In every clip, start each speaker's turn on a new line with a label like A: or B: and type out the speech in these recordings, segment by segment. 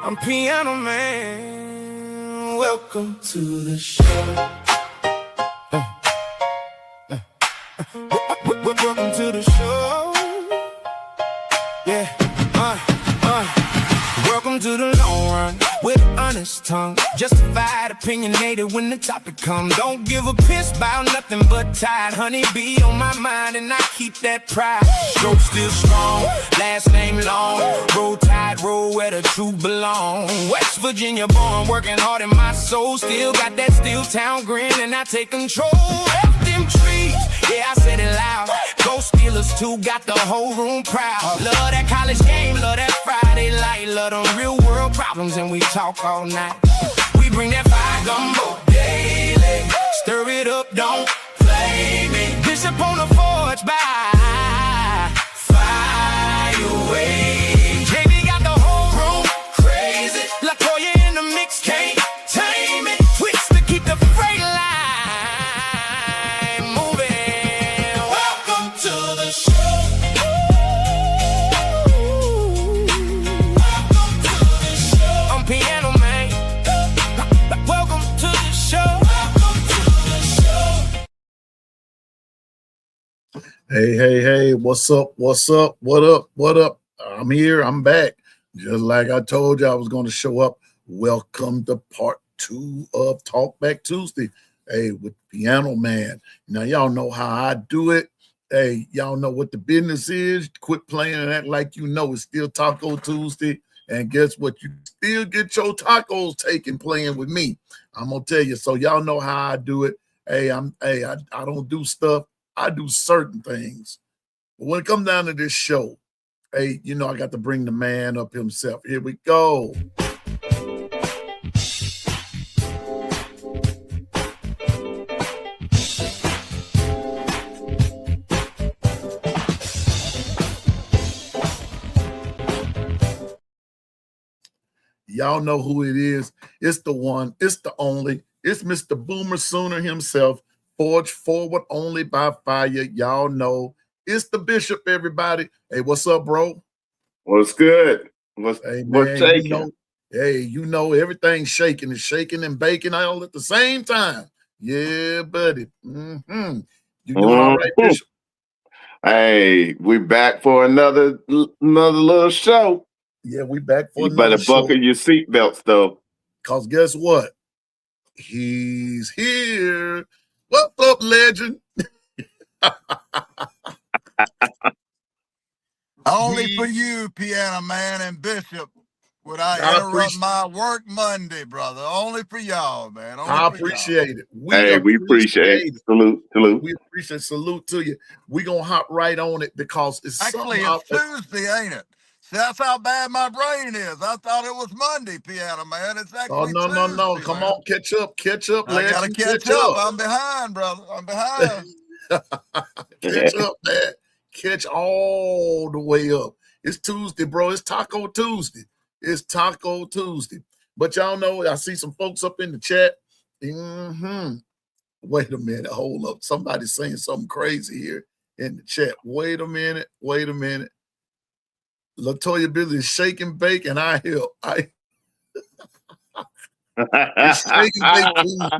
A: I'm Piano Man. Welcome to the show. Welcome to the show. Yeah. Welcome to the long run with an honest tongue. Justified, opinionated when the topic comes. Don't give a piss about nothing but tide. Honey be on my mind and I keep that pride. Stroke still strong, last name long. Roll tide, roll where the truth belong. West Virginia born, working hard in my soul. Still got that steel town grin and I take control. F them trees, yeah I said it loud. Go Steelers too, got the whole room proud. Love that college game, love that Friday light. Love them real world problems and we talk all night. We bring that fire gumbo daily. Stir it up, don't play me. Bishop on the forge by fire away. JB got the whole room crazy. Latoya in the mix, can't tame it. Twist to keep the freight line moving. Welcome to the show. Piano Man. Welcome to the show. Welcome to the show.
B: Hey, what's up? What up? I'm here, I'm back. Just like I told you I was going to show up. Welcome to part 2 of Talk Back Tuesday. Hey, with Piano Man. Now, y'all know how I do it. Hey, y'all know what the business is. Quit playing and act like you know it's still Taco Tuesday. And guess what? You still get your tacos taken playing with me. I'm gonna tell you. So y'all know how I do it. I don't do stuff. I do certain things. But when it comes down to this show, hey, you know I got to bring the man up himself. Here we go. Y'all know who it is. It's the one. It's the only. It's Mr. Boomer Sooner himself. Forged forward only by fire. Y'all know. It's the Bishop, everybody. Hey, what's up, bro?
C: What's good? What's
B: You
C: shaking?
B: know everything's shaking. It's shaking and baking all at the same time. Yeah, buddy. You doing all right, Bishop?
C: Hey, we back for another little show.
B: Yeah, we back for
C: you
B: another show.
C: You better buckle your seatbelts, though.
B: Because guess what? He's here. What's up, legend?
D: Only for you, Piano Man and Bishop, would I interrupt my work Monday, brother. Only for y'all, man.
B: I appreciate it.
C: We appreciate it. Salute.
B: We appreciate salute to you. We're going to hop right on it because it's
D: actually it's Tuesday, ain't it? See, that's how bad my brain is. I thought it was Monday, Piano Man. It's actually
B: no. Come on, catch up,
D: I got to catch up. I'm behind, brother. I'm behind.
B: Catch up, man. Catch all the way up. It's Tuesday, bro. It's Taco Tuesday. But y'all know, I see some folks up in the chat. Wait a minute. Hold up. Somebody's saying something crazy here in the chat. Wait a minute. Latoya Billy is shake and bake, and I help. It's shake and bake.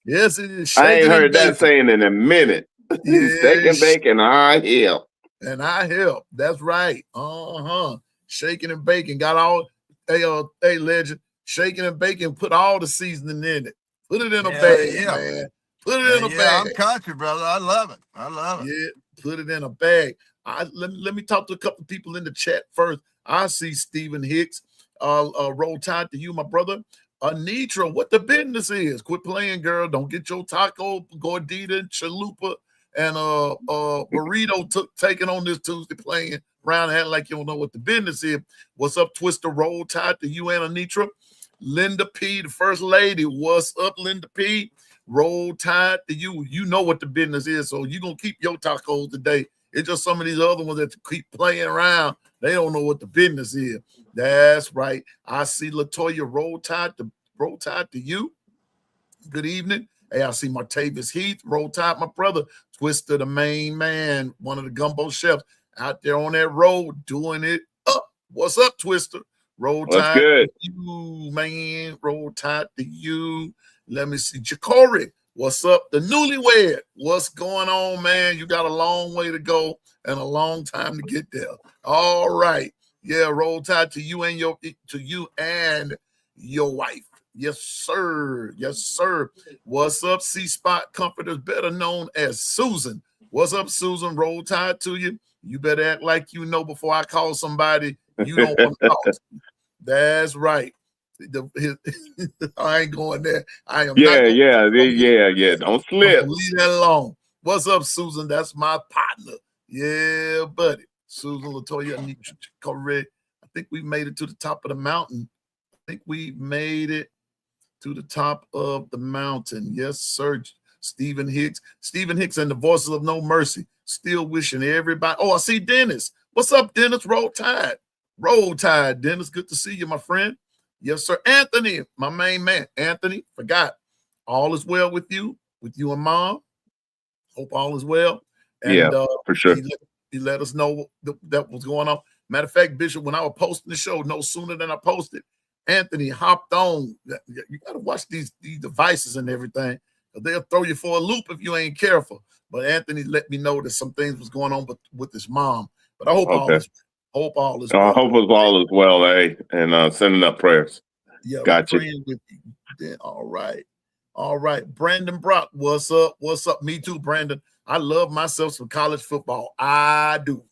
B: Yes, it is.
C: I ain't heard that saying in a minute. Yes. Shake and bake, and I help.
B: And I help. That's right. Shaking and baking. Got all. Hey, legend. Shaking and baking. Put all the seasoning in it. Put it in a bag, man. Put it in a bag.
D: I'm country, brother. I love it.
B: Yeah, put it in a bag. Let me talk to a couple of people in the chat first. I see Stephen Hicks. Roll Tide to you, my brother. Anitra, what the business is? Quit playing, girl. Don't get your taco, gordita, chalupa, and burrito taking on this Tuesday playing around and acting like you don't know what the business is. What's up, Twister? Roll Tide to you and Anitra. Linda P, the first lady. What's up, Linda P? Roll Tide to you. You know what the business is, so you're going to keep your tacos today. It's just some of these other ones that keep playing around. They don't know what the business is. That's right. I see Latoya. Roll Tide to you. Good evening. Hey, I see Martavis Heath. Roll Tide, my brother. Twister, the main man, one of the Gumbo Chefs, out there on that road doing it up. What's up, Twister? Roll
C: What's
B: Tide
C: good?
B: to you, man. Roll Tide to you. Let me see. Jacory, what's up? The newlywed, what's going on, man? You got a long way to go and a long time to get there. All right. Yeah, Roll Tide to you and your wife. Yes, sir. Yes, sir. What's up, C-Spot Comforters, better known as Susan? What's up, Susan? Roll Tide to you. You better act like you know before I call somebody you don't want to talk to. That's right. I ain't going there. I am not going
C: yeah. Don't slip.
B: leave that alone. What's up, Susan? That's my partner. Yeah, buddy. Susan Latoya, correct. I think we made it to the top of the mountain. I think we made it to the top of the mountain. Yes, sir. Stephen Hicks. Stephen Hicks and the Voices of No Mercy. Still wishing everybody. Oh, I see Dennis. What's up, Dennis? Roll Tide. Roll Tide, Dennis. Good to see you, my friend. Yes, sir. Anthony, my main man. Anthony, forgot. All is well with you and Mom. Hope all is well. And
C: for sure.
B: He let us know that was going on. Matter of fact, Bishop, when I was posting the show, no sooner than I posted, Anthony hopped on. You got to watch these devices and everything. They'll throw you for a loop if you ain't careful. But Anthony let me know that some things was going on with his mom. But I hope all is well.
C: I hope all is well, and sending up prayers.
B: Yeah,
C: got
B: praying with you. Then, all right. Brandon Brock, what's up? What's up? Me too, Brandon. I love myself some college football. I do.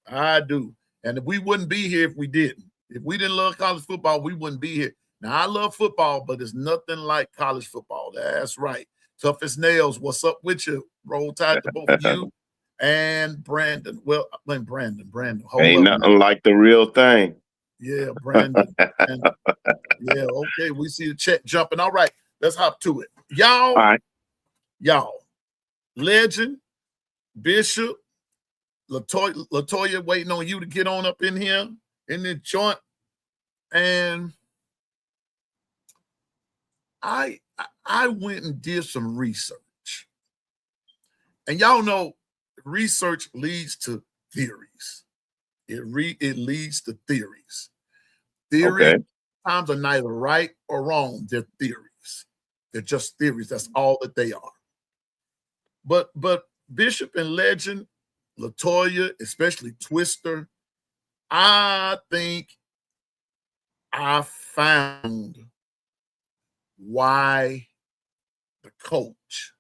B: And we wouldn't be here if we didn't. If we didn't love college football, we wouldn't be here. Now, I love football, but it's nothing like college football. That's right. Tough as nails. What's up with you? Roll Tide to both of you and Brandon. Well, Brandon.
C: Ain't nothing like the real thing.
B: Yeah, Brandon. Yeah, okay. We see the chat jumping. All right, let's hop to it. Y'all.
C: All right.
B: Y'all. Legend, Bishop, Latoya waiting on you to get on up in here in the joint. And I went and did some research. And y'all know research leads to theories. It leads to theories. Theories sometimes are neither right or wrong. They're theories. They're just theories. That's all that they are. But Bishop and Legend, Latoya, especially Twister, I think I found why the coach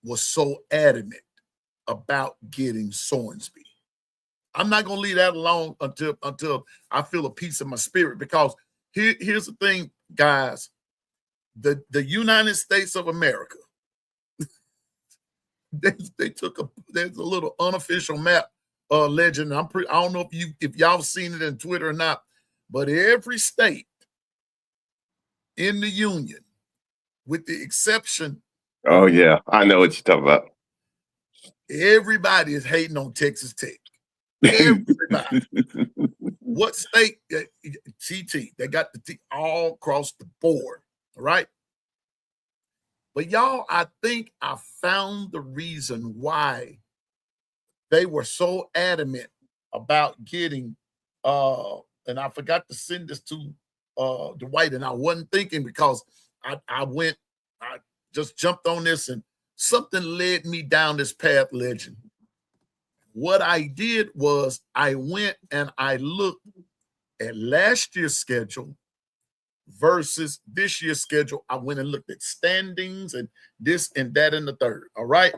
B: was so adamant about getting Sorensby. I'm not going to leave that alone until I feel a peace in my spirit, because here's the thing, guys. The United States of America, they took there's a little unofficial map, Legend. I don't know if y'all seen it in Twitter or not, but every state in the union, with the exception.
C: Oh yeah, I know what you're talking about.
B: Everybody is hating on Texas Tech. Everybody. What state? TT. They got the T all across the board. All right. But y'all, I think I found the reason why they were so adamant about getting, and I forgot to send this to Dwight, and I wasn't thinking, because I just jumped on this and something led me down this path, Legend. What I did was I went and I looked at last year's schedule versus this year's schedule. I went and looked at standings and this and that and the third. All right.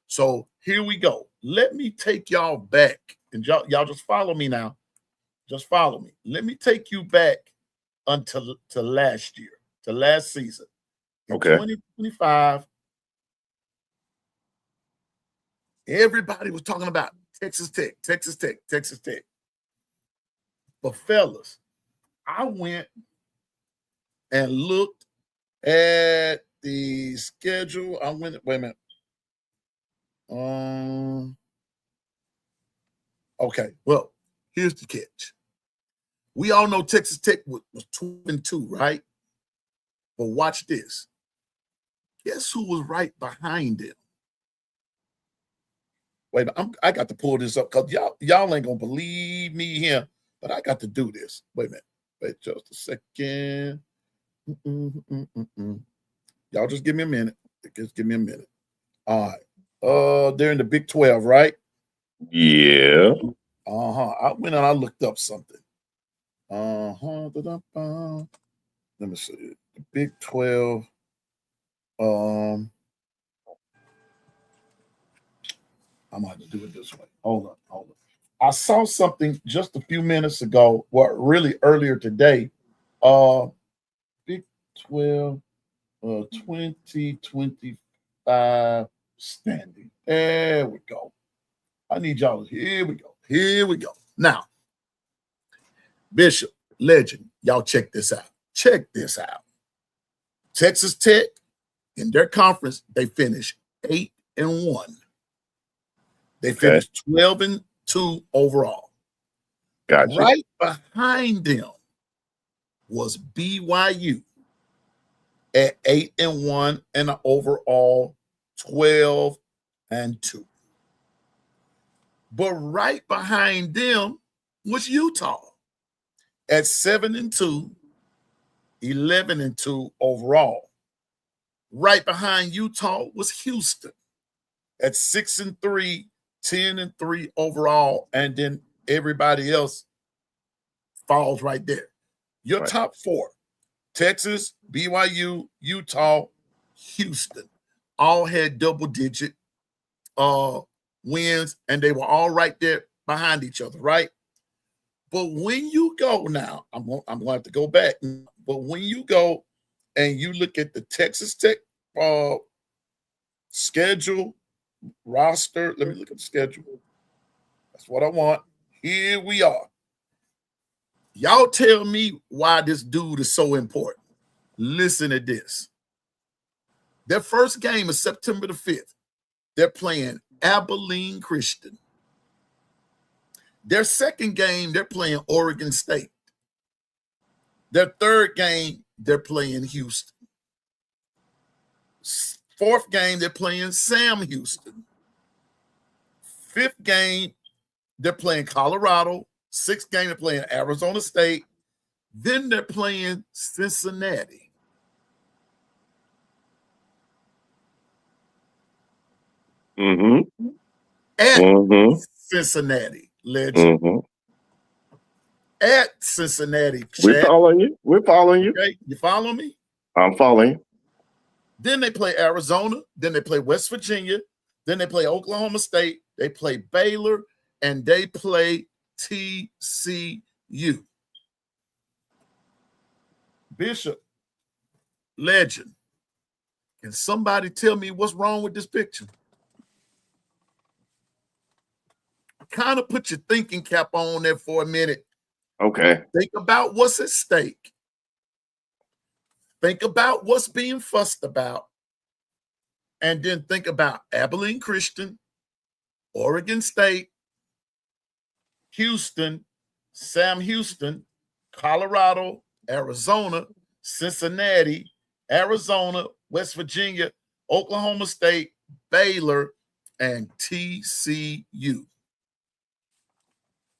B: So here we go. Let me take y'all back, and y'all just follow me now. Just follow me. Let me take you back to last year, to last season. In 2025, everybody was talking about Texas Tech. But fellas, I went and looked at the schedule. Wait a minute. Okay, well, here's the catch. We all know Texas Tech was 2-2, right? But watch this. Guess who was right behind them? Wait a minute, I got to pull this up, because y'all ain't gonna believe me here, but I got to do this. Wait a minute. Wait just a second. Y'all just give me a minute. Just give me a minute. All right. They're in the Big 12, right?
C: Yeah.
B: I went and I looked up something. Let me see. The Big 12. I'm going to do it this way. Hold on. I saw something just a few minutes ago, well, really earlier today. Big 12 2025 standing. There we go. I need y'all. Here we go. Now, Bishop, Legend, y'all check this out. Texas Tech, in their conference, they finished 8-1. They finished 12-2 overall.
C: Gotcha.
B: Right behind them was BYU at 8-1 and an overall 12-2. But right behind them was Utah at 7-2, 11-2 overall. Right behind Utah was Houston at 6-3, 10-3 overall, and then everybody else falls right there. Your top four: Texas, BYU, Utah, Houston, all had double-digit wins, and they were all right there behind each other, right? But when you go now, I'm going to have to go back. But when you go and you look at the Texas Tech schedule, roster, let me look at the schedule. That's what I want. Here we are. Y'all tell me why this dude is so important. Listen to this. Their first game is September the 5th. They're playing Abilene Christian. Their second game, they're playing Oregon State. Their third game, they're playing Houston. Fourth game, they're playing Sam Houston. Fifth game, they're playing Colorado. Sixth game, they're playing Arizona State. Then they're playing Cincinnati. At Cincinnati, Legend. At Cincinnati.
C: We're following you.
B: Okay, you follow me?
C: I'm following.
B: Then they play Arizona. Then they play West Virginia. Then they play Oklahoma State. They play Baylor. And they play TCU. Bishop, Legend, can somebody tell me what's wrong with this picture? Kind of put your thinking cap on there for a minute.
C: Okay.
B: Think about what's at stake. Think about what's being fussed about. And then think about Abilene Christian, Oregon State, Houston, Sam Houston, Colorado, Arizona, Cincinnati, Arizona, West Virginia, Oklahoma State, Baylor, and TCU.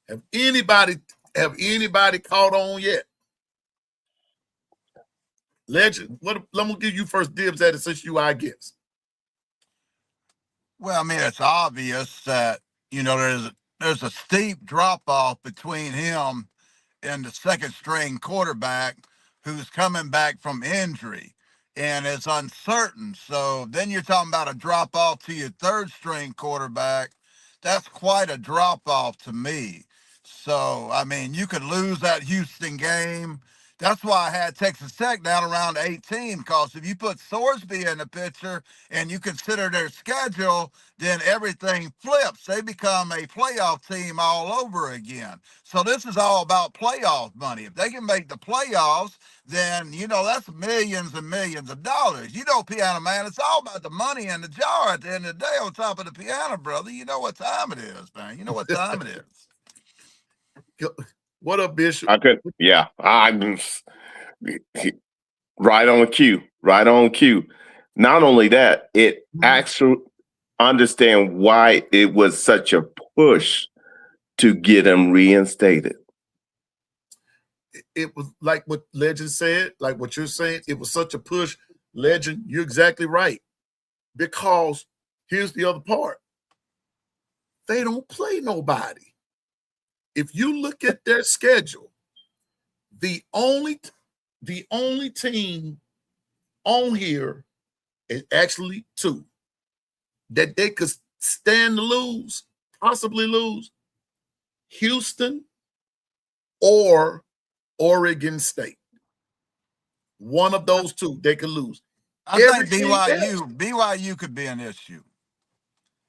B: Have anybody caught on yet? Legend, I'm gonna give you first dibs at it since you, I guess.
D: Well, I mean, it's obvious that, there's a steep drop off between him and the second string quarterback who's coming back from injury and is uncertain. So then you're talking about a drop off to your third string quarterback. That's quite a drop off to me. So, I mean, you could lose that Houston game. That's why I had Texas Tech down around 18, because if you put Thorsby in the picture and you consider their schedule, then everything flips. They become a playoff team all over again. So this is all about playoff money. If they can make the playoffs, then, that's millions and millions of dollars. Piano Man, it's all about the money in the jar at the end of the day on top of the piano, brother. You know what time it is, man. You know what time it is.
B: What up, Bishop?
C: I'm right on cue. Not only that, it actually understand why it was such a push to get him reinstated.
B: it was like what Legend said, like what you're saying. It was such a push. Legend, you're exactly right. Because here's the other part. They don't play nobody. If you look at their schedule, the only team on here is actually two that they could stand to lose, possibly lose: Houston or Oregon State. One of those two they could lose.
D: I think BYU could be an issue.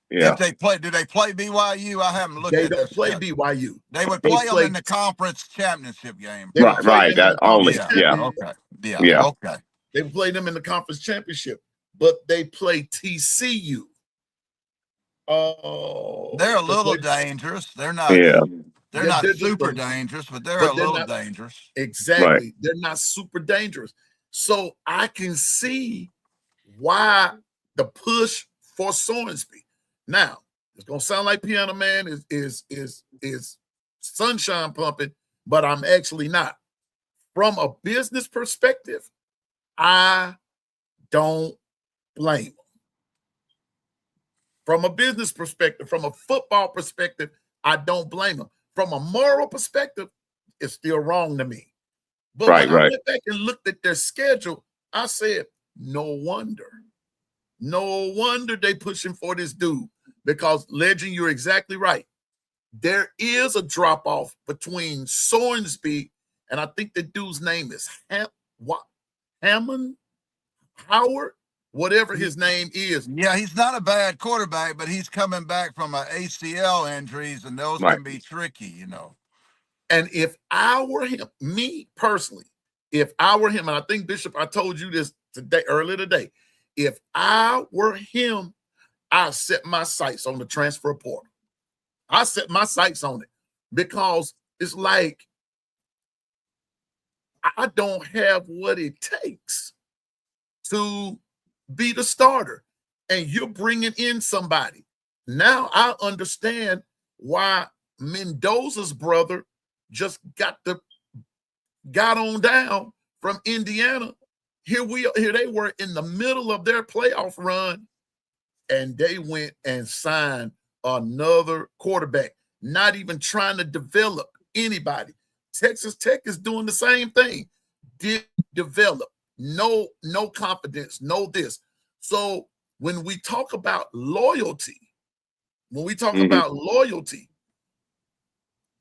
C: Yeah.
D: If they play, do they play BYU? I haven't looked
B: They
D: at
B: don't
D: this.
B: play BYU.
D: They would
B: They
D: play them
B: play-
D: in the conference championship game.
B: They would
C: Right,
B: play
C: right.
B: them in
C: That
B: the
C: only.
B: conference
C: Yeah.
B: championship.
D: Okay. Yeah.
C: Yeah.
D: Okay.
B: They play them in the conference championship, but they play TCU. Oh,
D: They're a little dangerous. They're not.
C: Yeah.
D: They're
B: Yeah,
D: not
B: they're
D: super
B: just-
D: dangerous, but they're
B: but
D: a
B: they're
D: little
B: not-
D: dangerous.
B: Exactly. They're not super dangerous. So I can see why the push for Sorensby. Now, it's gonna sound like Piano Man is sunshine pumping, but I'm actually not. From a business perspective, I don't blame him. From a business perspective, from a football perspective, I don't blame him. From a moral perspective, it's still wrong to me. But
C: Right,
B: when I
C: right.
B: went back and looked at their schedule, I said, no wonder. No wonder they pushing for this dude. Because, Legend, you're exactly right. There is a drop-off between Sorensby and I think the dude's name is Hammond, Howard, whatever his name is.
D: Yeah, he's not a bad quarterback, but he's coming back from ACL injuries, and those
C: Right.
D: can be tricky, you know.
B: And if I were him, me personally, if I were him, and I think, Bishop, I told you this earlier today, if I were him, I set my sights on the transfer portal. I set my sights on it because it's like I don't have what it takes to be the starter, and you're bringing in somebody. Now I understand why Mendoza's brother just got on down from Indiana. Here they were in the middle of their playoff run, and they went and signed another quarterback, not even trying to develop anybody. Texas Tech is doing the same thing. Did develop. No confidence, no this. So when we talk about loyalty,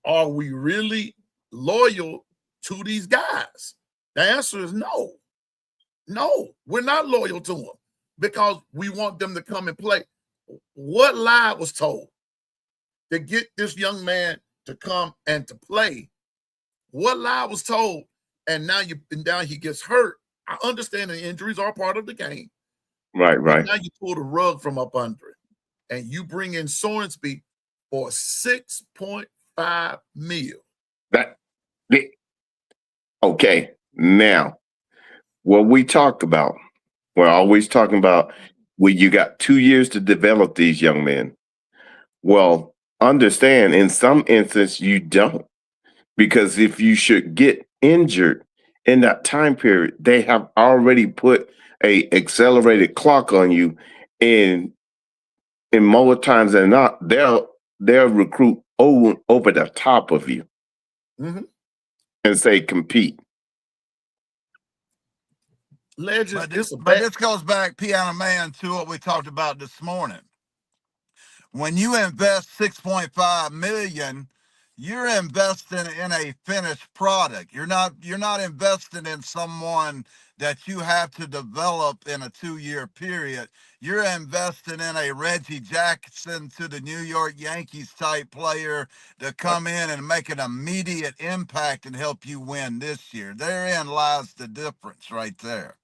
B: are we really loyal to these guys? The answer is no. No, we're not loyal to them because we want them to come and play. What lie was told to get this young man to come and to play? What lie was told? And now he gets hurt. I understand the injuries are part of the game.
C: Right.
B: But now you pull the rug from up under it, and you bring in Sorensby for $6.5 million.
C: Okay. Now, what we talk about, we're always talking about you got 2 years to develop these young men. Well, understand in some instances you don't, because if you should get injured in that time period, they have already put a accelerated clock on you, and in more times than not, they'll recruit over the top of you and say compete.
B: Legend,
D: but this goes back, Piano Man, to what we talked about this morning. When you invest $6.5 million, you're investing in a finished product. You're not investing in someone that you have to develop in a 2-year period. You're investing in a Reggie Jackson to the New York Yankees type player to come in and make an immediate impact and help you win this year. Therein lies the difference right there.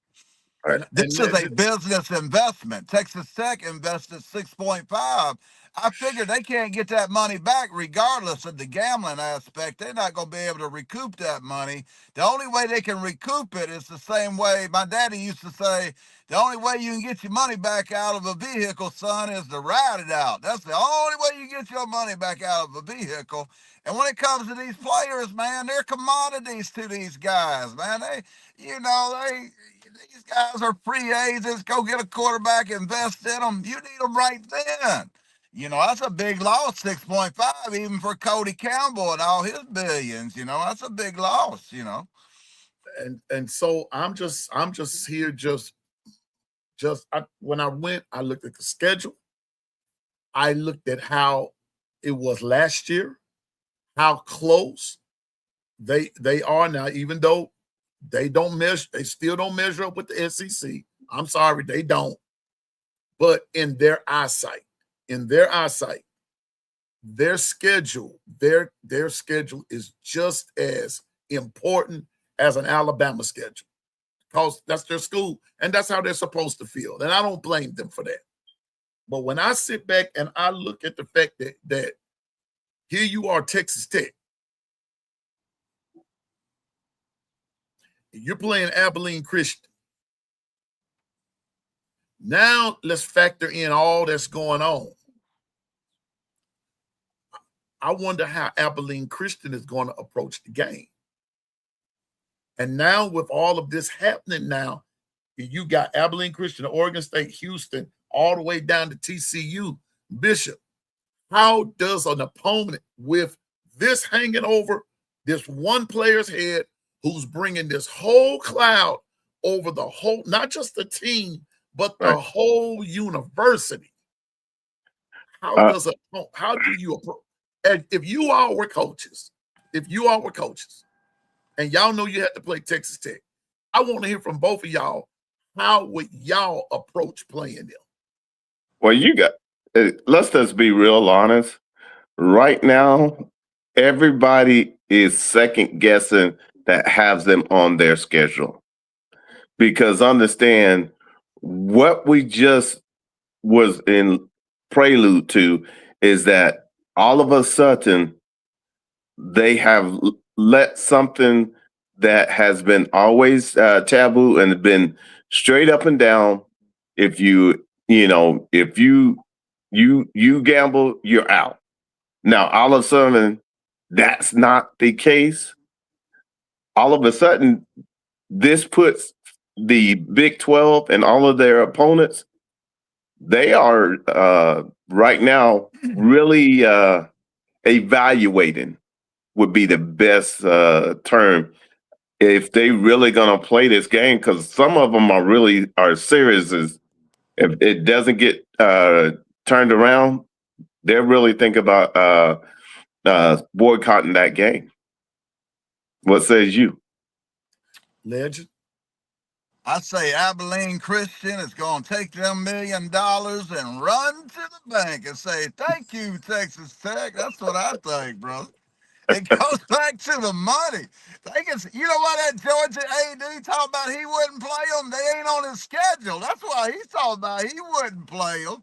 D: This is a business investment. Texas Tech invested 6.5. I figured they can't get that money back regardless of the gambling aspect. They're not going to be able to recoup that money. The only way they can recoup it is the same way my daddy used to say, the only way you can get your money back out of a vehicle, son, is to ride it out. That's the only way you get your money back out of a vehicle. And when it comes to these players, man, they're commodities to these guys, man. These guys are free agents. Go get a quarterback, invest in them. You need them right then. That's a big loss, 6.5, even for Cody Campbell and all his billions. That's a big loss.
B: And so I'm just here when I went, I looked at the schedule. I looked at how it was last year, how close they are now, even though they still don't measure up with the SEC. I'm sorry, they don't. But in their eyesight, their schedule is just as important as an Alabama schedule, because that's their school and that's how they're supposed to feel. And I don't blame them for that. But when I sit back and I look at the fact that here you are, Texas Tech, you're playing Abilene Christian. Now let's factor in all that's going on. I wonder how Abilene Christian is going to approach the game. And now with all of this happening now, you got Abilene Christian, Oregon State, Houston, all the way down to TCU. Bishop, how does an opponent with this hanging over this one player's head, who's bringing this whole cloud over the whole, not just the team, but the whole university, how do you approach? If you all were coaches, and y'all know you had to play Texas Tech, I want to hear from both of y'all. How would y'all approach playing them?
C: Well, let's just be real honest. Right now, everybody is second guessing that has them on their schedule. Because understand, what we just was in prelude to is that all of a sudden they have let something that has been always taboo and been straight up and down. If you gamble, you're out. Now, all of a sudden, that's not the case. All of a sudden, this puts the Big 12 and all of their opponents, they are right now really evaluating would be the best term, if they really going to play this game, because some of them are serious. If it doesn't get turned around, they're really thinking about boycotting that game. What says you?
B: Legend?
D: I say Abilene Christian is going to take them $1 million and run to the bank and say, thank you, Texas Tech. That's what I think, brother. It goes back to the money. You know what that Georgia AD talking about? He wouldn't play them. They ain't on his schedule. That's why he's talking about he wouldn't play them.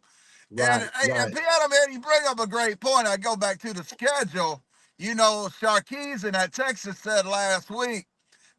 D: And Piano, man, you bring up a great point. I go back to the schedule. Sarkisian at Texas said last week,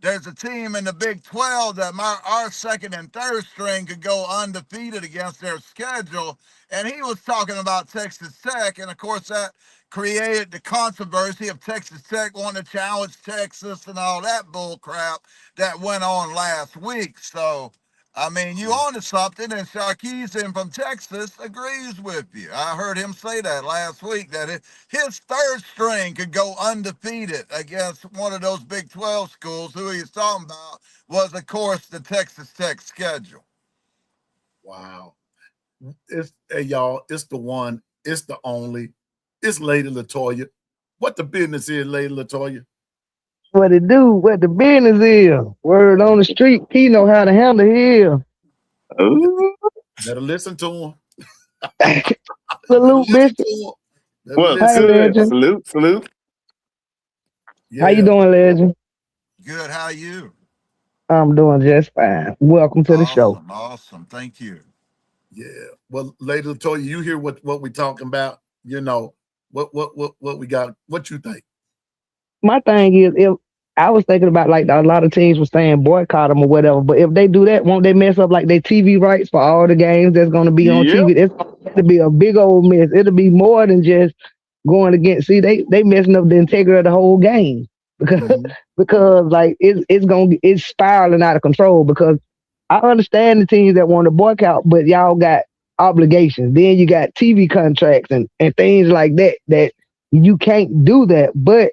D: there's a team in the Big 12 that our second and third string could go undefeated against their schedule. And he was talking about Texas Tech. And, of course, that created the controversy of Texas Tech wanting to challenge Texas and all that bull crap that went on last week. So, I mean, you on to something, and Sarkisian from Texas agrees with you. I heard him say that last week, that his third string could go undefeated against one of those Big 12 schools. Who he's talking about was, of course, the Texas Tech schedule.
B: Wow. Y'all, it's the one, it's the only, it's Lady Latoya. What the business is, Lady Latoya?
E: What it do? What the business is? Word on the street. He know how to handle here.
C: Ooh.
B: Better listen to him.
E: Salute, Bishop.
C: Well,
E: Hi, Legend.
C: Salute.
E: Yeah. How you doing, Legend?
D: Good. How are you?
E: I'm doing just fine. Welcome to the show.
D: Awesome. Thank you.
B: Yeah. Well, Lady Latoya, you hear what we talking about? You know, what we got? What you think?
E: My thing is, if I was thinking about like a lot of teams were saying boycott them or whatever, but if they do that, won't they mess up like their TV rights for all the games that's going to be on
C: Yep.
E: TV? It'll be a big old mess. It'll be more than just going against. See, they messing up the integrity of the whole game because
B: Mm-hmm.
E: because like it's spiraling out of control. Because I understand the teams that want to boycott, but y'all got obligations. Then you got TV contracts and things like that that you can't do that, but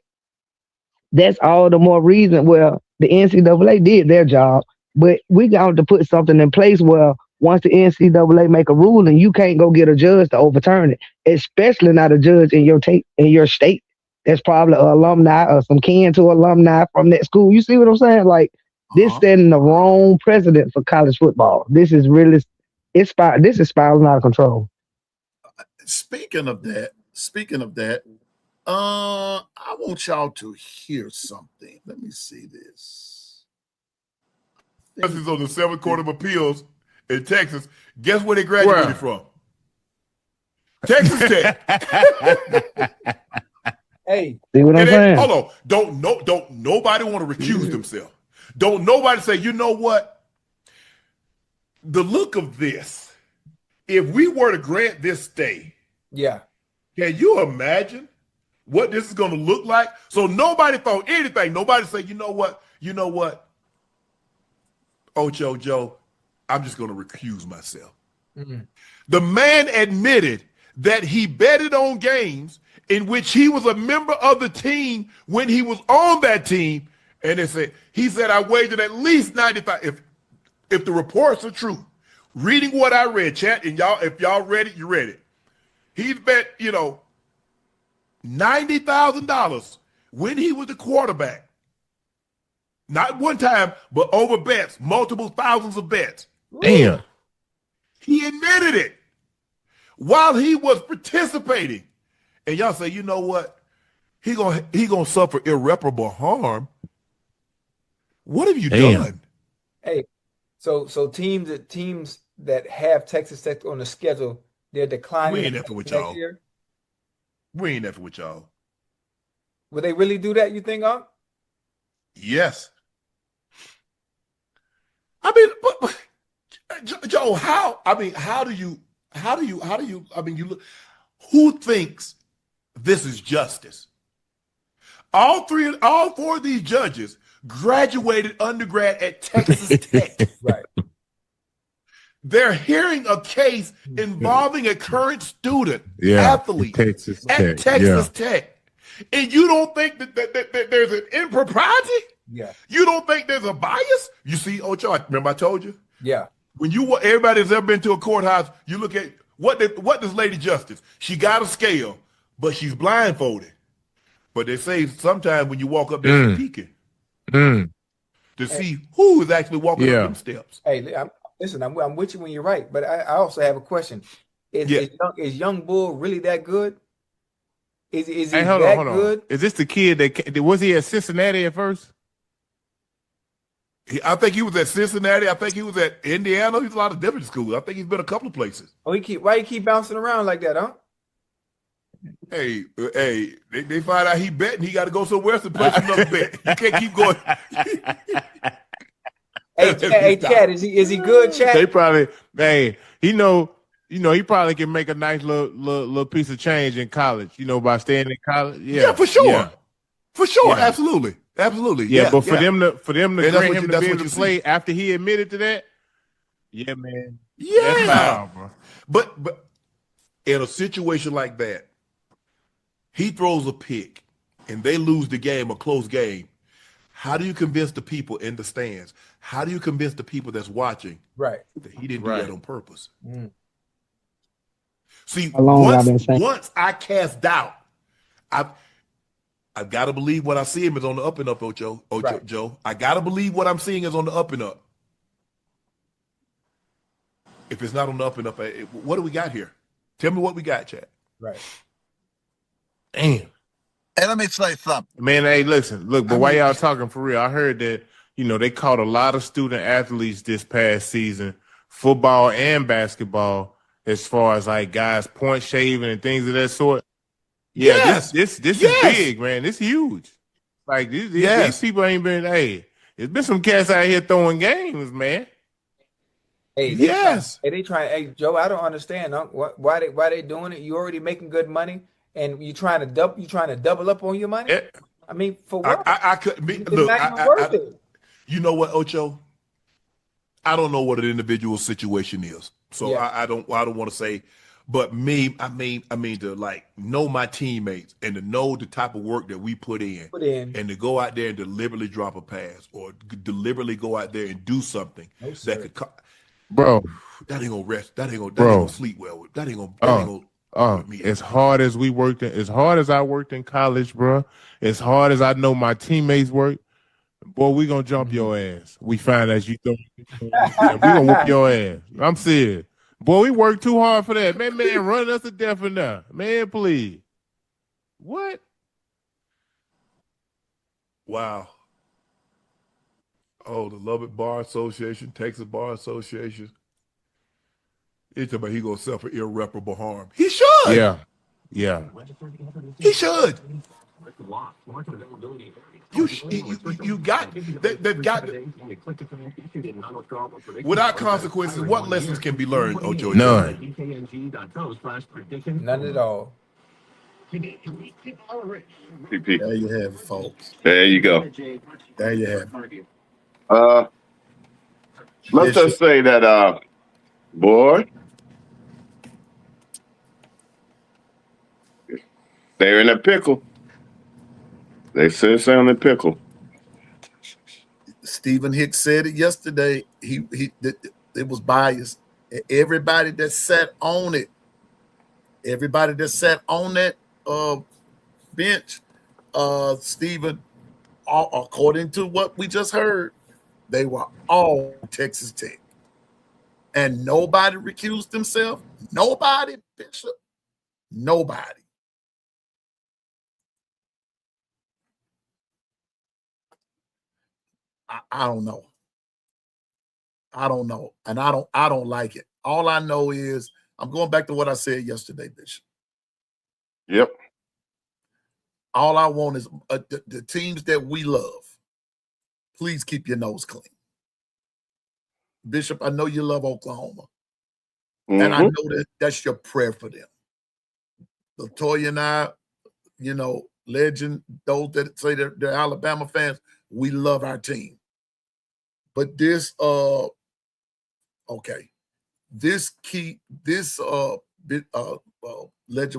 E: that's all the more reason. Well, the NCAA did their job, but we got to put something in place where once the NCAA make a ruling, you can't go get a judge to overturn it, especially not a judge in your state. That's probably an alumni or some kin to alumni from that school. You see what I'm saying? Like this
B: Uh-huh.
E: setting the wrong precedent for college football. This is really this is spiraling out of control.
B: Speaking of that, I want y'all to hear something. Let me see this.
F: Justice on the Seventh Court of Appeals in Texas. Guess where they graduated from? Texas Tech.
G: Hey,
E: See what I'm saying?
F: Hold on. Don't nobody want to recuse themselves. Don't nobody say, you know what? The look of this, if we were to grant this stay,
G: yeah.
F: can you imagine what this is going to look like? So nobody thought anything. Nobody say, you know what? Ocho Joe, I'm just going to recuse myself.
G: Mm-hmm.
F: The man admitted that he betted on games in which he was a member of the team when he was on that team. And he said, I wagered at least 95. If the reports are true, reading what I read, chat, and if y'all read it, you read it. He's bet, $90,000 when he was the quarterback. Not one time, but over bets, multiple thousands of bets.
H: Damn.
F: He admitted it while he was participating. And y'all say, you know what? He gonna suffer irreparable harm. What have you done?
G: Hey, so teams that have Texas Tech on the schedule, they're declining.
F: We ain't effing with y'all.
G: Year.
F: We ain't effing with y'all.
G: Will they really do that? You think,
F: Yes. I mean, but Joe, how do you, you look, who thinks this is justice? All four of these judges graduated undergrad at Texas Tech.
G: Right.
F: They're hearing a case involving a current student,
H: Yeah.
F: athlete
H: Texas
F: at
H: Tech.
F: Texas Tech. And you don't think that there's an impropriety?
G: Yeah.
F: You don't think there's a bias? You see, Ocho, remember I told you?
G: Yeah.
F: When everybody that's ever been to a courthouse, you look at what does Lady Justice? She got a scale, but she's blindfolded. But they say sometimes when you walk up there, she's peeking to see who is actually walking up them steps.
G: Hey, listen, I'm with you when you're right, but I also have a question. Is Young Bull really that good? Is he
H: hold
G: that
H: on.
G: good?
H: Is this the kid that was he at Cincinnati at first?
F: I think he was at Cincinnati. I think he was at Indiana. He's a lot of different schools. I think he's been a couple of places.
G: Oh, why he keep bouncing around like that, huh?
F: Hey, they find out he betting. He got to go somewhere else and place another bet. You can't keep going.
G: Hey, Chad, is he good, Chad?
H: They probably, he probably can make a nice little piece of change in college, by staying in college.
F: Yeah, for sure.
H: Yeah.
F: For sure,
H: Yeah.
F: absolutely.
H: Yeah, but for them to
F: that's
H: grant
F: what
H: him
F: you-
H: to
F: that's
H: be
F: what
H: able
F: you
H: to play
F: see.
H: after he admitted to that, yeah, man.
F: Yeah.
H: That's foul, bro.
F: But in a situation like that, he throws a pick and they lose the game, a close game. How do you convince the people in the stands? How do you convince the people that's watching
G: Right.
F: that he didn't do that on purpose? See,
E: How long y'all been saying?
F: once I cast doubt, I've got to believe what I see him is on the up and up, Ocho,
G: Right.
F: Joe. I got to believe what I'm seeing is on the up and up. If it's not on the up and up, what do we got here? Tell me what we got, Chad.
G: Right.
H: Damn.
D: And let me say something.
H: Man, hey, look, but why y'all talking for real? I heard that, they caught a lot of student athletes this past season, football and basketball, as far as like guys point shaving and things of that sort. Yeah,
F: Yes.
H: this is big, man. This huge. Like these people ain't been. Hey, there's been some cats out here throwing games, man.
G: Hey, they try. Hey, Joe, I don't understand. Why they doing it? You already making good money, and you trying to double up on your money. I mean, for what?
F: I could
G: It's not even worth it.
F: You know what, Ocho? I don't know what an individual situation is, so I don't want to say. But me, I mean to like know my teammates and to know the type of work that we put in, and to go out there and deliberately drop a pass or deliberately go out there and do something that could.
H: Bro,
F: that ain't gonna rest. That ain't gonna sleep well with. That ain't gonna. With me.
H: As hard as I worked in college, bro. As hard as I know my teammates work, boy, we gonna jump your ass. We find out you throw. We gonna whoop your ass. I'm serious. Boy, we work too hard for that. Man, running us to death enough. Man, please. What?
F: Wow. Oh, the Lubbock Bar Association, Texas Bar Association. He's talking about he gonna suffer irreparable harm. He should.
H: Yeah.
F: He should. You got they've got without consequences. What lessons can be learned, Ocho?
H: None.
G: None at all.
C: PP.
B: There you have it, folks.
C: There you go.
B: There you have it.
C: Let's just say that, boy, they're in a pickle. They sit in a pickle.
B: Stephen Hicks said it yesterday. It was biased. Everybody that sat on it, everybody that sat on that bench, Stephen, according to what we just heard, they were all Texas Tech. And nobody recused themselves. Nobody, Bishop. Nobody. I don't know. I don't know. And I don't like it. All I know is I'm going back to what I said yesterday, Bishop.
C: Yep.
B: All I want is the teams that we love. Please keep your nose clean. Bishop, I know you love Oklahoma.
C: Mm-hmm.
B: And I know that's your prayer for them. LaToya and I, legend, those that say they're Alabama fans, we love our team. But this, legend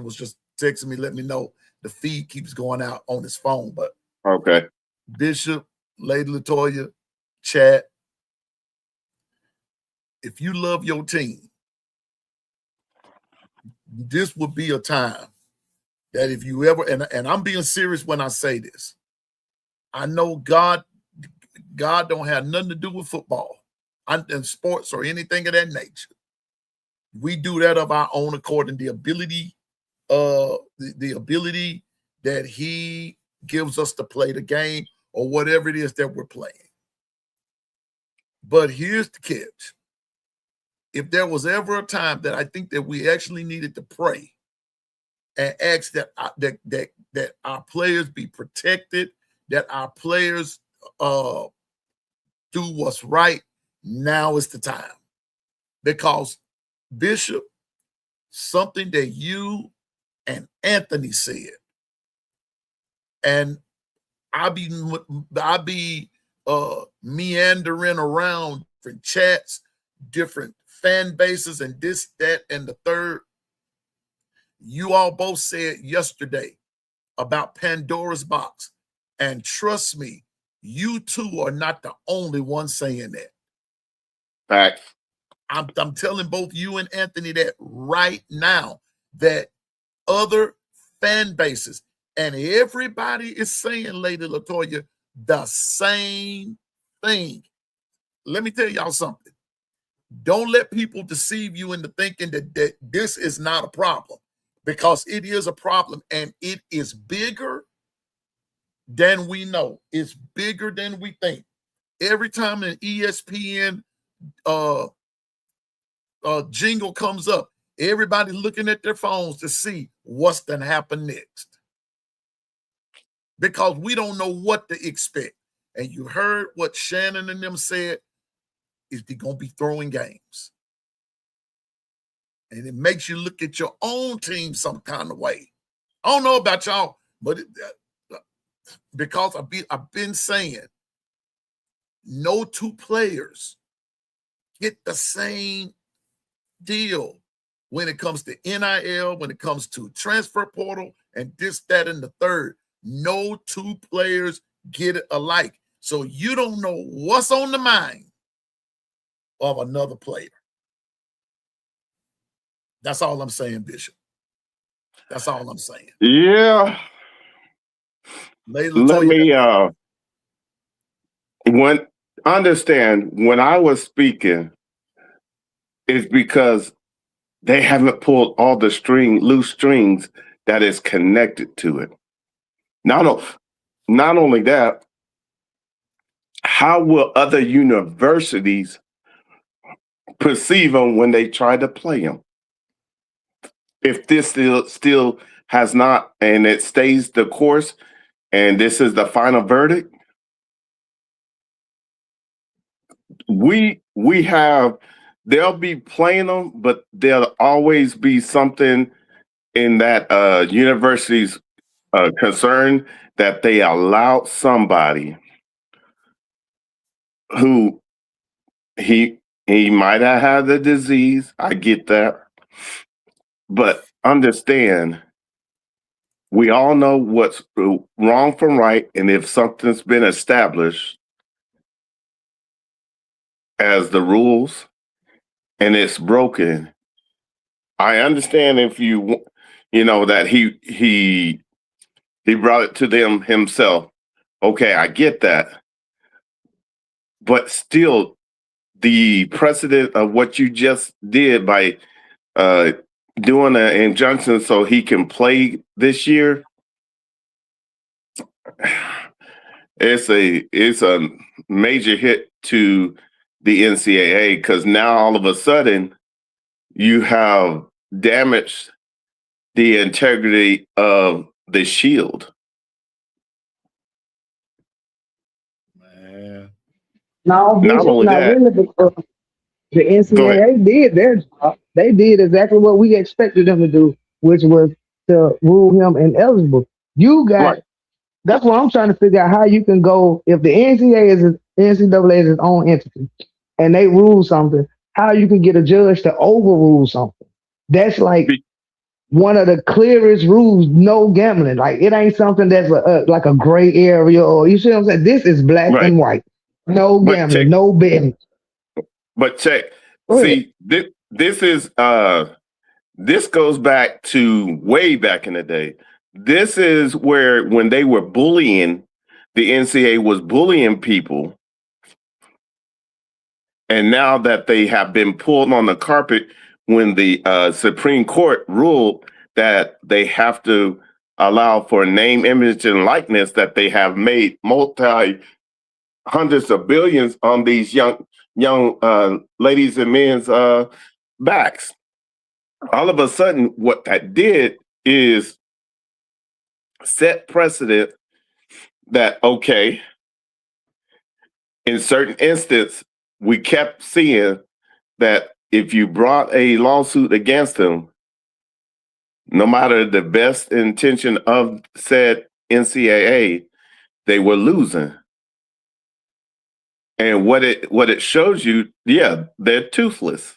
B: was just texting me, let me know the feed keeps going out on his phone. But
C: okay,
B: Bishop, Lady LaToya, chat. If you love your team, this would be a time that if you ever, and I'm being serious when I say this, I know God don't have nothing to do with football and sports or anything of that nature. We do that of our own accord and the ability that he gives us to play the game or whatever it is that we're playing. But here's the catch. If there was ever a time that I think that we actually needed to pray and ask that our players be protected, that our players do what's right, now is the time. Because, Bishop, something that you and Anthony said, and I be meandering around different chats, different fan bases, and this, that, and the third. You all both said yesterday about Pandora's box. And trust me, you two are not the only one saying that.
C: Facts.
B: I'm telling both you and Anthony that right now, that other fan bases and everybody is saying, Lady LaToya, the same thing. Let me tell y'all something. Don't let people deceive you into thinking that this is not a problem, because it is a problem, and it is bigger than we know. It's bigger than we think. Every time an ESPN jingle comes up, Everybody looking at their phones to see what's going to happen next. Because we don't know what to expect. And you heard what Shannon and them said, is they're going to be throwing games. And it makes you look at your own team some kind of way. I don't know about y'all, but because I've been saying no two players get the same deal when it comes to NIL, when it comes to transfer portal, and this, that, and the third. No two players get it alike. So you don't know what's on the mind of another player. That's all I'm saying, Bishop. That's all I'm saying.
C: Yeah.
B: Let me
C: understand when I was speaking, it's because they haven't pulled all the loose strings that is connected to it. Not only that, how will other universities perceive them when they try to play them? If this still has not, and it stays the course, and this is the final verdict, they'll be playing them, but there'll always be something in that university's concern that they allowed somebody who he might have had the disease. I get that. But understand, we all know what's wrong from right. And if something's been established as the rules and it's broken, I understand if you know that he brought it to them himself. Okay, I get that. But still, the precedent of what you just did by doing an injunction so he can play this year, it's a major hit to the NCAA, because now all of a sudden you have damaged the integrity of the shield.
B: Man.
E: No, Bishop, not really, because the NCAA did their job. They did exactly what we expected them to do, which was to rule him ineligible. You got That's what I'm trying to figure out, how you can go if the NCAA is its own entity and they rule something, how you can get a judge to overrule something. That's like one of the clearest rules, no gambling. Like, it ain't something that's like a gray area, or you see what I'm saying? This is black and white. No gambling, no betting.
C: But check, see, this goes back to way back in the day. This is where, when they were bullying, the NCAA was bullying people. And now that they have been pulled on the carpet, when the Supreme Court ruled that they have to allow for name, image, and likeness, that they have made hundreds of billions on these young ladies and men's backs. All of a sudden, what that did is set precedent that, okay, in certain instances, we kept seeing that if you brought a lawsuit against them, no matter the best intention of said NCAA, they were losing. And what it shows you, yeah, they're toothless.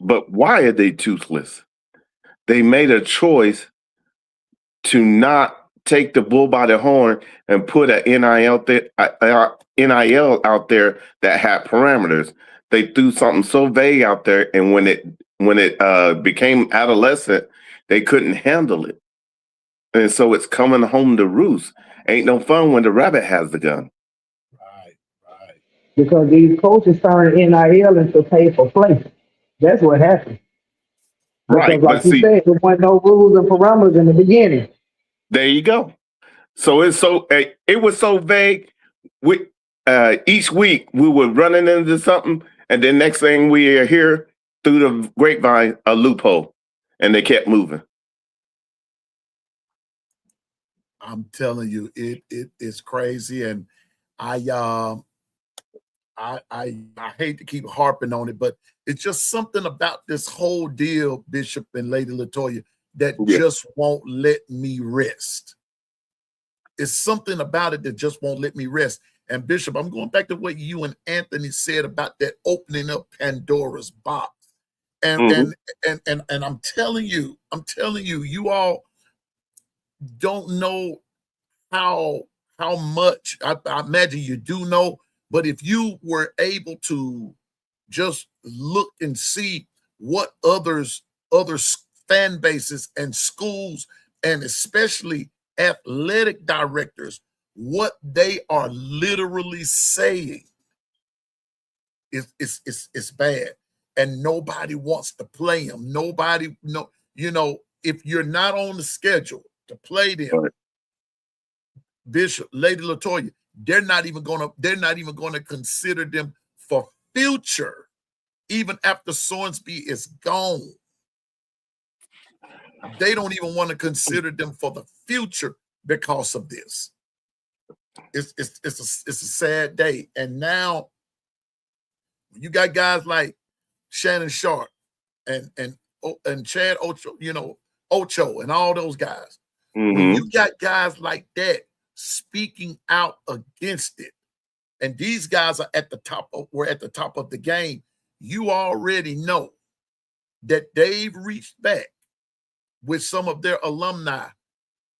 C: But why are they toothless? They made a choice to not take the bull by the horn and put an NIL out there that had parameters. They threw something so vague out there, and when it became adolescent, they couldn't handle it. And so it's coming home to roost. Ain't no fun when the rabbit has the gun.
B: Right.
E: Because these coaches turn NIL into pay for play. That's what happened. Because, like you said, there weren't no rules and parameters in the beginning.
C: There you go. So it was so vague. Each week we were running into something, and then next thing we are here, through the grapevine a loophole, and they kept moving.
B: I'm telling you, it is crazy, and I hate to keep harping on it, but it's just something about this whole deal, Bishop and Lady Latoya, that just won't let me rest. It's something about it that just won't let me rest. And Bishop, I'm going back to what you and Anthony said about that opening up Pandora's box. And I'm telling you, you all don't know how much. I imagine you do know, but if you were able to just look and see what other fan bases and schools, and especially athletic directors, what they are literally saying, it's bad, and nobody wants to play them. Nobody, no, if you're not on the schedule to play them, right. Bishop, Lady Latoya, they're not even gonna consider them for future, even after Sonsby is gone. They don't even want to consider them for the future because of this. It's a sad day. And now you got guys like Shannon Sharp and Chad Ocho, Ocho and all those guys. Mm-hmm. When you got guys like that speaking out against it, and these guys are at the top of the game, you already know that they've reached back with some of their alumni,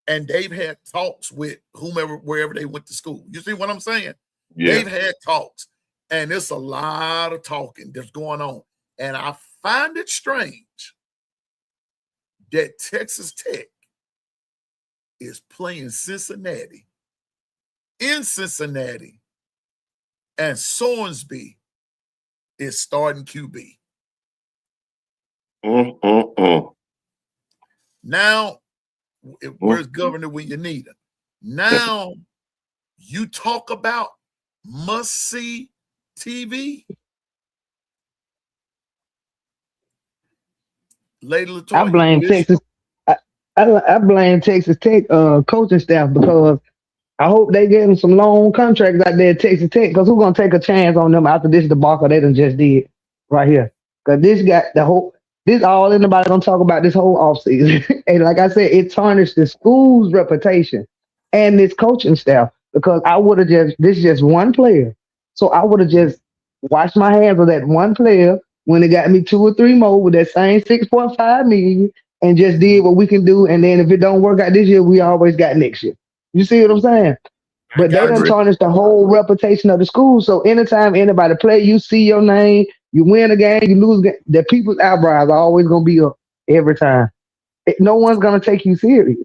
B: and they've had talks with whomever, wherever they went to school. You see what I'm saying? Yeah. They've had talks, and it's a lot of talking that's going on. And I find it strange that Texas Tech is playing Cincinnati in Cincinnati, and Sonsby is starting QB. Now, where's governor when you need him? Now, you talk about must-see TV. Lady Latoya,
E: I blame Texas. I blame Texas Tech coaching staff, because I hope they get them some long contracts out there at Texas Tech, because who's gonna take a chance on them after this debacle they done just did right here? Because this got this all anybody gonna talk about this whole offseason. And like I said, it tarnished the school's reputation and this coaching staff, because I would have this is just one player. So I would have just washed my hands of that one player when it got me 2 or 3 more with that same 6.5 million, and just did what we can do. And then if it don't work out this year, we always got next year. You see what I'm saying? But they done tarnished the whole reputation of the school. So anytime anybody play, you see your name, you win a game, you lose a game, the people's eyebrows are always going to be up every time. No one's going to take you serious.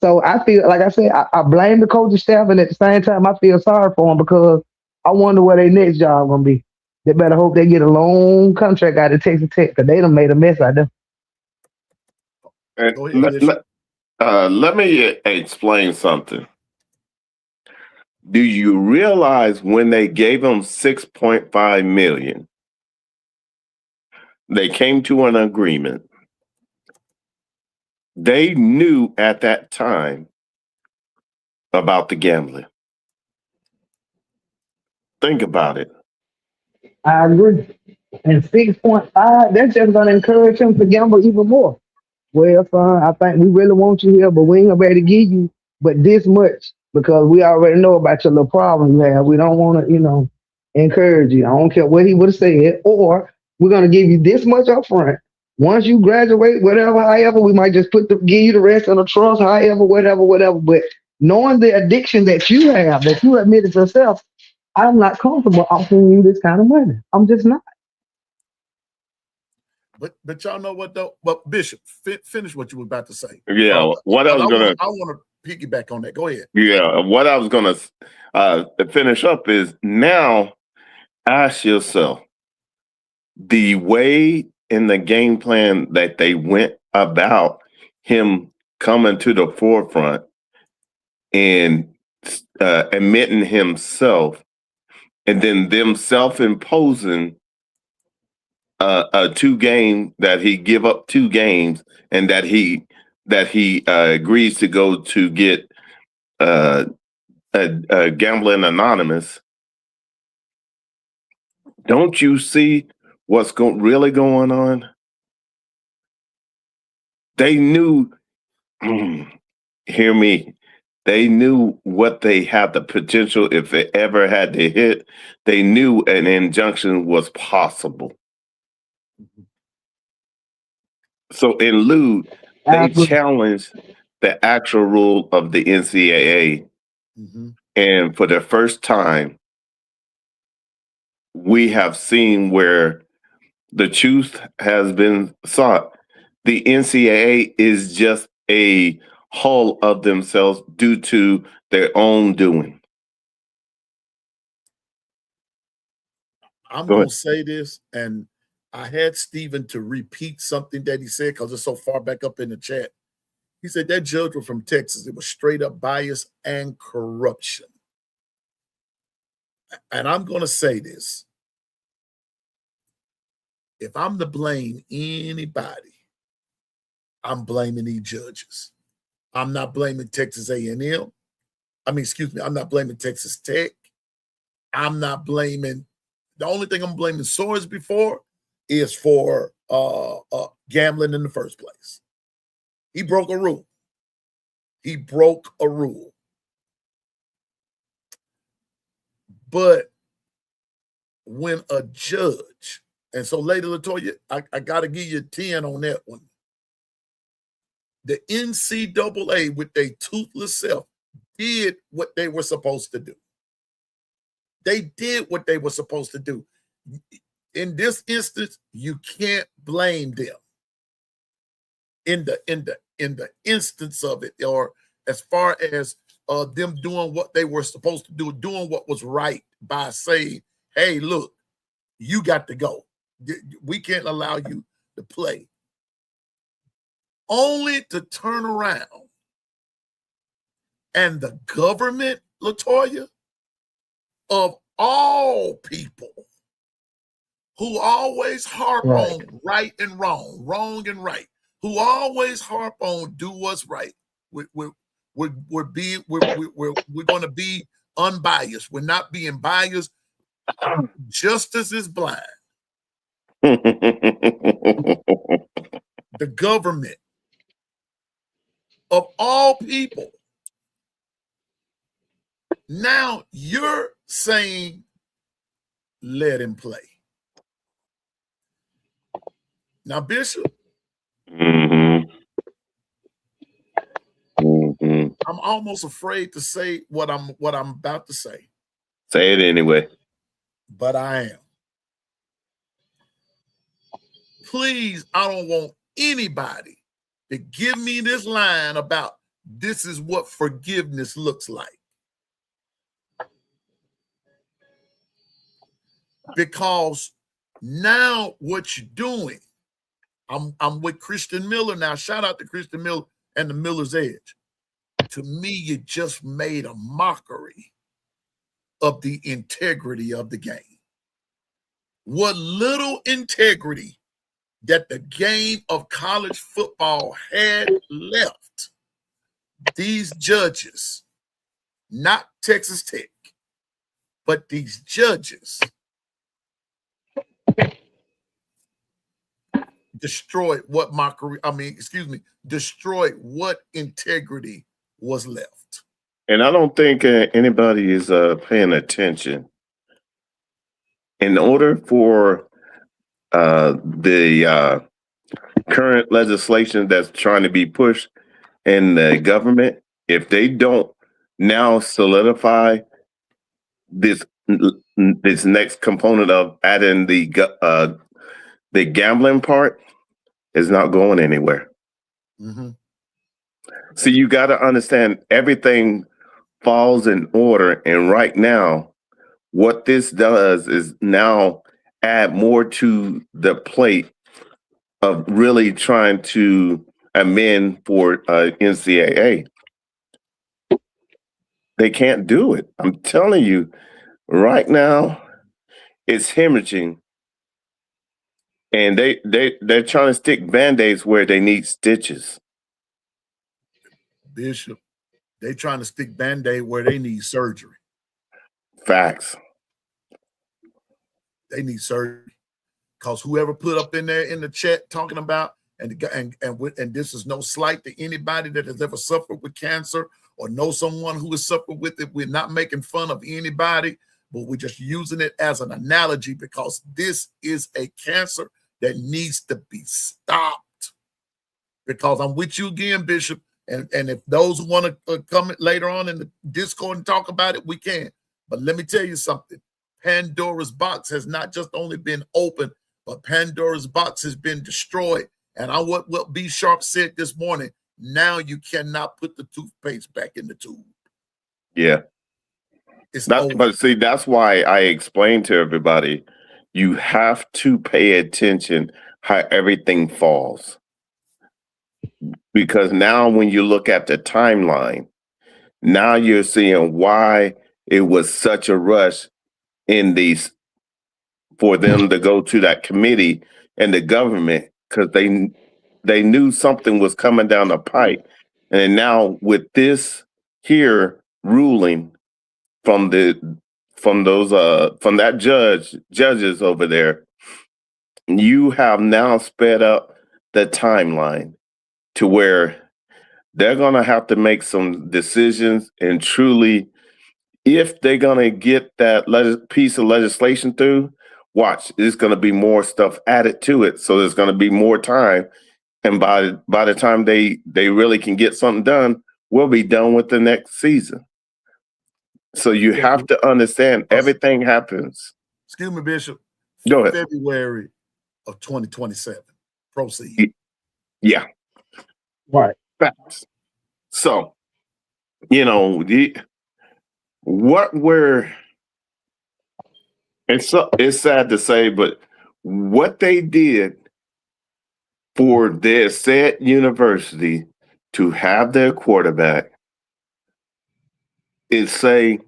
E: So I feel, like I said, I blame the coaching staff, and at the same time, I feel sorry for them, because I wonder where their next job going to be. They better hope they get a long contract out of Texas Tech, because they done made a mess out of them.
C: Let me explain something. Do you realize when they gave them $6.5 million, they came to an agreement? They knew at that time about the gambling. Think about it.
E: I agree. And 6.5, that's just going to encourage him to gamble even more. Well, son, I think we really want you here, but we ain't gonna be able to give you but this much, because we already know about your little problem you have. We don't want to, encourage you. I don't care what he would have said, or we're gonna give you this much up front. Once you graduate, however, we might just give you the rest in a trust, however, whatever. But knowing the addiction that you have, that you admitted yourself, I'm not comfortable offering you this kind of money. I'm just not.
B: But y'all know what though? But Bishop, finish what you were about to say.
C: Yeah, I
B: want to piggyback on that. Go ahead.
C: Yeah, what I was gonna finish up is, now ask yourself, the way in the game plan that they went about him coming to the forefront and admitting himself, and then them self-imposing a 2 game that he give up 2 games, and that he agrees to go to get a Gambling Anonymous. Don't you see what's really going on? They knew. Hear me. They knew what they had the potential if they ever had to hit. They knew an injunction was possible. So in lieu, they challenged the actual rule of the NCAA. And for the first time, we have seen where the truth has been sought. The NCAA is just a hull of themselves due to their own doing.
B: I'm going to say this, and I had Stephen to repeat something that he said because it's so far back up in the chat. He said that judge was from Texas. It was straight up bias and corruption. And I'm going to say this. If I'm to blame anybody, I'm blaming these judges. I'm not blaming Texas A&M. I'm not blaming Texas Tech. I'm not blaming. The only thing I'm blaming Soares before is for gambling in the first place. He broke a rule. He broke a rule. But when a judge, and so Lady LaToya, I got to give you a 10 on that one. The NCAA, with their toothless self, did what they were supposed to do. They did what they were supposed to do. In this instance, you can't blame them. In the instance of it, or as far as them doing what they were supposed to do, doing what was right by saying, "Hey, look, you got to go. We can't allow you to play." Only to turn around and the government, LaToya, of all people, who always harp on right and wrong, wrong and right, who always harp on do what's right. We're going to be unbiased. We're not being biased. Justice is blind. The government of all people. Now you're saying, let him play. Now, Bishop, I'm almost afraid to say what I'm about to say.
C: Say it anyway.
B: But I am. Please, I don't want anybody to give me this line about this is what forgiveness looks like. Because now what you're doing, I'm with Christian Miller now. Shout out to Christian Miller and the Miller's Edge. To me, you just made a mockery of the integrity of the game. What little integrity that the game of college football had left, these judges, not Texas Tech, but these judges destroyed what integrity was left.
C: And I don't think anybody is paying attention. In order for the current legislation that's trying to be pushed in the government, if they don't now solidify this next component of adding the gambling part, is not going anywhere. So you got to understand everything falls in order, and right now, what this does is now add more to the plate of really trying to amend for NCAA. They can't do it. I'm telling you, right now, it's hemorrhaging And they're trying to stick band-aids where they need stitches.
B: Bishop, they trying to stick Band-Aid where they need surgery.
C: Facts.
B: They need surgery. Because whoever put up in there in the chat talking about, and this is no slight to anybody that has ever suffered with cancer or know someone who has suffered with it. We're not making fun of anybody, but we're just using it as an analogy because this is a cancer that needs to be stopped. Because I'm with you again, Bishop, and if those who want to come later on in the Discord and talk about it, we can. But let me tell you something. Pandora's box has not just only been opened, but Pandora's box has been destroyed. And what B Sharp said this morning, now you cannot put the toothpaste back in the tube.
C: Yeah.
B: It's over.
C: But see, that's why I explained to everybody, you have to pay attention how everything falls. Because now when you look at the timeline, now you're seeing why it was such a rush in these for them to go to that committee and the government, because they knew something was coming down the pipe. And now with this here ruling from that judges over there, you have now sped up the timeline to where they're going to have to make some decisions, and truly, if they're going to get that piece of legislation through, watch, there's going to be more stuff added to it. So there's going to be more time. And by the time they really can get something done, we'll be done with the next season. So you have to understand everything happens.
B: Excuse me, Bishop.
C: Go ahead.
B: February of 2027. Proceed.
C: Yeah.
E: Right.
C: Facts. So, it's sad to say, but what they did for their said university to have their quarterback is say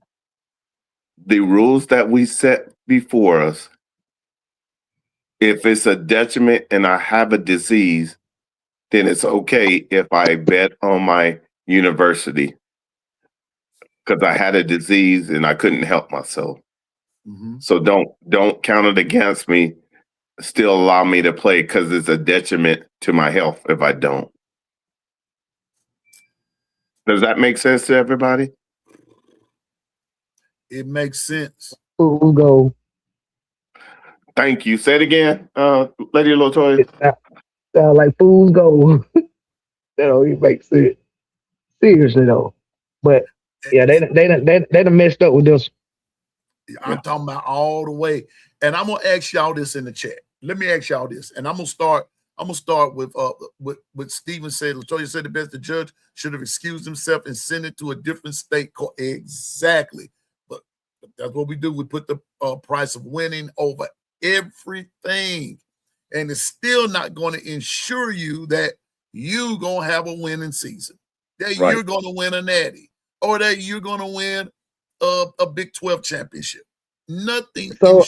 C: the rules that we set before us, if it's a detriment and I have a disease, then it's okay if I bet on my university because I had a disease and I couldn't help myself. Mm-hmm. So don't count it against me. Still allow me to play because it's a detriment to my health if I don't. Does that make sense to everybody?
B: It makes sense.
E: We'll go.
C: Thank you. Say it again, Lady Latoya.
E: Sound like fools go. That don't even make sense. Seriously though. But yeah, they done messed up with this.
B: I'm talking about all the way. And I'm gonna ask y'all this in the chat. Let me ask y'all this. And I'm gonna start with Stephen said, Latoya said the best, the judge should have excused himself and sent it to a different state court. Exactly. But that's what we do. We put the price of winning over everything. And it's still not going to ensure you that you're going to have a winning season, that you're going to win a natty, or that you're going to win a Big 12 championship. Nothing.
E: So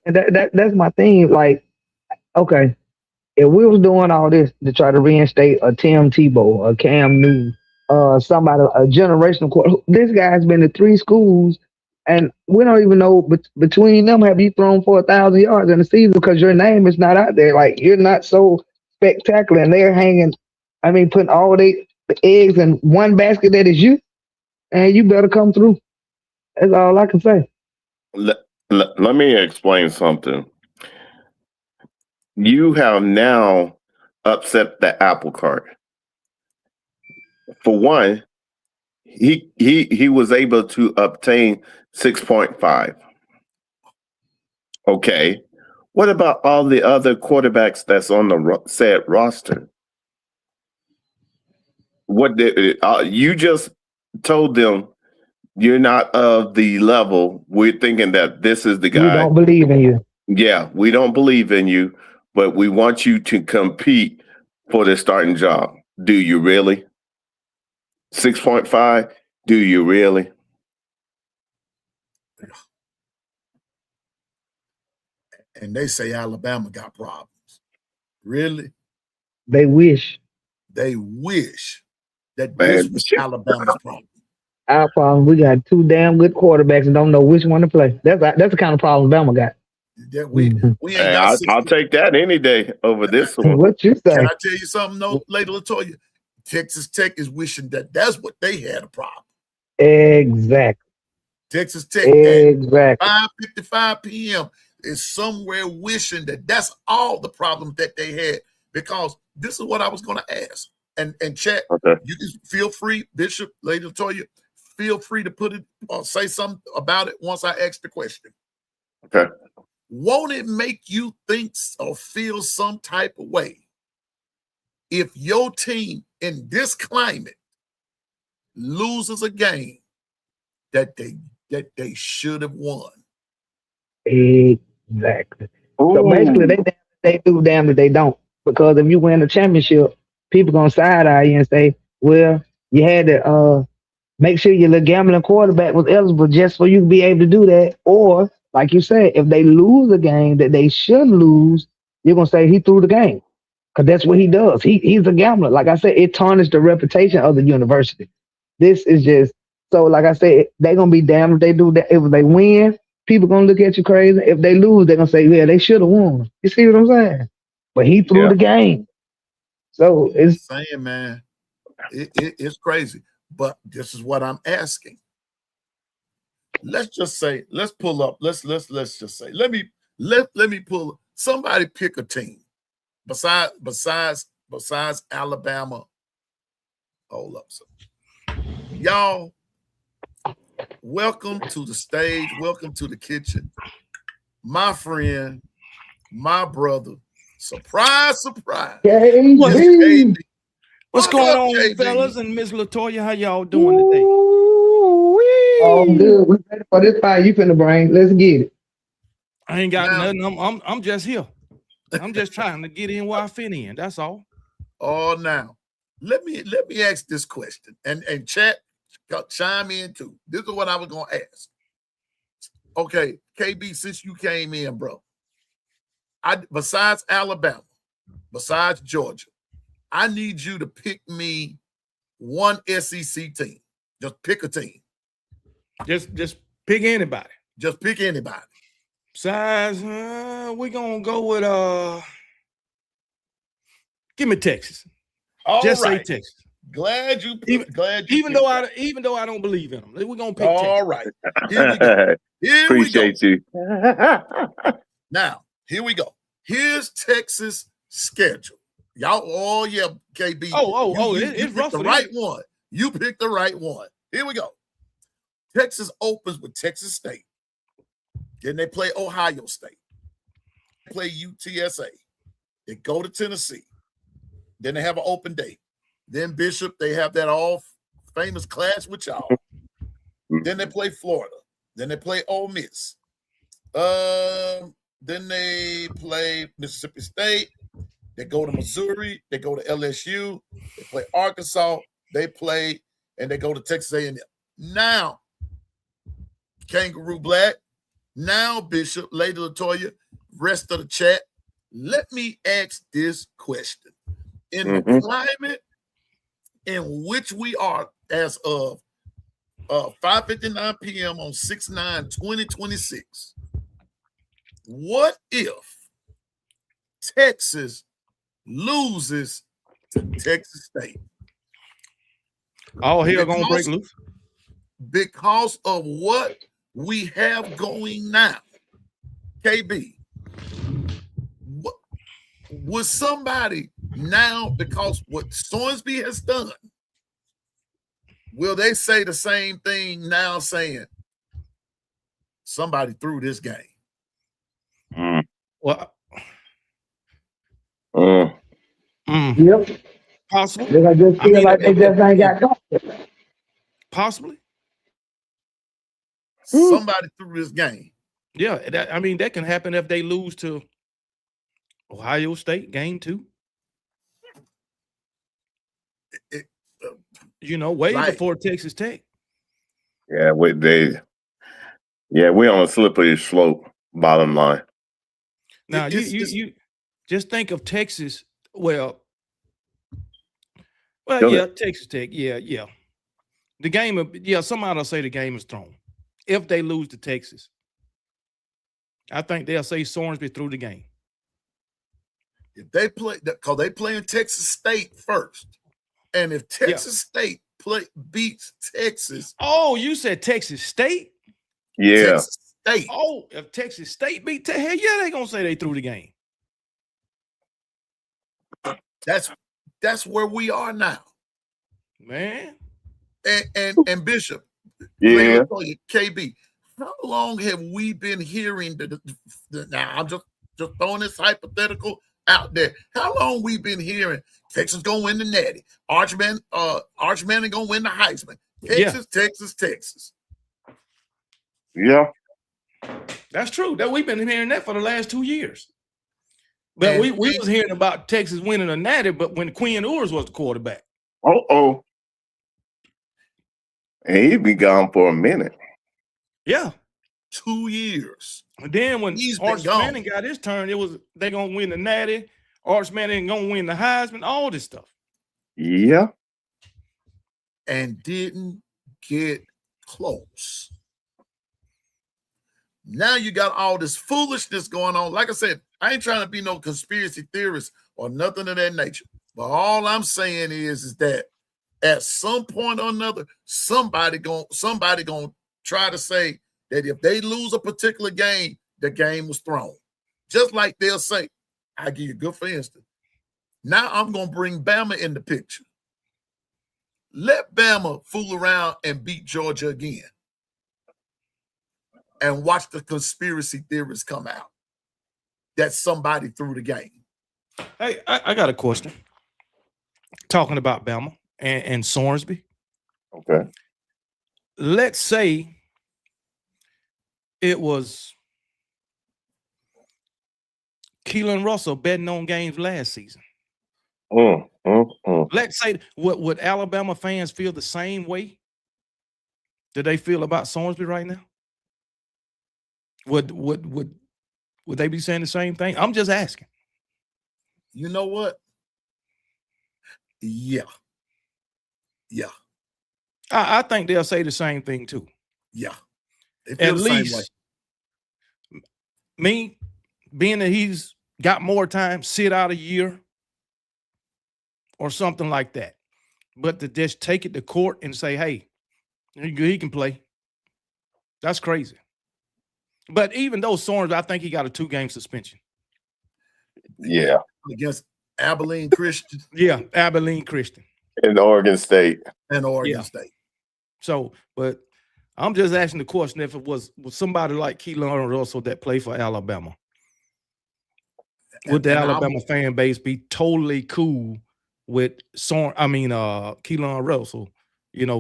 E: that's my thing. Like, okay, if we was doing all this to try to reinstate a Tim Tebow, a Cam Newton, somebody, a generational quarter, this guy's been to 3 schools, and we don't even know between them have you thrown for 1,000 yards in the season because your name is not out there. Like, you're not so spectacular, and they're hanging. I mean, putting all the eggs in one basket that is you, and you better come through. That's all I can say.
C: Let me explain something. You have now upset the apple cart. For one, he was able to obtain 6.5. Okay. What about all the other quarterbacks that's on the said roster? What you just told them you're not of the level. We're thinking that this is the guy.
E: We don't believe in you.
C: Yeah, we don't believe in you, but we want you to compete for the starting job. Do you really? 6.5? Do you really?
B: and they say Alabama got problems. Really?
E: They wish.
B: They wish that this was Alabama's problem.
E: Our problem, we got 2 damn good quarterbacks and don't know which one to play. That's the kind of problem Alabama got.
B: That we ain't
C: Hey,
B: got
C: I'll take that any day over this one.
E: What you say?
B: Can I tell you something? No, later, Latoya. Texas Tech is wishing that that's what they had a problem.
E: Exactly.
B: Texas Tech
E: exactly.
B: at 5:55 p.m. is somewhere wishing that that's all the problems that they had, because this is what I was going to ask. And chat, you can feel free, Bishop, Lady Latoya, feel free to put it or say something about it once I ask the question.
C: Okay.
B: Won't it make you think or feel some type of way if your team in this climate loses a game that they should have won?
E: Exactly. So basically, they do damn that they don't. Because if you win a championship, people gonna side eye you and say, "Well, you had to make sure your little gambling quarterback was eligible just for you to be able to do that." Or, like you said, if they lose a game that they shouldn't lose, you're gonna say he threw the game, because that's what he does. He's a gambler. Like I said, it tarnished the reputation of the university. This is just so. Like I said, they're gonna be damned if they do that. If they win, people gonna look at you crazy. If they lose, they're gonna say, "Yeah, they should have won." You see what I'm saying? But he threw the game. So it's
B: saying, man, it's crazy. But this is what I'm asking. Let's just say, let's pull up. Let's just say, let me pull. Somebody pick a team besides Alabama. Hold up, so y'all. Welcome to the stage. Welcome to the kitchen, my friend, my brother. Surprise, surprise.
I: What's going on, fellas and Miss Latoya? How y'all doing today?
E: Oh, good. We ready for this fight you finna bring. Let's get it.
I: I ain't got nothing. I'm just here. I'm just trying to get in where I fit in. That's all.
B: Oh, now let me ask this question, and chat chime in too. This is what I was gonna ask. Okay, KB, since you came in, bro, besides Alabama, besides Georgia, I need you to pick me one SEC team. Just pick a team.
I: Just pick anybody.
B: Just pick anybody.
I: Besides, we're gonna go with give me Texas. Just say Texas.
B: Glad you
I: even though I don't believe in them. We're gonna pick Texas.
B: All right. Here we go.
C: Appreciate you.
B: Now, here we go. Here's Texas' schedule. Y'all, oh yeah, KB.
I: It's
B: you picked the right one. You picked the right one. Here we go. Texas opens with Texas State. Then they play Ohio State. They play UTSA. They go to Tennessee. Then they have an open date. Then Bishop, they have that all famous clash with y'all. Then they play Florida. Then they play Ole Miss. Then they play Mississippi State. They go to Missouri. They go to LSU. They play Arkansas. They play, and they go to Texas A&M. Now, Kangaroo Black. Now, Bishop, Lady Latoya, rest of the chat. Let me ask this question. In the climate in which we are as of 5:59 p.m. on 6/9/2026, what if Texas loses to Texas State?
I: All hell gonna break loose
B: because of what we have going now. KB, would somebody now, because what Stormsby has done, will they say the same thing now, saying somebody threw this game?
I: Well,
E: Yep.
I: Possibly.
E: I just feel like they just ain't got confidence.
I: Possibly.
B: Somebody threw this game.
I: Yeah, that can happen if they lose to Ohio State game 2. Way before Texas Tech.
C: Yeah, we're on a slippery slope, bottom line.
I: Now you just think of Texas. Well, yeah, Texas Tech. Yeah. The game, somebody will say the game is thrown. If they lose to Texas, I think they'll say Sorensby through the game.
B: If they play, because they play in Texas State first, and if Texas State beats Texas.
I: Oh, you said Texas State?
C: Yeah.
B: Texas State.
I: Oh, if Texas State beat hell yeah, they gonna say they threw the game.
B: That's where we are now,
I: man.
B: And Bishop,
C: yeah,
B: KB, how long have we been hearing now I'm just throwing this hypothetical out there. How long we been hearing Texas gonna win the Natty, Arch Manning gonna win the Heisman, Texas.
C: Yeah,
I: that's true. That we've been hearing that for the last 2 years. But we was hearing about Texas winning a Natty, but when Quinn Ewers was the quarterback.
C: And he'd be gone for a minute.
I: Yeah.
B: 2 years.
I: And then when Arch Manning got his turn, it was they gonna win the Natty, Arch Manning gonna win the Heisman, all this stuff.
C: Yeah.
B: And didn't get close. Now you got all this foolishness going on. Like I said, I ain't trying to be no conspiracy theorist or nothing of that nature. But all I'm saying is that at some point or another, somebody gonna try to say that if they lose a particular game, the game was thrown. Just like they'll say, I'll give you a good for instance. Now I'm gonna bring Bama in the picture. Let Bama fool around and beat Georgia again. And watch the conspiracy theories come out that somebody threw the game.
I: Hey, I got a question. Talking about Bama and Sorensby.
C: Okay.
I: Let's say it was Keelan Russell betting on games last season. Let's say, would Alabama fans feel the same way that they feel about Sorensby right now? Would they be saying the same thing? I'm just asking.
B: You know what? Yeah.
I: I think they'll say the same thing too.
B: Yeah.
I: At least me, being that he's got more time, sit out a year or something like that. But to just take it to court and say, hey, he can play. That's crazy. But even though Sorensby, I think he got a 2-game suspension.
C: Yeah.
B: Against Abilene Christian.
I: Yeah, Abilene Christian.
C: And Oregon State.
B: State.
I: So, but I'm just asking the question if it was somebody like Keelan Russell that played for Alabama. Would the Alabama fan base be totally cool with Keelan Russell,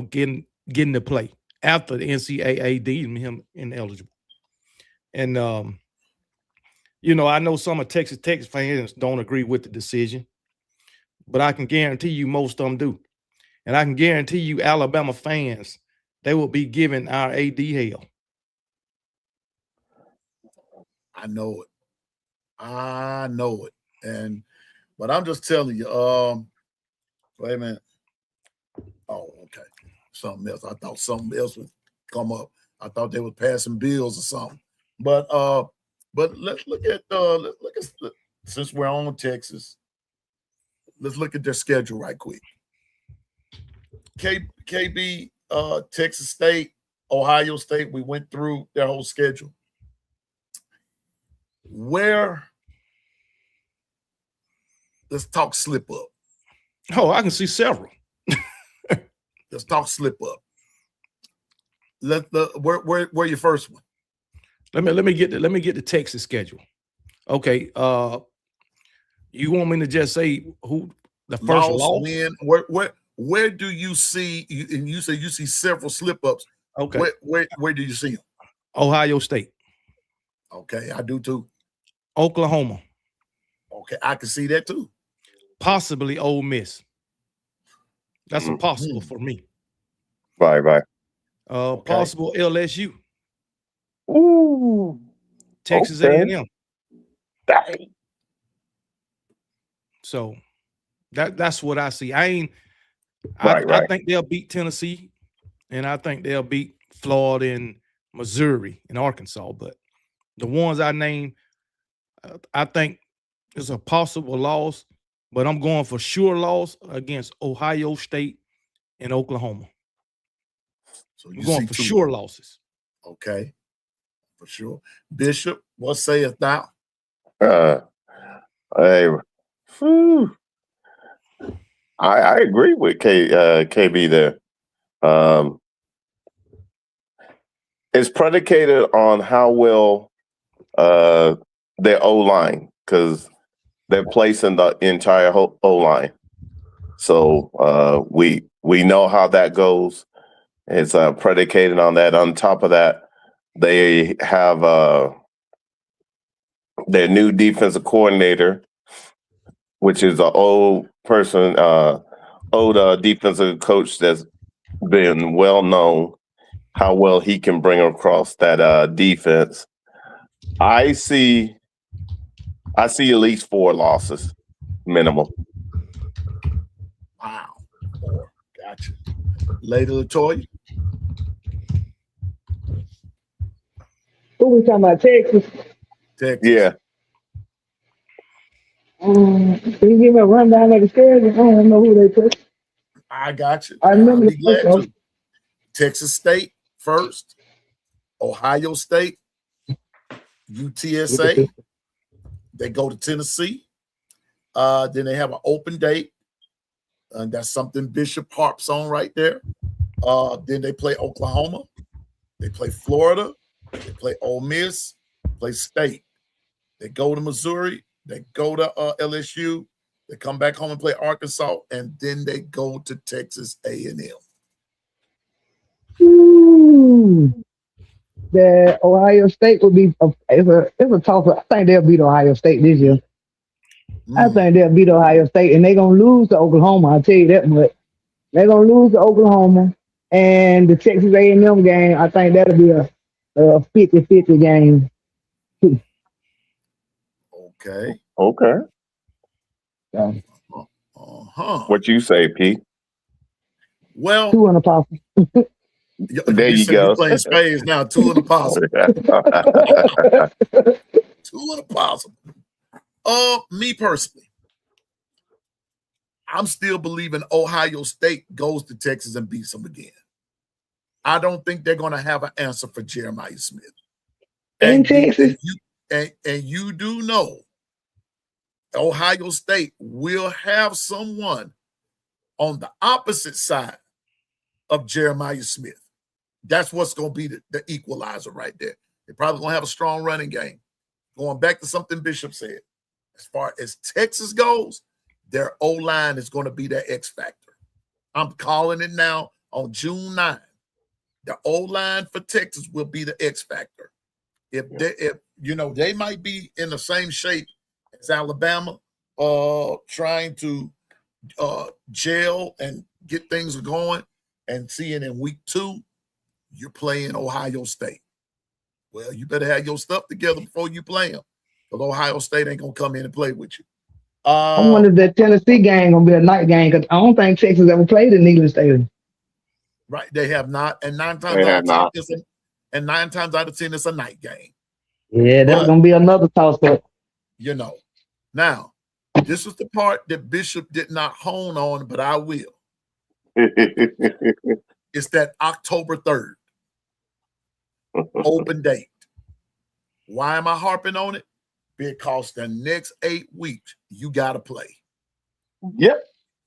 I: getting to play after the NCAA deemed him ineligible? And I know some of Texas Tech fans don't agree with the decision, but I can guarantee you most of them do. And I can guarantee you Alabama fans, they will be giving our AD hell.
B: I know it. But I'm just telling you, wait a minute. Oh, okay. Something else. I thought something else would come up. I thought they were passing bills or something. But let's look at since we're on Texas, let's look at their schedule right quick. KB, Texas State, Ohio State, we went through their whole schedule. Let's talk slip up.
I: Oh, I can see several.
B: Let's talk slip up. Where your first one?
I: Let me get the Texas schedule. Okay. You want me to just say who the first loss?
B: Win? Where do you see? And you say you see several slip ups.
I: Okay.
B: Where do you see them?
I: Ohio State.
B: Okay, I do too.
I: Oklahoma.
B: Okay, I can see that too.
I: Possibly Ole Miss. That's impossible for me.
C: Right.
I: Possible LSU.
C: Ooh.
I: Texas
C: okay.
I: A&M.
C: Dang.
I: So that's what I see.
C: Right.
I: I think they'll beat Tennessee, and I think they'll beat Florida and Missouri and Arkansas. But the ones I named, I think it's a possible loss, but I'm going for sure loss against Ohio State and Oklahoma.
B: So
I: I'm going for sure losses.
B: Okay, for sure. Bishop, what sayeth thou?
C: Hey, whew. I agree with KB there. It's predicated on how well their O line, because they're placing the entire O line. So we know how that goes. It's predicated on that. On top of that, they have their new defensive coordinator, which is an old person, old defensive coach that's been well known, how well he can bring across that defense. I see at least 4 losses minimum.
B: Wow. 4. Gotcha. Lady LaToya?
E: Who we talking about? Texas.
C: Yeah.
E: Can you give me a rundown of the schedule? I don't know who they put.
B: I got you.
E: I remember
B: I'll be glad
E: the
B: to. Texas State first, Ohio State, UTSA. They go to Tennessee. Then they have an open date. And that's something Bishop harps on right there. Then they play Oklahoma. They play Florida. They play Ole Miss. Play State. They go to Missouri. They go to LSU. They come back home and play Arkansas, and then they go to Texas A&M.
E: The Ohio State would be it's a tough. I think they'll beat Ohio State this year. I think they'll beat Ohio State, and they're gonna lose to Oklahoma. I'll tell you that much. They're gonna lose to Oklahoma, and the Texas A&M game. I think that'll be a 50-50 game.
B: Okay.
E: Yeah.
C: What you say, Pete?
B: Well,
E: 2 in a possible.
C: There you go.
B: We're playing spades now. 2 in a possible. 2 in a possible. Me personally, I'm still believing Ohio State goes to Texas and beats them again. I don't think they're going to have an answer for Jeremiah Smith.
E: In Texas?
B: And you do know Ohio State will have someone on the opposite side of Jeremiah Smith. That's what's going to be the equalizer right there. They're probably going to have a strong running game. Going back to something Bishop said, as far as Texas goes, their O-line is going to be their X factor. I'm calling it now on June 9. The O-line for Texas will be the X factor. If they might be in the same shape as Alabama, trying to gel and get things going, and seeing in week 2, you're playing Ohio State. Well, you better have your stuff together before you play them, because Ohio State ain't gonna come in and play with you.
E: I wonder if that Tennessee game gonna be a night game, because I don't think Texas ever played in Neyland Stadium.
B: Right, they have not, and 9 times out of 10, it's a night game.
E: Yeah, that's gonna be another toss-up.
B: Now, this is the part that Bishop did not hone on, but I will. It's that October 3rd open date. Why am I harping on it? Because the next 8 weeks, you got to play.
C: Yep.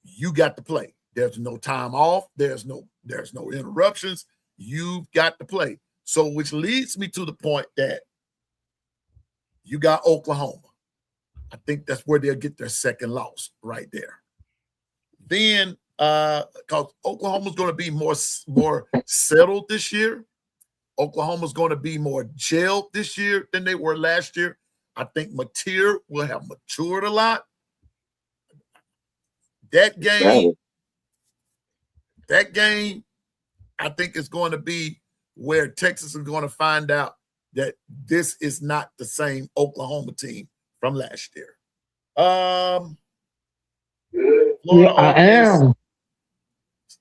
B: You got to play. There's no time off. There's no interruptions. You've got to play. So, which leads me to the point that you got Oklahoma. I think that's where they'll get their second loss right there. Then, because Oklahoma's going to be more settled this year. Oklahoma's going to be more gelled this year than they were last year. I think Mateer will have matured a lot. That game, I think is going to be where Texas is going to find out that this is not the same Oklahoma team from last year.
E: Yeah, I am.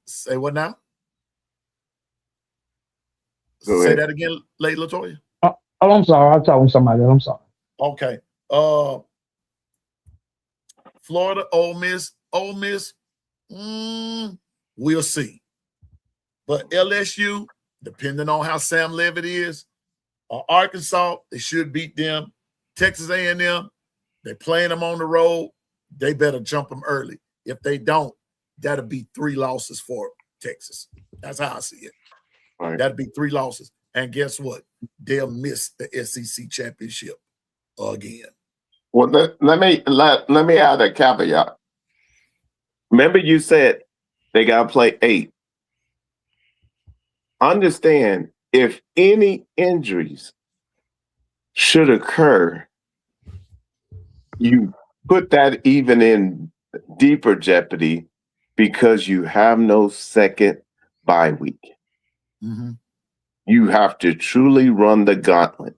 B: Say what now?
C: Go
B: Say
C: ahead.
B: that again, Lady Latoya.
E: Oh, I'm sorry. I'm talking to somebody else. I'm sorry.
B: Okay. Florida, Ole Miss. We'll see. But LSU, depending on how Sam Levitt is, Arkansas, they should beat them. Texas A&M, they're playing them on the road. They better jump them early. If they don't, that'll be 3 losses for Texas. That's how I see it.
C: Right.
B: That'd be 3 losses. And guess what? They'll miss the SEC championship again.
C: Well, let me add a caveat. Remember, you said they got to play 8. Understand, if any injuries should occur, you put that even in deeper jeopardy because you have no second bye week.
B: Mm-hmm.
C: You have to truly run the gauntlet.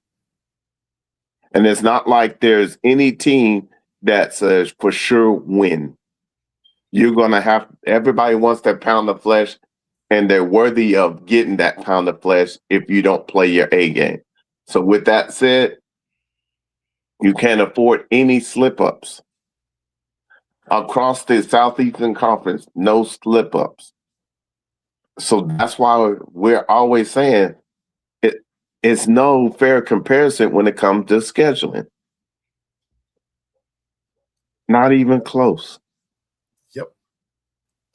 C: And it's not like there's any team that says for sure win. You're going to have, everybody wants that pound of flesh, and they're worthy of getting that pound of flesh if you don't play your A game. So with that said, you can't afford any slip-ups. Across the Southeastern Conference, no slip-ups. So that's why we're always saying it's no fair comparison when it comes to scheduling. Not even close.
B: Yep.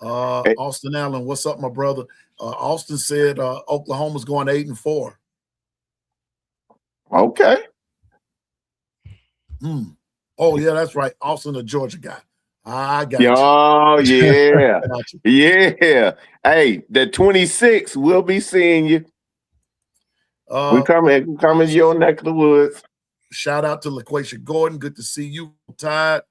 B: Austin Allen, what's up, my brother? Austin said Oklahoma's going 8-4.
C: Okay.
B: Oh, yeah, that's right. Austin, a Georgia guy. I got you.
C: Oh, yeah.
B: Got you.
C: Yeah. Hey, the 26th, we'll be seeing you. We coming to your neck of the woods.
B: Shout out to LaQuasia Gordon. Good to see you, Todd.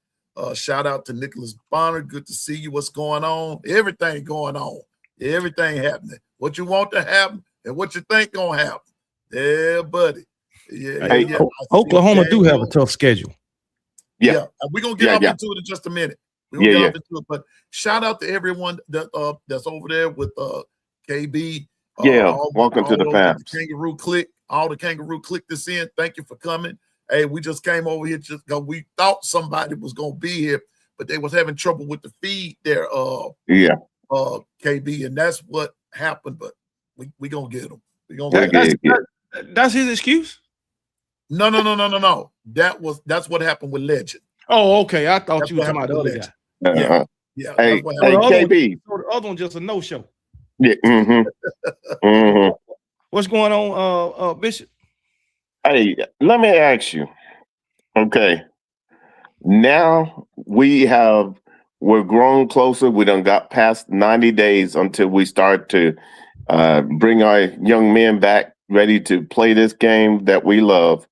B: Shout out to Nicholas Bonner. Good to see you. What's going on? Everything going on. Everything happening. What you want to happen and what you think gonna happen. Yeah, buddy. Yeah,
I: hey,
B: yeah.
I: Oklahoma do have a tough schedule.
B: Yeah. We're gonna get off into it in just a minute. We're gonna get off into it. But shout out to everyone that that's over there with KB.
C: Welcome to the fam.
B: Kangaroo Click. All the Kangaroo Click this in. Thank you for coming. Hey, we just came over here just because we thought somebody was gonna be here, but they was having trouble with the feed there. KB, and that's what happened. But we gonna get them. We gonna get them.
I: That's his excuse.
B: No. That's what happened with Legend.
I: Oh, okay. I thought you were talking about the other
B: guy. Yeah.
C: Hey, KB.
I: The other one just a no show.
C: Yeah.
I: What's going on, Bishop?
C: Hey, let me ask you. Okay. Now we're growing closer. We done got past 90 days until we start to bring our young men back ready to play this game that we love.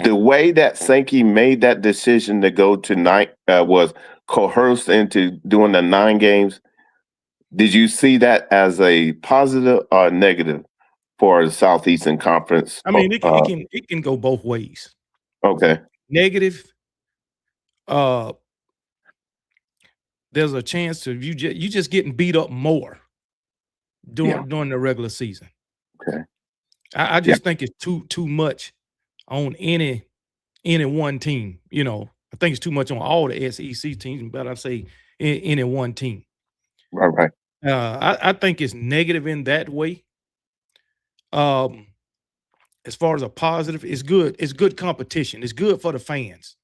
C: The way that Sankey made that decision to go to 9 was coerced into doing the 9 games. Did you see that as a positive or negative for the Southeastern Conference?
I: I mean, it can go both ways.
C: Okay.
I: Negative. There's a chance to you just getting beat up more during the regular season.
C: Okay.
I: I just think it's too much on any one team. You know, I think it's too much on all the SEC teams, but I'd say any one team.
C: Right.
I: I think it's negative in that way. As far as a positive, it's good. It's good competition. It's good for the fans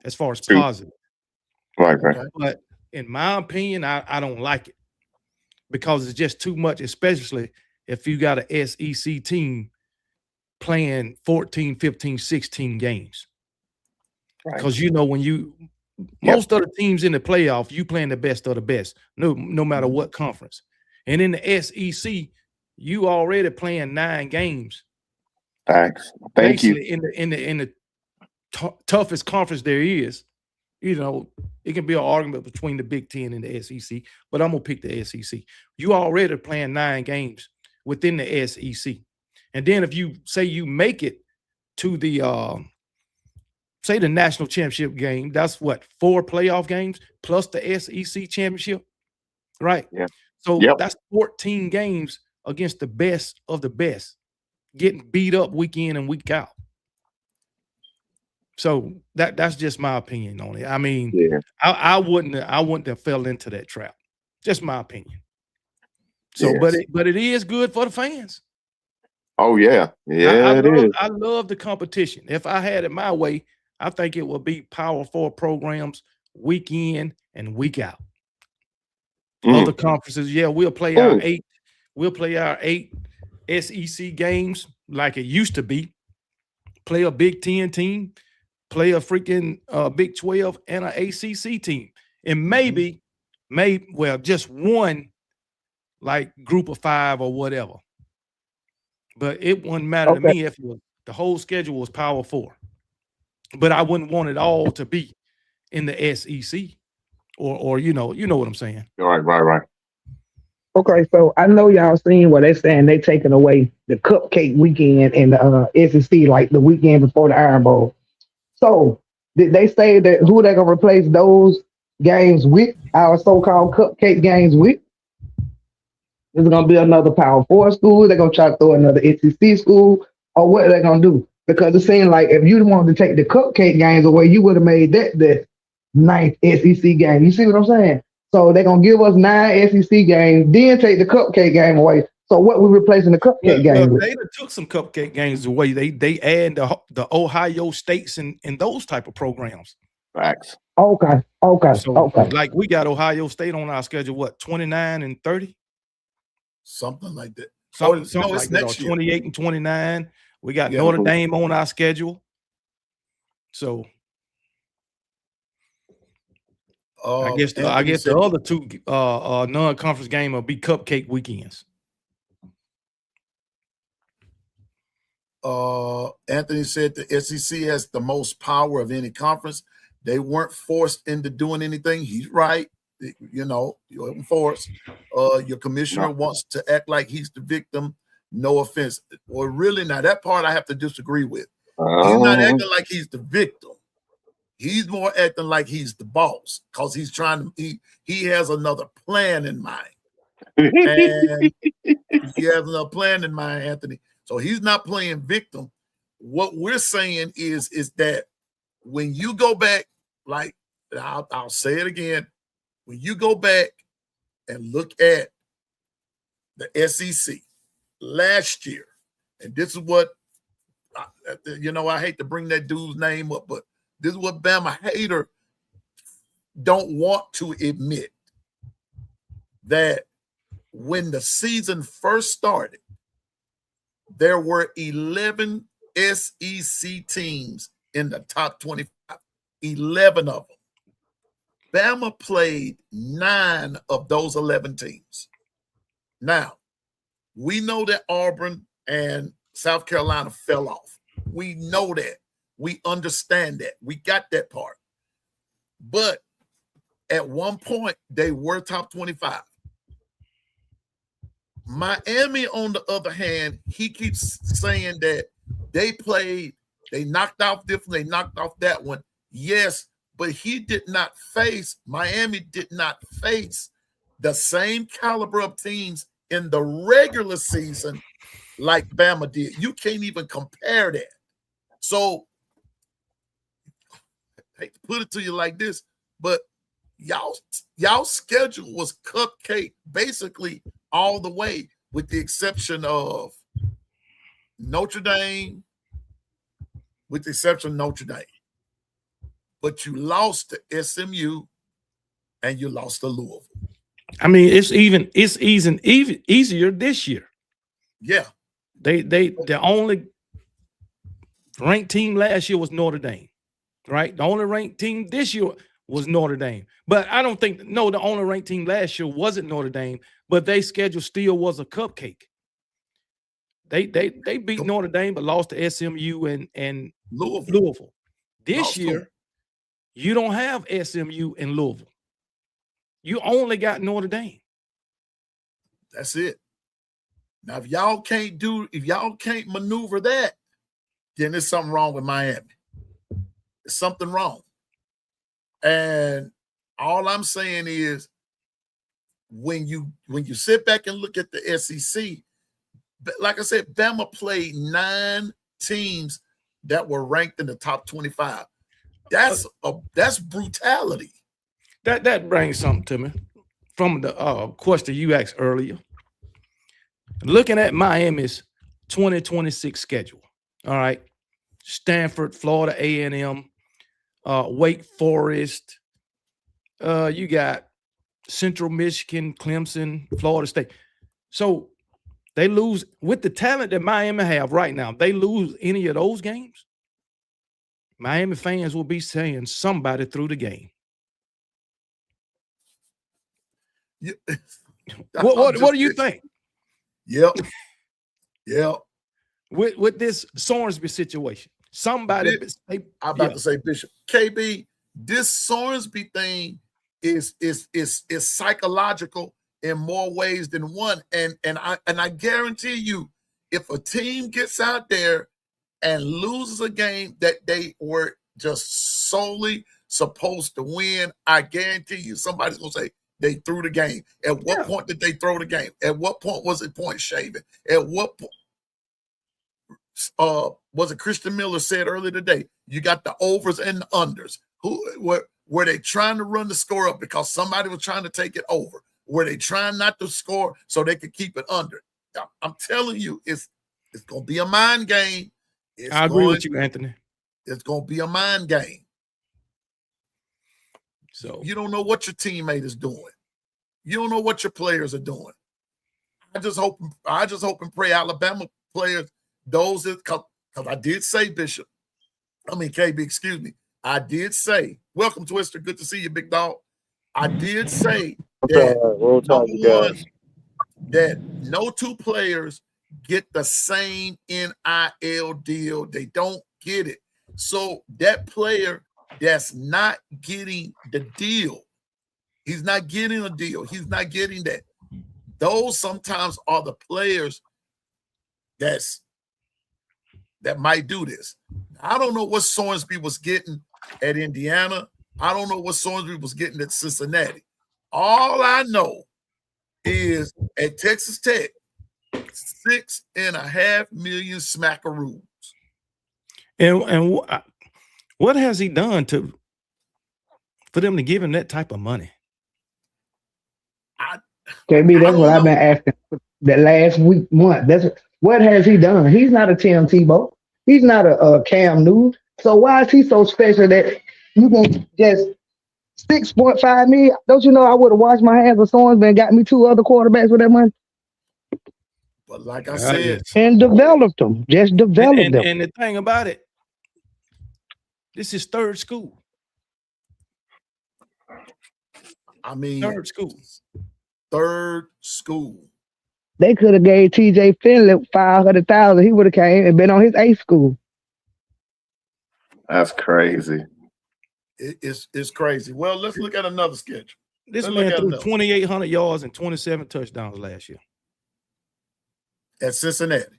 I: as far as positive.
C: Right.
I: But in my opinion, I don't like it because it's just too much, especially if you got an SEC team playing 14, 15, 16 games. Because when most of the teams in the playoff, you playing the best of the best, no matter what conference. And in the SEC, you already playing 9 games.
C: Thanks. Thank you.
I: In the toughest conference there is, it can be an argument between the Big Ten and the SEC, but I'm gonna pick the SEC. You already playing 9 games within the SEC, and then if you say you make it to the say the national championship game, that's what, 4 playoff games plus the SEC championship, right?
C: Yeah.
I: So
C: Yep.
I: that's 14 games against the best of the best, getting beat up week in and week out. So that's just my opinion on it. I mean,
C: Yeah.
I: I wouldn't have fell into that trap. Just my opinion. So,
C: Yes.
I: but it is good for the fans.
C: Oh yeah, yeah,
I: I love the competition. If I had it my way, I think it would be Power 4 programs week in and week out. Other conferences, yeah, we'll play our 8 SEC games like it used to be. Play a Big 10 team, play a freaking Big 12 and an ACC team, and maybe just one like group of 5 or whatever. But it wouldn't matter to me if the whole schedule was Power 4. But I wouldn't want it all to be in the SEC or you know what I'm saying.
C: Right.
E: Okay, so I know y'all seen what they're saying. They taking away the cupcake weekend in the SEC, like the weekend before the Iron Bowl. So did they say that who they gonna replace those games with? Our so-called cupcake games with? Is it gonna be another Power 4 school? They're gonna try to throw another SEC school, or what are they gonna do? Because it seems like if you wanted to take the cupcake games away, you would have made that the 9th SEC game. You see what I'm saying? So they're gonna give us 9 SEC games, then take the cupcake game away. So what we replacing the cupcake game with?
I: They took some cupcake games away. They add the Ohio States and those type of programs.
C: Facts.
E: Okay.
I: So like we got Ohio State on our schedule, what, 29 and 30?
B: Something like that.
I: Something
B: No,
I: like
B: it's
I: that, or
B: next year.
I: 28 and 29. We got Notre Dame on our schedule. So I guess the other 2 non-conference game will be cupcake weekends.
B: Anthony said the SEC has the most power of any conference. They weren't forced into doing anything. He's right. You know, you weren't forced. Your commissioner wants to act like he's the victim. No offense. Well, really, now that part I have to disagree with. He's not acting like he's the victim. He's more acting like he's the boss because he's trying to. He has another plan in mind. And he has another plan in mind, Anthony. So he's not playing victim. What we're saying is that when you go back, like I'll say it again, when you go back and look at the SEC last year, and this is what I hate to bring that dude's name up, but this is what Bama hater don't want to admit, that when the season first started, there were 11 SEC teams in the top 25, 11 of them. Bama played 9 of those 11 teams. Now, we know that Auburn and South Carolina fell off. We know that. We understand that. We got that part. But at one point, they were top 25. Miami, on the other hand, he keeps saying that they knocked off different, they knocked off that one. Yes, but Miami did not face the same caliber of teams in the regular season like Bama did. You can't even compare that. So, I hate to put it to you like this, but y'all schedule was cupcake basically all the way, with the exception of Notre Dame, But you lost to SMU and you lost to Louisville.
I: I mean, it's easier this year.
B: Yeah.
I: The only ranked team last year was Notre Dame, right? The only ranked team this year was Notre Dame. But I don't think, the only ranked team last year wasn't Notre Dame, but their schedule still was a cupcake. They beat Notre Dame, but lost to SMU and Louisville. This year, you don't have SMU and Louisville. You only got Notre Dame.
B: That's it. Now, if y'all can't maneuver that, then there's something wrong with Miami. something wrong. And all I'm saying is, when you sit back and look at the SEC, like I said, Bama played 9 teams that were ranked in the top 25. That's brutality.
I: That brings something to me from the question you asked earlier. Looking at Miami's 2026 schedule, all right, Stanford, Florida A&M, Wake Forest, you got Central Michigan, Clemson, Florida State. So they lose with the talent that Miami have right now. They lose any of those games, Miami fans will be saying somebody threw the game.
B: Yeah.
I: What do you think?
B: Yep.
I: With this Sorensby situation, somebody.
B: I'm about to say, Bishop KB. This Sorensby thing is psychological in more ways than one, and I guarantee you, if a team gets out there and loses a game that they were just solely supposed to win, I guarantee you somebody's gonna say they threw the game. At what point did they throw the game? At what point was it point shaving? At what point was it Christian Miller said earlier today? You got the overs and the unders. Were they trying to run the score up because somebody was trying to take it over? Were they trying not to score so they could keep it under? I'm telling you, it's gonna be a mind game.
I: I agree with you, Anthony.
B: It's gonna be a mind game.
I: So
B: you don't know what your teammate is doing. You don't know what your players are doing. I just hope and pray Alabama players, those that, because I did say, Bishop, KB, excuse me. I did say, welcome, Twister. Good to see you, big dog. I did say that, number one, that no two players get the same NIL deal. They don't get it. So that player that's not getting the deal, he's not getting a deal. He's not getting that. Those sometimes are the players that might do this. I don't know what Sorensby was getting at Indiana. I don't know what Sorensby was getting at Cincinnati. All I know is at Texas Tech, 6.5 million smackaroos.
I: And what has he done for them to give him that type of money?
E: KB, that's what I've been asking the last month. That's what has he done? He's not a Tim Tebow. He's not a Cam Newton. So why is he so special that you can just 6.5 million? Don't you know I would have washed my hands with Sorensby and got me 2 other quarterbacks with that money?
B: But like I said,
E: and developed them, just developed them.
I: And the thing about it, this is third school.
B: I mean,
I: third school.
E: They could have gave TJ Finley $500,000. He would have came and been on his 8th school.
C: That's crazy.
B: It's crazy. Well, let's look at another sketch.
I: This man threw 2,800 yards and 27 touchdowns last year.
B: At Cincinnati.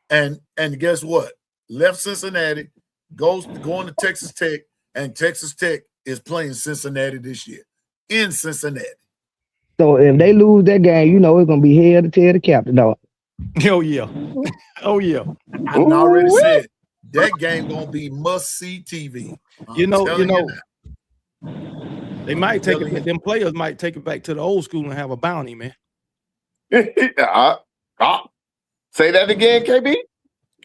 B: And guess what? Left Cincinnati, going to Texas Tech, and Texas Tech is playing Cincinnati this year. In Cincinnati.
E: So if they lose that game, you know it's gonna be hell to tell the captain, dog.
I: Oh yeah. Oh yeah.
B: I already said that game gonna be must-see TV.
I: You know, they might take it. Them players might take it back to the old school and have a bounty, man.
C: Say that again, KB.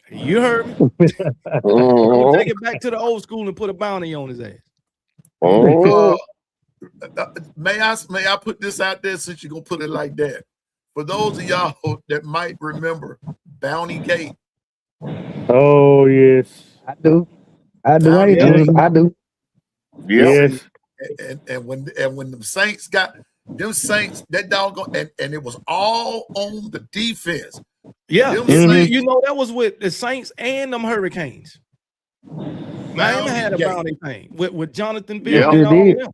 I: You heard me. Take it back to the old school and put a bounty on his ass.
B: May I put this out there since you're gonna put it like that? For those of y'all that might remember Bounty Gate.
E: Oh yes, I do. I do.
C: Yes.
B: And when the Saints got them Saints, that doggone and it was all on the defense.
I: Yeah, you know that was with the Saints and them Hurricanes. Miami had a bounty thing with Jonathan Bill. And all them.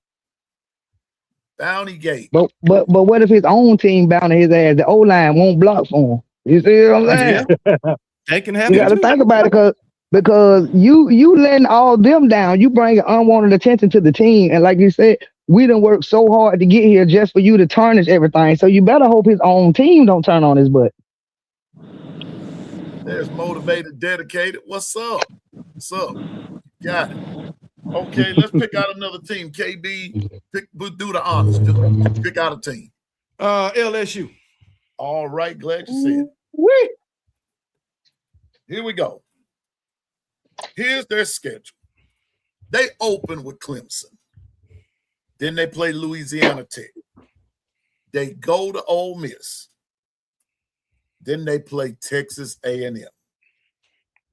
B: Bounty Gate.
E: But what if his own team bounty his ass? The O-line won't block for him. You see what I'm saying?
I: Yeah. That can happen.
E: You got to think about it, because because you letting all them down. You bring unwanted attention to the team, and like you said, we done worked so hard to get here just for you to tarnish everything. So you better hope his own team don't turn on his butt.
B: There's motivated, dedicated. What's up? What's up? Got it. Okay, let's pick out another team. KB, do the honors. Just pick out a team.
I: LSU.
B: All right, glad you said it.
E: Wait.
B: Here we go. Here's their schedule. They open with Clemson. Then they play Louisiana Tech. They go to Ole Miss. Then they play Texas A&M.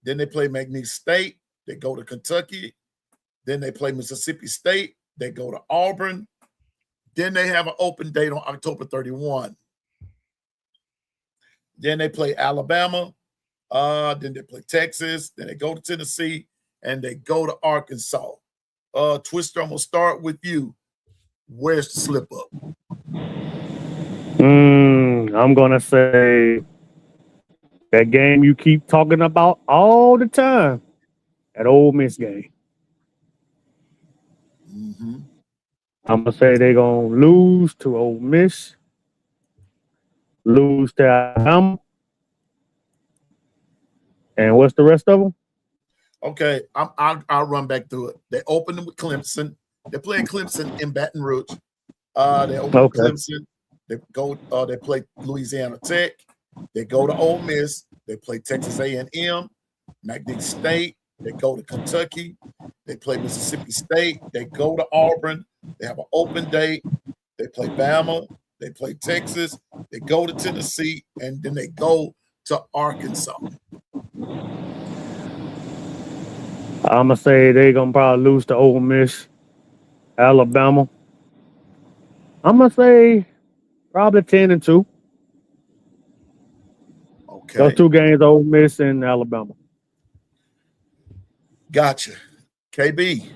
B: Then they play McNeese State. They go to Kentucky. Then they play Mississippi State. They go to Auburn. Then they have an open date on October 31. Then they play Alabama. Then they play Texas. Then they go to Tennessee. And they go to Arkansas. Twister, I'm going to start with you. Where's the slip up?
J: I'm going to say that game you keep talking about all the time, that Ole Miss game.
B: Mm-hmm.
J: I'm going to say they're going to lose to Ole Miss, lose to Alabama. And what's the rest of them?
B: Okay, I'll run back through it. They open with Clemson. They're playing Clemson in Baton Rouge. They open with Clemson. They go. They play Louisiana Tech. They go to Ole Miss. They play Texas A&M, McNeese State. They go to Kentucky. They play Mississippi State. They go to Auburn. They have an open date. They play Bama. They play Texas. They go to Tennessee, and then they go to Arkansas.
J: I'm going to say they're going to probably lose to Ole Miss, Alabama. I'm going to say probably 10-2.
B: Okay.
J: Those two games, Ole Miss and Alabama.
B: Gotcha. KB.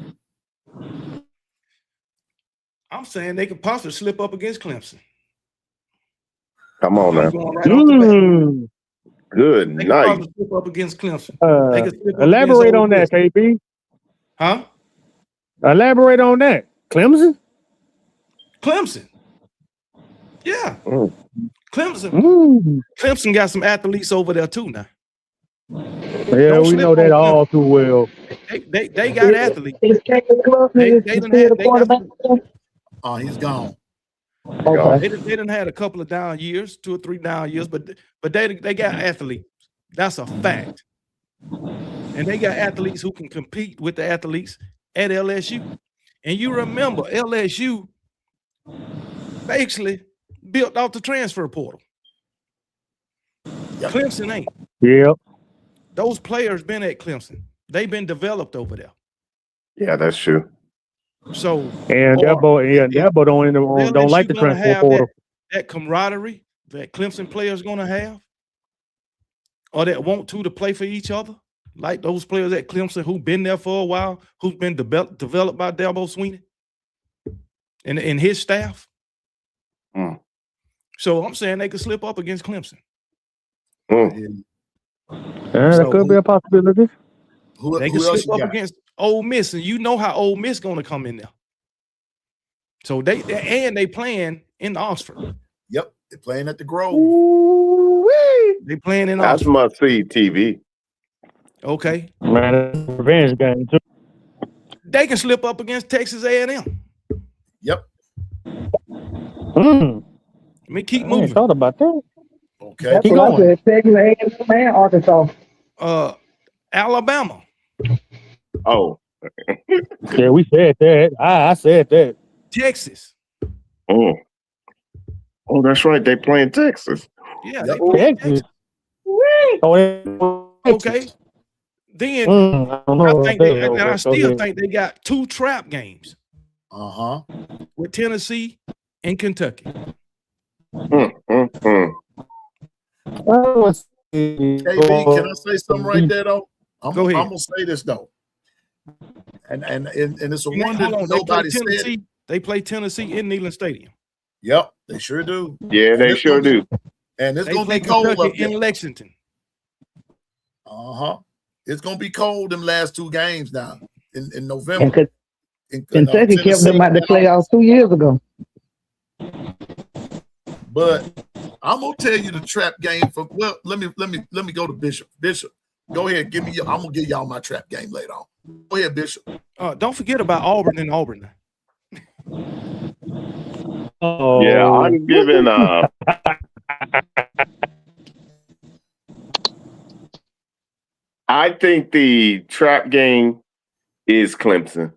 I: I'm saying they could possibly slip up against Clemson.
C: Come on now.
I: Right off the bat.
C: Good
I: They
C: night.
I: could slip up against Clemson.
J: Elaborate on that, KB.
I: Huh?
J: Elaborate on that. Clemson?
I: Clemson. Yeah.
C: Mm.
I: Clemson.
J: Mm.
I: Clemson got some athletes over there too now.
J: Yeah, we know that all too well.
I: They got athletes.
E: He's
B: gone.
E: Okay.
I: They done had a couple of down years, 2 or 3 down years, but they got athletes. That's a fact. And they got athletes who can compete with the athletes at LSU. And you remember LSU basically built off the transfer portal. Yep. Clemson ain't.
J: Yep.
I: Those players been at Clemson. They've been developed over there.
C: Yeah, that's true.
I: So
J: that boy don't like the transfer portal.
I: That camaraderie that Clemson players gonna have, or that want to play for each other, like those players at Clemson who've been there for a while, who've been developed by Dabo Swinney and his staff.
C: Mm.
I: So I'm saying they could slip up against Clemson.
C: Mm.
J: That could be a possibility.
I: They could slip up against Ole Miss, and you know how Ole Miss gonna come in there. So they playing in Oxford.
B: Yep, they're playing at the Grove.
I: They playing in
C: That's
I: Oxford.
C: must see TV.
I: Okay,
J: man, revenge game too.
I: They can slip up against Texas A&M.
B: Yep.
I: Let me keep moving.
J: I ain't thought about that.
B: Okay,
E: keep going. Texas A&M and Arkansas.
I: Alabama.
C: Oh.
J: Yeah, we said that. I said that.
I: Texas.
C: Oh, that's right. They playing Texas.
I: Yeah,
B: yep.
I: they playing Texas. Okay. Then I still think they got 2 trap games. With Tennessee and Kentucky.
B: KB, can I say something right there though?
I: Go ahead.
B: I'm gonna say this though. And it's a wonder nobody said.
I: They play Tennessee in Neyland Stadium.
B: Yep, they sure do.
C: Yeah, they sure do.
B: And it's
I: They
B: gonna
I: play
B: be cold
I: Kentucky
B: up there.
I: in Lexington.
B: It's gonna be cold them last 2 games now in November.
E: And Kentucky kept them out the playoffs 2 years ago.
B: But I'm gonna tell you the trap game for let me go to Bishop. Bishop, go ahead, give me I'm gonna give y'all my trap game later on. Go ahead, Bishop.
I: Don't forget about Auburn and Auburn.
J: Oh.
C: Yeah, I'm giving I think the trap game is Clemson.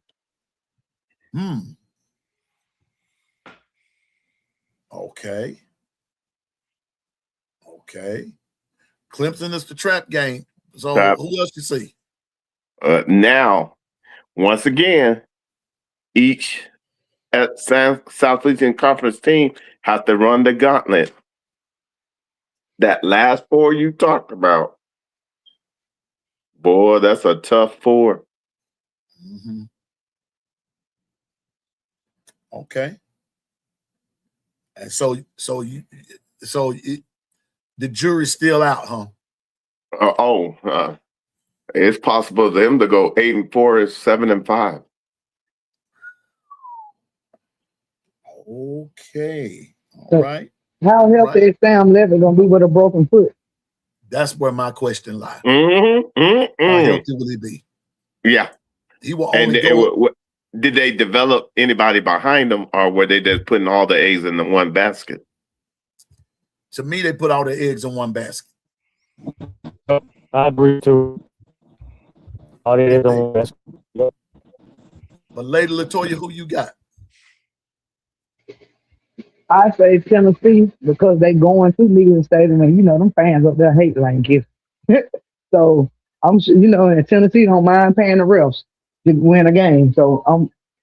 B: Okay. Clemson is the trap game. So who else you see?
C: Now, once again, each at Southeastern Conference team have to run the gauntlet. That last 4 you talked about, boy, that's a tough 4.
B: Mm-hmm. Okay. And the jury's still out, huh?
C: It's possible for them to go 8-4, 7-5.
B: Okay. All right.
E: How healthy is Sam Levitt gonna be with a broken foot?
B: That's where my question lies.
C: How
B: healthy will he be?
C: Yeah.
B: He will only
C: did they develop anybody behind them, or were they just putting all the eggs in the one basket?
B: To me, they put all the eggs in one basket.
J: I agree too. All the eggs in one basket.
B: But Lady Latoya, who you got?
E: I say Tennessee because they going to Leland Stadium and them fans up there hate Lane Kiffin. So I'm sure and Tennessee don't mind paying the refs to win a game. So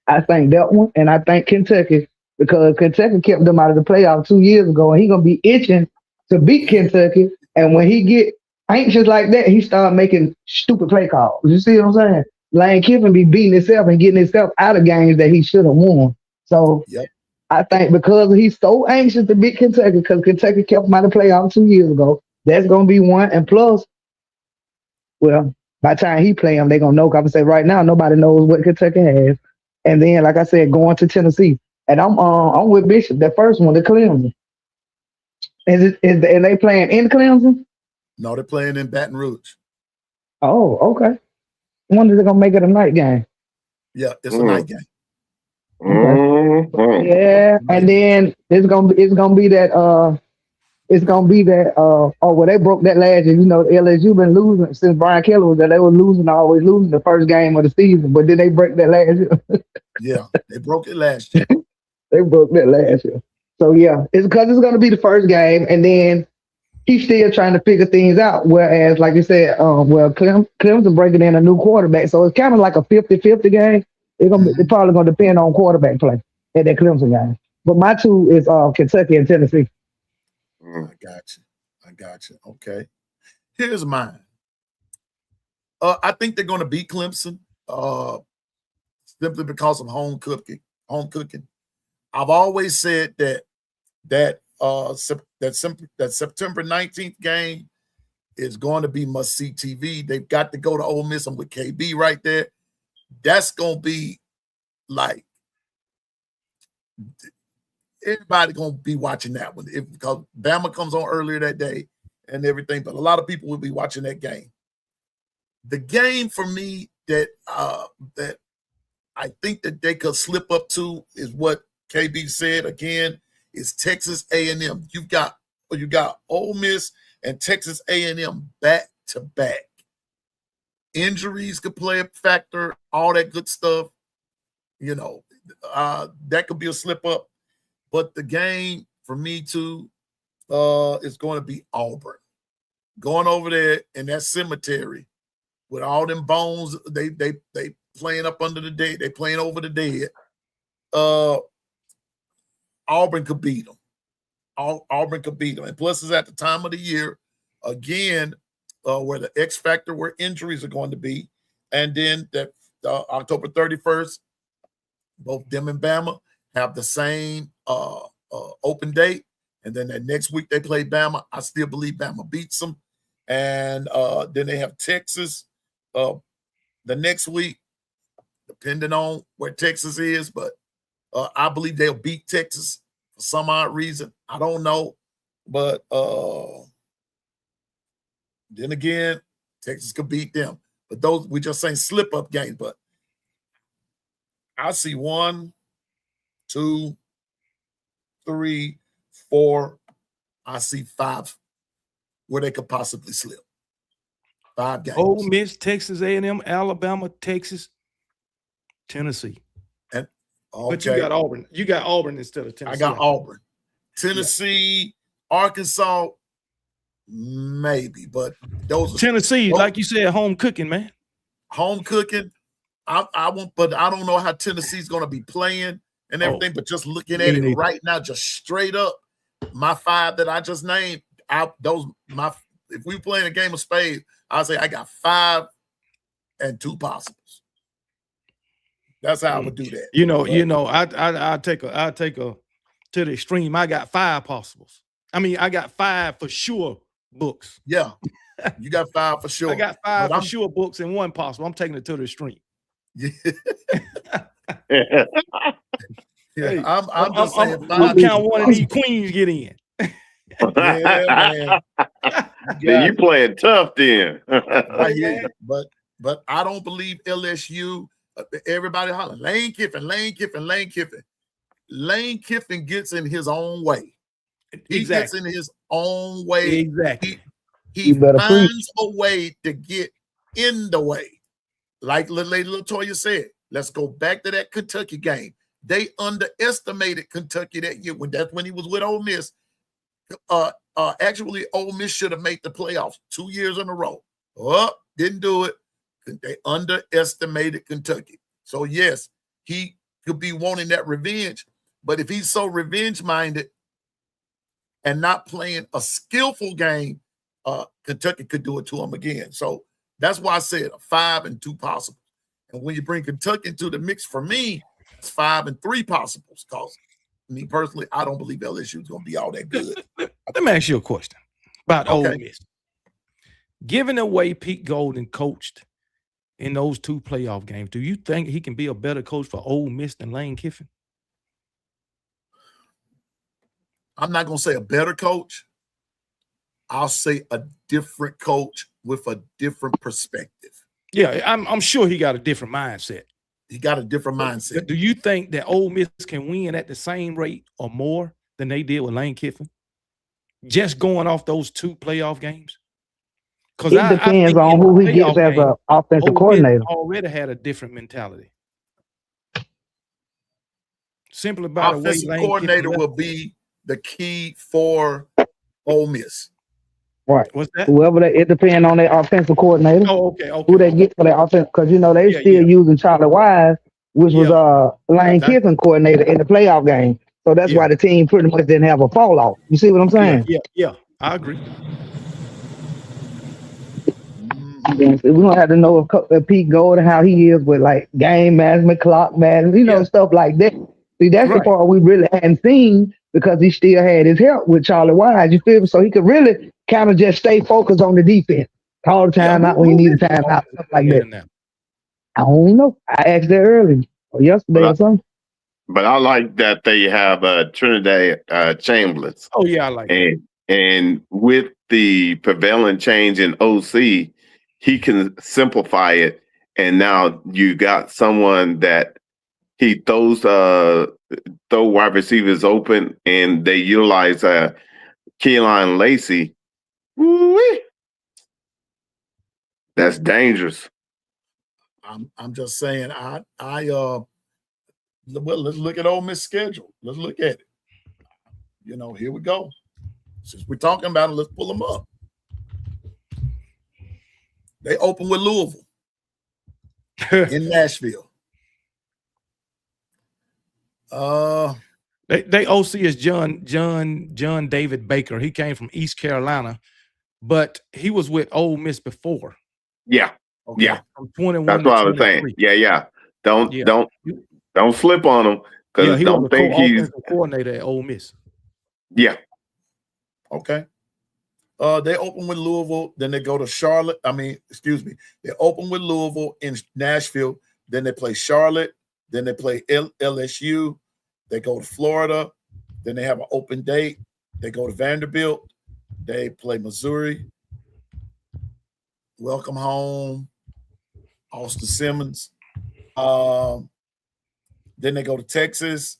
E: I think that one, and I think Kentucky because Kentucky kept them out of the playoffs 2 years ago, and he gonna be itching to beat Kentucky. And when he get anxious like that, he start making stupid play calls. You see what I'm saying? Lane Kiffin be beating himself and getting himself out of games that he should have won. So.
B: Yep.
E: I think because he's so anxious to beat Kentucky, because Kentucky kept him out of the playoffs 2 years ago, that's going to be one. And plus, well, by the time he play him, they're going to know. I would say right now, nobody knows what Kentucky has. And then, like I said, going to Tennessee. And I'm with Bishop, that first one, the Clemson. And they playing in Clemson?
B: No, they're playing in Baton Rouge.
E: Oh, okay. I wonder if they're going to make it a night game.
B: Yeah, it's a night game.
E: Okay. Yeah, and then it's gonna be that they broke that last year. LSU been losing since Brian Kelly was there. They were always losing the first game of the season, but then they break that last year.
B: Yeah, they broke it last year.
E: They broke that last year. So yeah, it's because it's gonna be the first game, and then he's still trying to figure things out. Whereas, like you said, Clemson breaking in a new quarterback, so it's kind of like a 50-50 game. It's probably gonna depend on quarterback play at that Clemson game. But my two is Kentucky and Tennessee.
B: I got you. Okay. Here's mine. I think they're gonna beat Clemson simply because of home cooking. I've always said that September 19th game is going to be must-see TV. They've got to go to Ole Miss. I'm with KB right there. That's going to be like everybody going to be watching that one because Bama comes on earlier that day and everything, but a lot of people will be watching that game. The game for me that I think that they could slip up to is what KB said again, is Texas A&M. You got Ole Miss and Texas A&M back to back. Injuries could play a factor, all that good stuff. That could be a slip up. But the game for me too is going to be Auburn. Going over there in that cemetery with all them bones, they playing up under the dead, they playing over the dead. Auburn could beat them. Auburn could beat them. And plus it's at the time of the year, again, where the X factor, where injuries are going to be. And then that October 31st, both them and Bama have the same open date. And then that next week they play Bama. I still believe Bama beats them. And then they have Texas the next week, depending on where Texas is, but I believe they'll beat Texas for some odd reason. I don't know. But then again, Texas could beat them. But those, we just saying slip-up games. But I see 1, 2, 3, 4. I see 5 where they could possibly slip. 5 games.
I: Ole Miss, Texas A&M, Alabama, Texas, Tennessee.
B: And okay.
I: But you got Auburn. You got Auburn instead of Tennessee.
B: I got Auburn. Tennessee, Arkansas, maybe, but those
I: Tennessee, like you said, home cooking, man.
B: Home cooking. I won't, but I don't know how Tennessee's going to be playing and everything. But just looking at it right now, just straight up, my 5 that I just named, if we were playing a game of spades, I'd say I got 5 and 2 possibles. That's how I would do that.
I: I take a to the extreme. I got 5 possibles. I mean, I got 5 for sure books.
B: Yeah, you got 5 for sure.
I: I got 5 for sure books and 1 possible. I'm taking it to the extreme.
B: Yeah.
I: Hey,
B: I'm just saying.
I: I'm count one of these queens get in.
B: Yeah, man.
C: You playing tough then.
B: I hear you, but I don't believe LSU. Everybody hollering Lane Kiffin, Lane Kiffin, Lane Kiffin. Lane Kiffin gets in his own way. He gets in his own way.
I: Exactly.
B: He finds a way to get in the way. Like Lady Latoya said, let's go back to that Kentucky game. They underestimated Kentucky that year when he was with Ole Miss. Actually, Ole Miss should have made the playoffs 2 years in a row. Oh, didn't do it. They underestimated Kentucky. So yes, he could be wanting that revenge. But if he's so revenge-minded and not playing a skillful game, Kentucky could do it to him again. So that's why I said 5 and 2 possible. And when you bring Kentucky into the mix, for me, it's 5 and 3 possibles. Because me personally, I don't believe LSU is going to be all that good.
I: Let me ask you a question about Ole Miss. Given the way Pete Golden coached in those 2 playoff games, do you think he can be a better coach for Ole Miss than Lane Kiffin?
B: I'm not going to say a better coach. I'll say a different coach with a different perspective.
I: Yeah, I'm sure he got a different mindset.
B: He got a different mindset.
I: Do you think that Ole Miss can win at the same rate or more than they did with Lane Kiffin? Just going off those 2 playoff games? Because
E: it depends on who he gets as an offensive coordinator.
I: Already had a different mentality. Simply by
B: offensive
I: the way Lane
B: coordinator
I: Kiffin
B: will be the key for Ole Miss.
E: Right.
I: What's that?
E: It depends on their offensive coordinator.
I: Oh, okay.
E: Who they get for their offense, because they're still using Charlie Wise, which was Lane Kiffin coordinator in the playoff game. So that's why the team pretty much didn't have a fall off. You see what I'm saying?
I: Yeah. I agree.
E: We're gonna have to know if Pete Golden, how he is with like game management, clock management, stuff like that. See, that's the part we really hadn't seen, because he still had his help with Charlie Wise. You feel me? So he could really kind of just stay focused on the defense, call the time out when he needs a time out, stuff like that. I don't know. I asked that earlier or yesterday or something.
C: But I like that they have Trinidad Chambliss.
I: Oh yeah, I like that.
C: And with the prevailing change in OC, he can simplify it. And now you got someone that he throws wide receivers open, and they utilize Keelan Lacey. Woo-wee. That's dangerous.
B: I'm just saying, well, let's look at Ole Miss schedule. Let's look at it. Here we go. Since we're talking about it, let's pull them up. They open with Louisville in Nashville.
I: They OC is John David Baker. He came from East Carolina, but he was with Ole Miss before.
C: Yeah.
B: Okay.
C: Yeah.
I: From 21
C: That's
I: to
C: what I was saying.
I: 23.
C: Yeah. Don't slip on him, because
I: he
C: don't
I: was
C: think he's
I: coordinator at Ole Miss.
C: Yeah.
B: Okay. They open with Louisville, then they go to Charlotte. They open with Louisville in Nashville, then they play Charlotte, then they play LSU, they go to Florida, then they have an open date, they go to Vanderbilt, they play Missouri, welcome home, Austin Simmons. Then they go to Texas,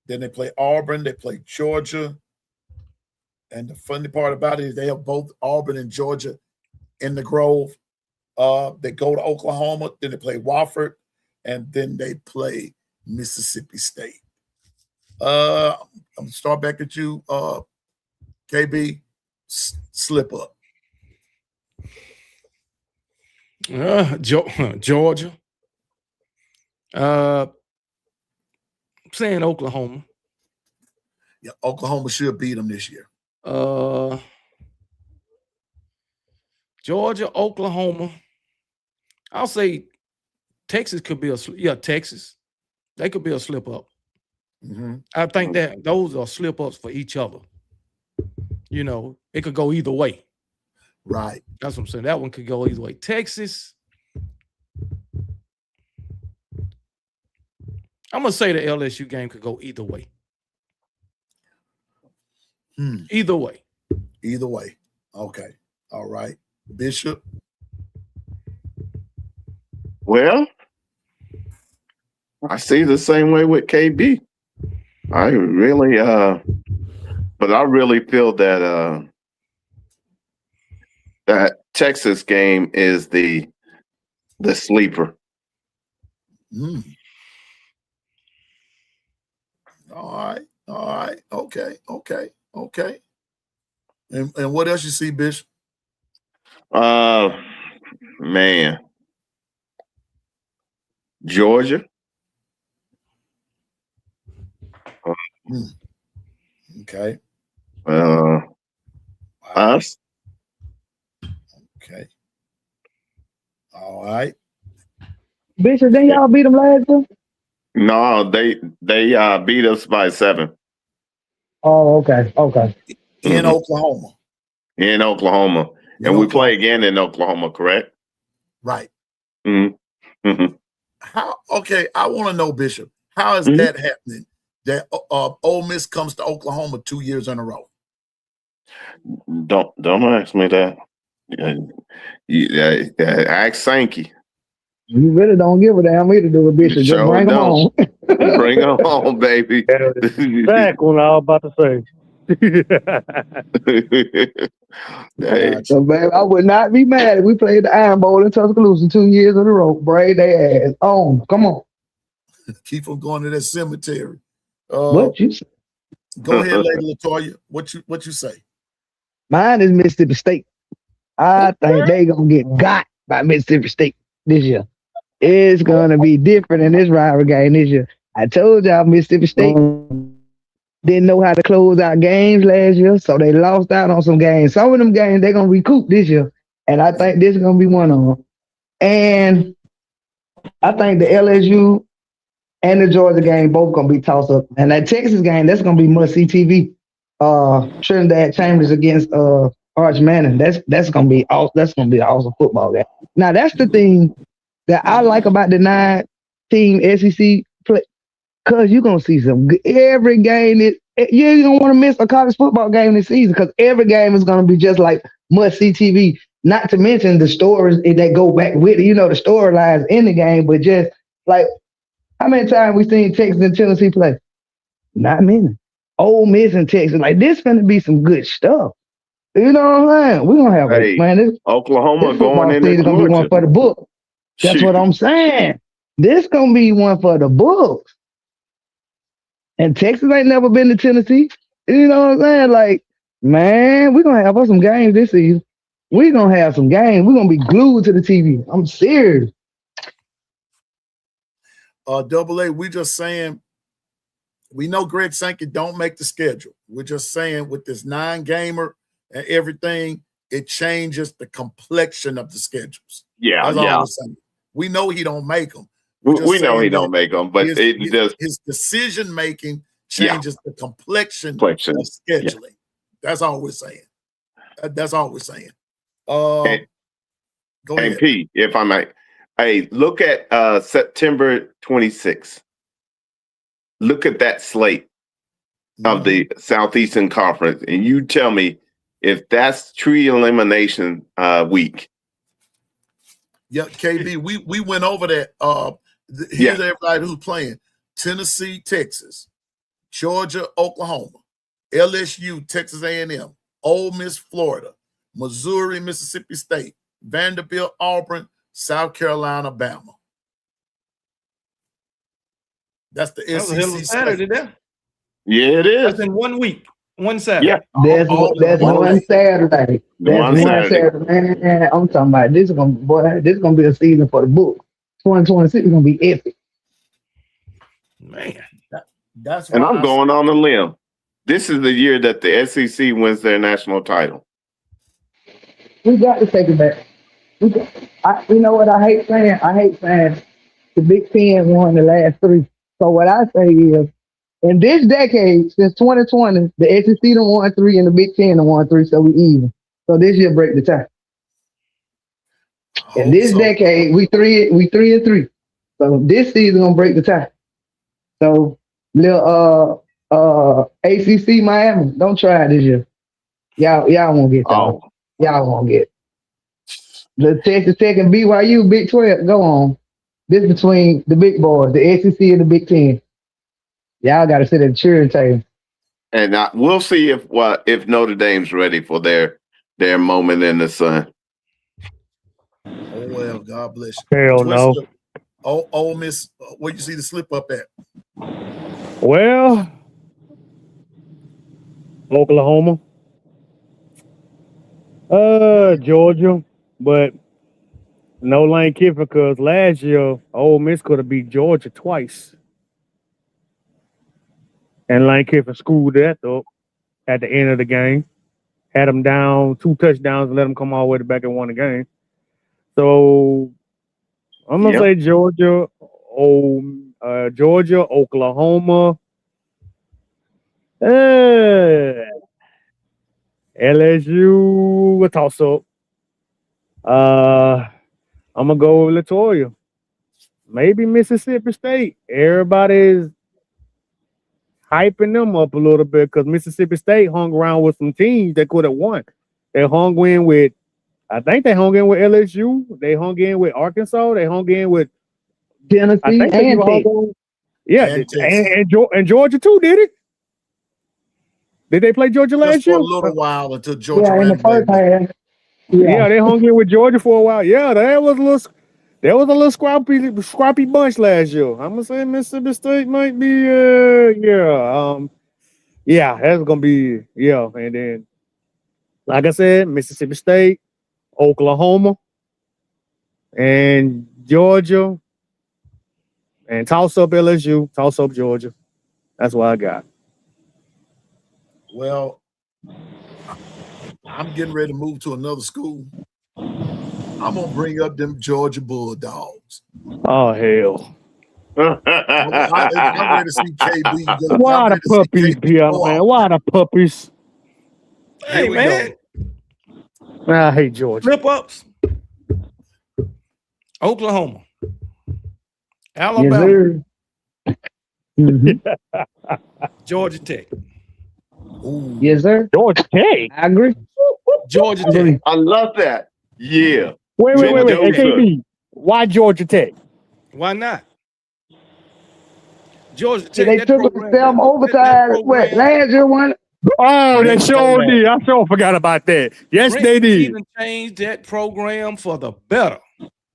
B: then they play Auburn, they play Georgia. And the funny part about it is they have both Auburn and Georgia in the Grove. They go to Oklahoma, then they play Wofford, and then they play Mississippi State. I'm gonna start back at you, KB. Slip up.
I: Georgia. Saying Oklahoma.
B: Yeah, Oklahoma should beat them this year.
I: Georgia, Oklahoma. I'll say Texas could be Texas. They could be a slip up.
B: Mm-hmm.
I: I think that those are slip ups for each other. You know, it could go either way.
B: Right.
I: That's what I'm saying. That one could go either way. Texas. I'm gonna say the LSU game could go either way. Either way.
B: Either way. Okay. All right. Bishop.
C: Well, I see the same way with KB. I really but I really feel that that Texas game is the sleeper.
B: All right. Okay. And what else you see, Bishop?
C: Man. Georgia.
B: Okay.
C: Us.
B: Okay. All right.
E: Bishop, didn't y'all beat them last year?
C: No, they beat us by 7.
E: Oh, okay.
B: In Oklahoma.
C: In Oklahoma. And we play again in Oklahoma, correct?
B: Right.
C: Mm-hmm.
B: How? Okay, I want to know, Bishop, how is that happening? That Ole Miss comes to Oklahoma 2 years in a row.
C: Don't ask me that. Ask Sankey.
E: You really don't give a damn either, do it, Bishop. Just bring them home.
C: Bring them home, baby.
J: Exactly what I was about to say.
E: So, baby, I would not be mad if we played the Iron Bowl in Tuscaloosa 2 years in a row. Braid their ass on. Come on.
B: Keep them going to that cemetery.
E: What you say?
B: Go ahead, Lady Latoya. What you say?
E: Mine is Mississippi State. I think they gonna get got by Mississippi State this year. It's gonna be different in this rivalry game this year. I told y'all Mississippi State didn't know how to close out games last year, so they lost out on some games. Some of them games they're gonna recoup this year, and I think this is gonna be one of them. And I think the LSU and the Georgia game both gonna be tossed up, and that Texas game that's gonna be must-see TV. Trinidad Chambers against Arch Manning. That's gonna be awesome. That's gonna be an awesome football game. Now that's the thing that I like about the 9-team SEC play, cause you're gonna see some every game. You ain't gonna want to miss a college football game this season, because every game is gonna be just like must-see TV. Not to mention the stories that go back with it. You know, the storylines in the game, but just like how many times we seen Texas and Tennessee play? Not many. Ole Miss and Texas, like this gonna be some good stuff. You know what I'm saying? We're gonna have this
C: Oklahoma
E: this
C: going in
E: season gonna be one for the book. That's what I'm saying. This gonna be one for the books. And Texas ain't never been to Tennessee. You know what I'm saying? Like, man, we're gonna have us some games this season. We're gonna have some games. We're gonna be glued to the TV. I'm serious.
B: Double A, we just saying. We know Greg Sankey don't make the schedule. We're just saying with this 9-gamer and everything, it changes the complexion of the schedules.
C: Yeah,
B: that's all we're saying. We know he don't make them.
C: We know he don't make them, but
B: his decision making changes the complexion of scheduling. That's all we're saying. That's all we're saying.
C: And,
B: Go ahead.
C: and P, if I might, hey, look at September 26th. Look at that slate of the Southeastern Conference, and you tell me if that's true elimination week.
B: Yeah, KB, we went over that. Here's everybody who's playing: Tennessee, Texas, Georgia, Oklahoma, LSU, Texas A&M, Ole Miss, Florida, Missouri, Mississippi State, Vanderbilt, Auburn, South Carolina, Bama. That's the
I: That was a hell of a
B: SEC
I: Saturday there.
C: Yeah, it is.
I: That's in 1 week, one Saturday.
C: Yeah,
E: That's one Saturday. That's one Saturday. Man, I'm talking about this is gonna be a season for the book. 2026 is gonna be epic.
I: Man.
B: That's
C: and
B: why
C: I'm going on a limb. This is the year that the SEC wins their national title.
E: We got to take it back. You know what I hate saying? I hate saying the Big Ten won the last 3. So what I say is, in this decade, since 2020, the SEC done won 3 and the Big Ten done won 3, so we even. So this year break the tie. In this decade, we 3 and 3. So this season gonna break the tie. So little ACC Miami, don't try it this year. Y'all won't get that.
C: Oh.
E: Y'all won't get it. The Texas Tech and BYU, Big 12, go on. This between the big boys, the SEC and the Big Ten. Y'all got to sit at the cheering table.
C: And we'll see if Notre Dame's ready for their moment in the sun.
B: Oh well, God bless you.
J: Hell no.
B: Ole Miss, where you see the slip up at?
J: Well, Oklahoma, Georgia, but no Lane Kiffin because last year Ole Miss could have beat Georgia twice, and Lane Kiffin screwed that up at the end of the game. Had them down 2 touchdowns and let them come all the way back and won the game. So I'm gonna say Georgia, Georgia, Oklahoma, LSU. A toss up. I'm gonna go with Latoya. Maybe Mississippi State. Everybody's hyping them up a little bit because Mississippi State hung around with some teams that could have won. They hung in with, I think they hung in with LSU. They hung in with Arkansas. They hung in with
E: Tennessee and Texas.
J: Yeah, and Georgia too, did it? Did they play Georgia last
B: Just for
J: year?
B: a little while until Georgia
E: in the first half.
J: Yeah, they hung in with Georgia for a while. Yeah, that was a little scrappy bunch last year. I'm gonna say Mississippi State might be that's gonna be and then like I said, Mississippi State, Oklahoma, and Georgia, and toss up LSU, toss up Georgia. That's what I got.
B: Well, I'm getting ready to move to another school. I'm gonna bring up them Georgia Bulldogs.
J: Oh hell!
B: I'm ready to see KB go.
J: Why the puppies, man? Why the puppies?
I: Hey man,
J: I hate Georgia.
I: Flip ups. Oklahoma, Alabama, Georgia Tech.
B: Ooh.
E: Yes, sir.
J: Georgia Tech.
E: I agree.
I: Georgia Tech.
C: I love that. Yeah.
J: Wait. Hey, KB, why Georgia Tech?
I: Why not? Georgia Tech.
E: They took them overtime. What last year one?
J: Oh, they sure did. I sure forgot about that. Yes, they did.
I: Even changed that program for the better.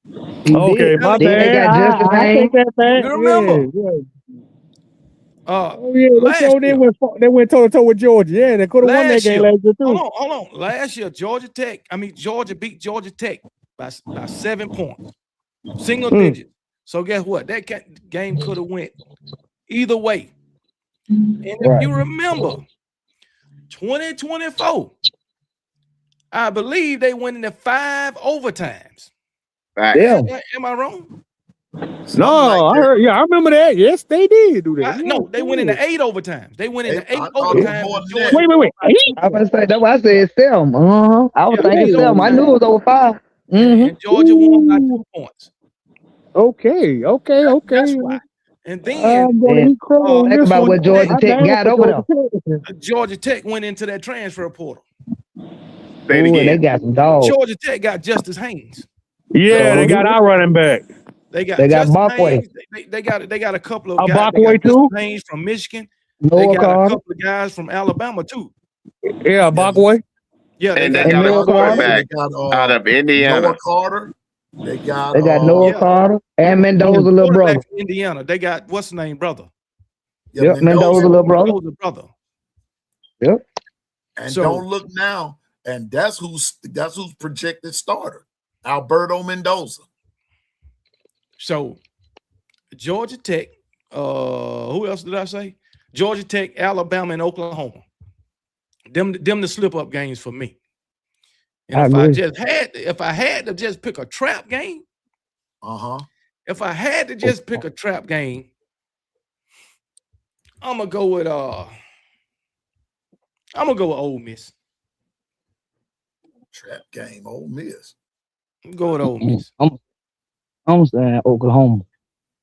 J: Okay, my bad. I take that back.
I: You remember?
J: They went toe to toe with Georgia. Yeah, they could have won that game last year too.
I: Hold on. Last year, Georgia beat Georgia Tech by 7 points, single digits. So guess what? That game could have went either way. And if you remember, 2024, I believe they went into 5 overtimes.
E: Yeah.
I: Am I wrong?
J: No, I heard. Yeah, I remember that. Yes, they did do that.
I: No, they went into 8 overtimes. They went into 8
B: I thought it was
I: overtimes.
B: more than
I: Georgia-
B: that.
J: Wait.
E: I was gonna say that's why I said 7. I was
I: Yeah,
E: thinking
I: eight
E: 7. I knew it was over 5.
I: and Georgia won by 2 points.
J: Okay.
I: That's why. And then
J: I'm gonna eat crow on
E: Think
J: this
E: about
J: one.
E: what Georgia
J: I
E: Tech
J: down
E: got
J: for
E: over there.
J: Georgia Tech.
I: Georgia Tech went into that transfer portal.
C: Say it
E: Ooh, and they
C: again.
E: got some dogs.
I: Georgia Tech got Justice Haynes.
J: Yeah, they got our running back.
I: They got
E: They got
I: Justice
E: Bakwe.
I: Haynes. They got a couple of
J: A
I: guys. They
J: Bakwe
I: got
J: too?
I: Justice Haynes from Michigan.
E: Noah
I: They got
E: Carter.
I: a couple of guys from Alabama too.
J: Yeah, Bakwe.
I: Yeah,
C: And they
E: And
C: got a
E: Noah Carter.
C: quarterback
B: They got
C: out of Indiana.
B: Noah Carter. They got
E: Noah Carter and Mendoza, little
I: quarterback
E: brother.
I: from Indiana. They got what's the name, brother?
E: Yep, Mendoza, little brother.
I: Mendoza brother.
E: Yep.
B: And
I: So-
B: don't look now. And that's who's projected starter, Alberto Mendoza.
I: So Georgia Tech, who else did I say? Georgia Tech, Alabama, and Oklahoma. Them the slip up games for me. And if I had to just pick a trap game, if I had to just pick a trap game, I'm gonna go with Ole Miss.
B: Trap game, Ole Miss.
I: Go with Ole Miss.
E: I'm saying Oklahoma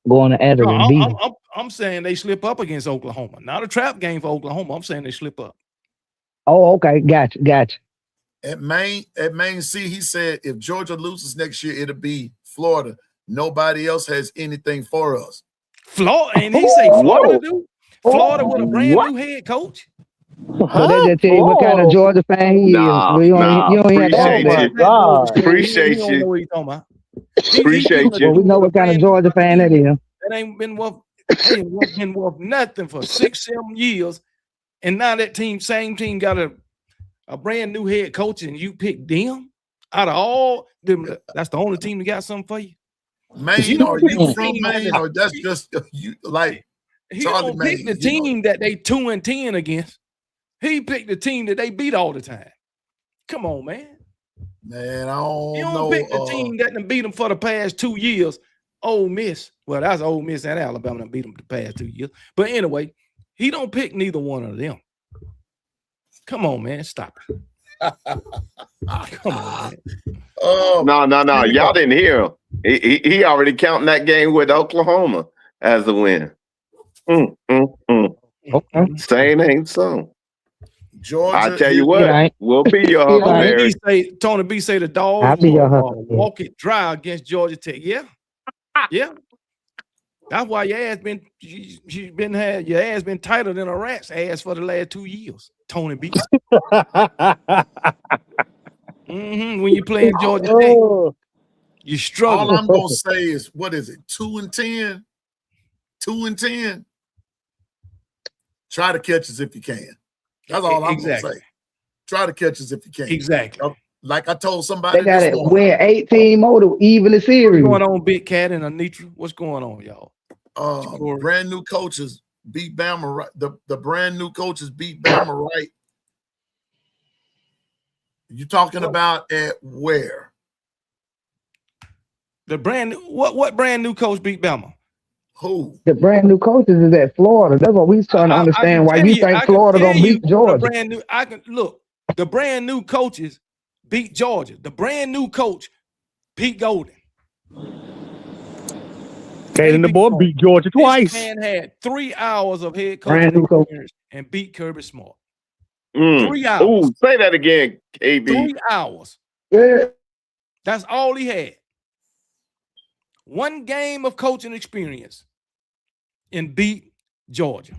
E: going to Adder and beat them.
I: I'm saying they slip up against Oklahoma. Not a trap game for Oklahoma. I'm saying they slip up.
E: Oh, okay, gotcha.
B: At Maine C, he said if Georgia loses next year, it'll be Florida. Nobody else has anything for us.
I: Florida, and he say Florida do? Florida with a brand new head coach.
E: So that just tell you what kind of Georgia fan he is. So you don't even have to
C: Appreciate
I: He don't
C: you.
I: know what he's talking about.
C: Appreciate
E: Well,
C: you.
E: we know what kind of Georgia fan that is.
I: That ain't been worth nothing for 6-7 years. And now that same team got a brand new head coach, and you pick them out of all them. That's the only team that got something for you.
B: Maine, are you from Maine, or that's just you like
I: He
B: Charlie
I: don't pick
B: Maine?
I: the team that they 2-10 against. He picked the team that they beat all the time. Come on, man.
B: Man, I don't
I: You don't
B: know.
I: pick the team that done beat them for the past 2 years. Ole Miss. Well, that's Ole Miss and Alabama that beat them the past 2 years. But anyway, he don't pick neither one of them. Come on, man. Stop it. Come on, man.
C: No. Y'all didn't hear him. He already counting that game with Oklahoma as a win.
E: Okay.
C: Saying ain't so.
B: Georgia.
C: I tell you what, we'll be your Huckleberry.
I: Tony B say the Dogs
E: I'll be your
I: will walk it dry against Georgia Tech. Yeah. That's why your ass been your ass been tighter than a rat's ass for the last 2 years. Tony B. When you play in Georgia Tech, you struggle.
B: All I'm gonna say is, what is it? 2-10. 2-10. Try to catch us if you can. That's all I'm gonna say. Try to catch us if you can.
I: Exactly.
B: Like I told somebody,
E: They got it. Win 18 more to even the series.
I: What's going on, Big Cat and Anitra? What's going on, y'all?
B: Brand new coaches beat Bama right. The brand new coaches beat Bama right. You talking about at where?
I: The brand new what brand new coach beat Bama?
B: Who?
E: The brand new coaches is at Florida. That's what we trying to understand. Why you think Florida gonna beat Georgia?
I: The brand new coaches beat Georgia. The brand new coach, Pete Golden.
J: And the boy beat Georgia twice.
I: This man had 3 hours of head
E: Brand new
I: coach
E: coach.
I: and beat Kirby Smart.
C: 3
I: hours.
C: Ooh, say that again, KB.
I: 3 hours.
E: Yeah.
I: That's all he had. One game of coaching experience and beat Georgia.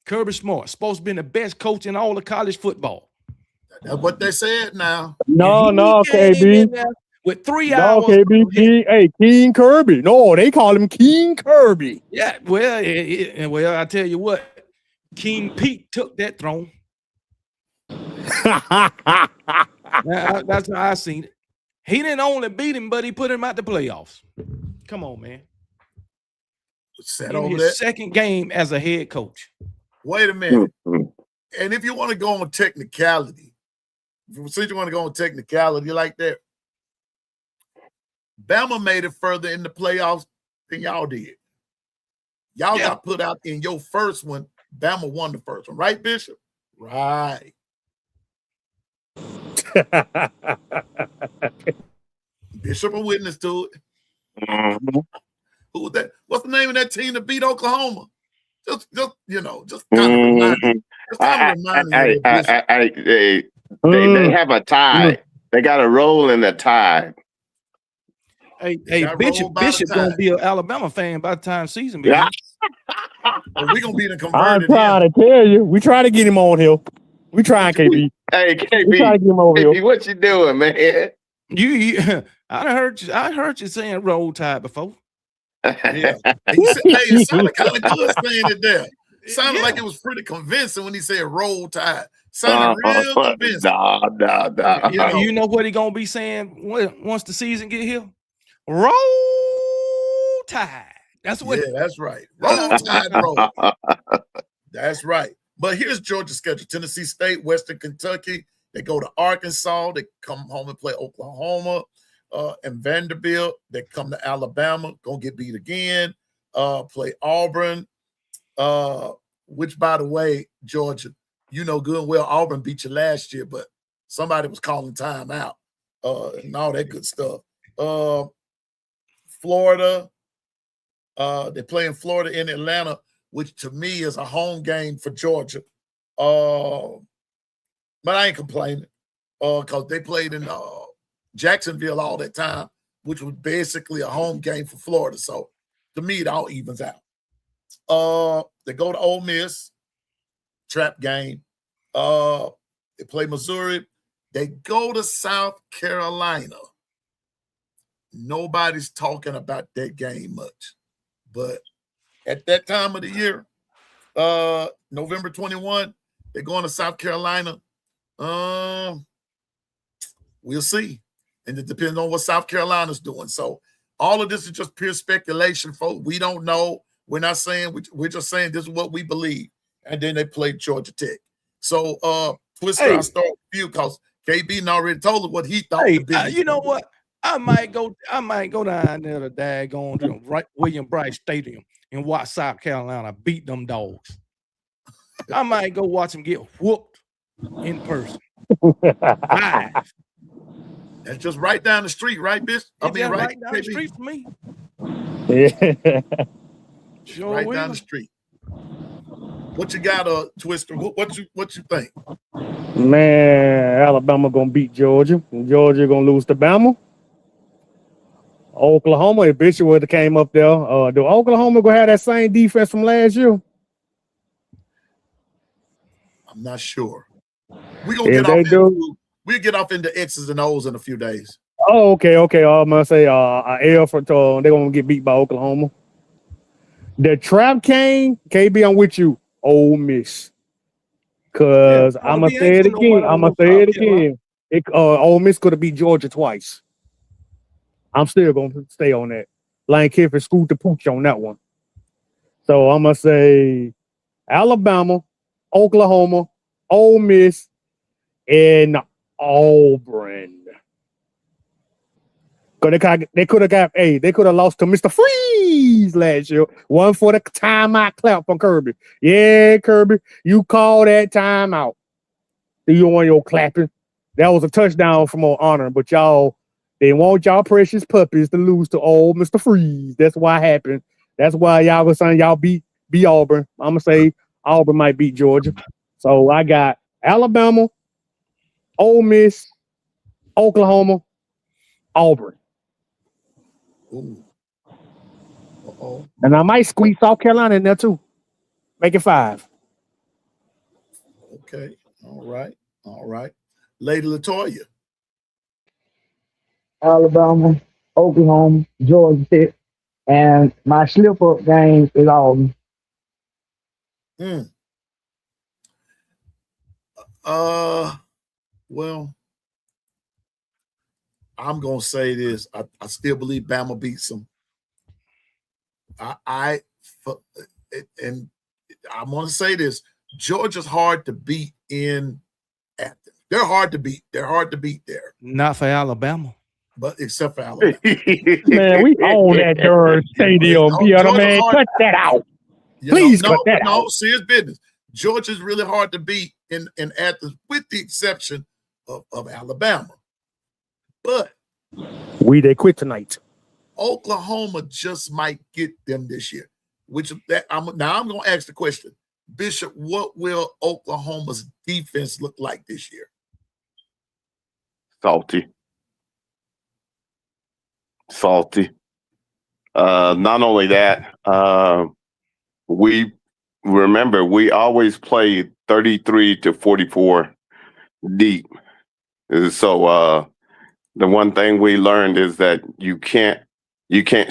I: Kirby Smart, supposed to be the best coach in all of college football.
B: That's what they said now.
J: No, KB.
I: With 3 hours.
J: No, KB. King Kirby. No, they call him King Kirby.
I: Yeah, well, I tell you what, King Pete took that throne. That's how I seen it. He didn't only beat him, but he put him out the playoffs. Come on, man. In his second game as a head coach.
B: Wait a minute. And if you want to go on technicality, since you want to go on technicality like that, Bama made it further in the playoffs than y'all did. Y'all got put out in your first one. Bama won the first one, right, Bishop? Right. Bishop a witness to it.
C: Mm-hmm.
B: Who was that? What's the name of that team that beat Oklahoma? Just kind of remind me. Just kind of remind me.
C: They have a tie. They got a roll in the tie.
I: Hey, Bishop gonna be an Alabama fan by the time season begins.
B: We're gonna be the
J: I'm
B: converted.
J: trying to tell you. We try to get him on here. We trying, KB.
C: Hey, KB,
J: we try to get him over
C: KB,
J: here.
C: what you doing, man?
I: I heard you saying roll tide before.
B: Yeah. It sounded kind of good saying it there. It sounded like it was pretty convincing when he said roll tide. Sounded real convincing.
C: Nah.
I: You know what he gonna be saying once the season get here? Roll tide. That's what.
B: Yeah, that's right. Roll tide, roll. That's right. But here's Georgia's schedule: Tennessee State, Western Kentucky. They go to Arkansas. They come home and play Oklahoma and Vanderbilt. They come to Alabama, gonna get beat again. Play Auburn, which, by the way, Georgia, you know good and well, Auburn beat you last year, but somebody was calling time out and all that good stuff. Florida, they play in Florida in Atlanta, which to me is a home game for Georgia. But I ain't complaining because they played in Jacksonville all that time, which was basically a home game for Florida. So to me, it all evens out. They go to Ole Miss, trap game. They play Missouri. They go to South Carolina. Nobody's talking about that game much. But at that time of the year, November 21, they're going to South Carolina. We'll see. And it depends on what South Carolina's doing. So all of this is just pure speculation, folks. We don't know. We're not saying, we're just saying this is what we believe. And then they played Georgia Tech. So, Twister, I'll start with you because KB already told us what he thought.
I: You know what? I might go down there to daggone William Bryce Stadium and watch South Carolina beat them dogs. I might go watch them get whooped in person. Live.
B: That's just right down the street, right, bitch?
I: Right down the street for me.
J: Yeah.
I: Sure
B: right
I: will.
B: Down the street. What you got, Twister? What you think?
J: Man, Alabama gonna beat Georgia, and Georgia gonna lose to Bama. Oklahoma, if Bishop would have came up there, do Oklahoma gonna have that same defense from last year?
B: I'm not sure. We're gonna we'll get off into X's and O's in a few days.
J: Oh, okay. I'm gonna say L for they're gonna get beat by Oklahoma. The trap came, KB, I'm with you. Ole Miss. Cause I'm gonna say it again. Ole Miss could have beat Georgia twice. I'm still gonna stay on that. Lane Kiffin screwed the pooch on that one. So I'm gonna say Alabama, Oklahoma, Ole Miss, and Auburn. Cause they could have lost to Mr. Freeze last year. One for the timeout clap from Kirby. Yeah, Kirby, you call that timeout. You want your clapping. That was a touchdown from our honor, but y'all they want y'all precious puppies to lose to old Mr. Freeze. That's why it happened. That's why y'all was saying y'all beat Auburn. I'm gonna say Auburn might beat Georgia. So I got Alabama, Ole Miss, Oklahoma, Auburn.
B: Ooh.
J: And I might squeeze South Carolina in there too. Make it 5.
B: Okay. All right. Lady Latoya.
E: Alabama, Oklahoma, Georgia Tech, and my slip-up game is Auburn.
B: Well, I'm gonna say this. I still believe Bama beats them. And I'm gonna say this. Georgia's hard to beat in Athens. They're hard to beat. They're hard to beat there.
I: Not for Alabama.
B: but except for Alabama.
J: Man, we own that darn stadium, Peter, man. Cut that out. Please cut that out.
B: No, serious business. Georgia's really hard to beat in Athens, with the exception of Alabama. But
J: they quit tonight.
B: Oklahoma just might get them this year. I'm going to ask the question, Bishop, what will Oklahoma's defense look like this year?
C: Salty. Not only that, we always play 33 to 44 deep. So the one thing we learned is that you can't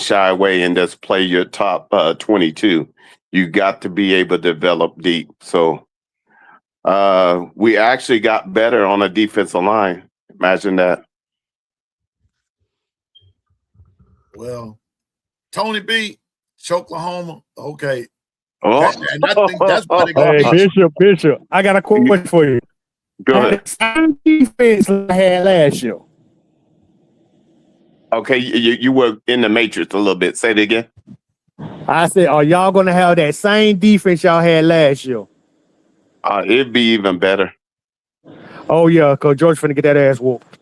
C: shy away and just play your top 22. You got to be able to develop deep. So we actually got better on the defensive line. Imagine that.
B: Well, Tony B, Oklahoma, okay.
C: Oh.
B: And I think that's why they got
J: Bishop, I got a question for you.
C: Go ahead.
J: The same defense I had last year.
C: Okay, you were in the matrix a little bit. Say it again.
J: I said, are y'all going to have that same defense y'all had last year?
C: It'd be even better.
J: Oh, yeah, because George finna get that ass whooped.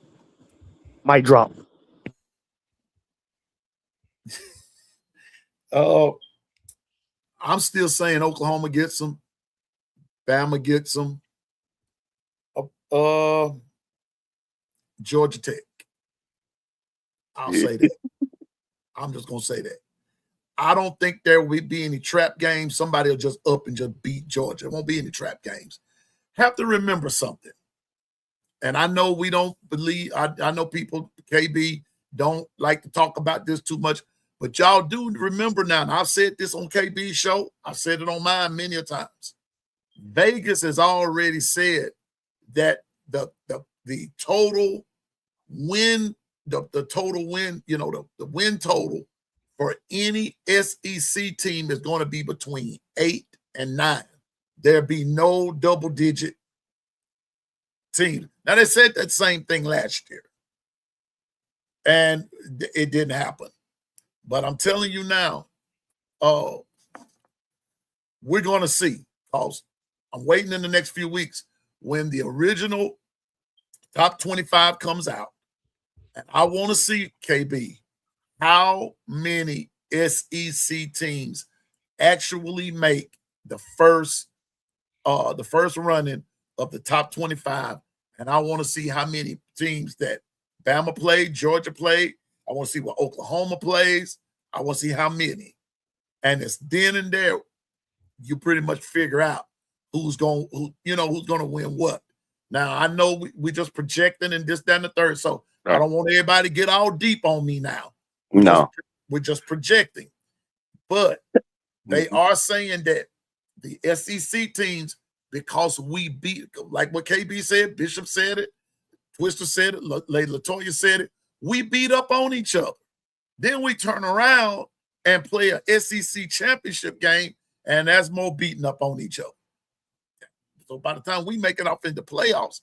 J: Mic drop.
B: I'm still saying Oklahoma gets them. Bama gets them. Georgia Tech. I'll say that. I'm just going to say that. I don't think there will be any trap games. Somebody will just up and just beat Georgia. There won't be any trap games. Have to remember something. And I know we don't believe, I know people, KB, don't like to talk about this too much, but y'all do remember now, and I've said this on KB's show, I've said it on mine many a times. Vegas has already said that the total win, the total win, the win total for any SEC team is going to be between 8 and 9. There'll be no double-digit team. Now, they said that same thing last year, and it didn't happen. But I'm telling you now, we're going to see, because I'm waiting in the next few weeks when the original top 25 comes out, and I want to see, KB, how many SEC teams actually make the first running of the top 25, and I want to see how many teams that Bama played, Georgia played. I want to see what Oklahoma plays. I want to see how many, and it's then and there you pretty much figure out who's going to win what. Now I know we just projecting and this, that, and the third, so right. I don't want everybody to get all deep on me now. We're just projecting, but they are saying that the SEC teams, because we beat, like what KB said, Bishop said it, Twister said it, Lady Latoya said it, we beat up on each other. Then we turn around and play a SEC championship game, and that's more beating up on each other. So by the time we make it off into playoffs,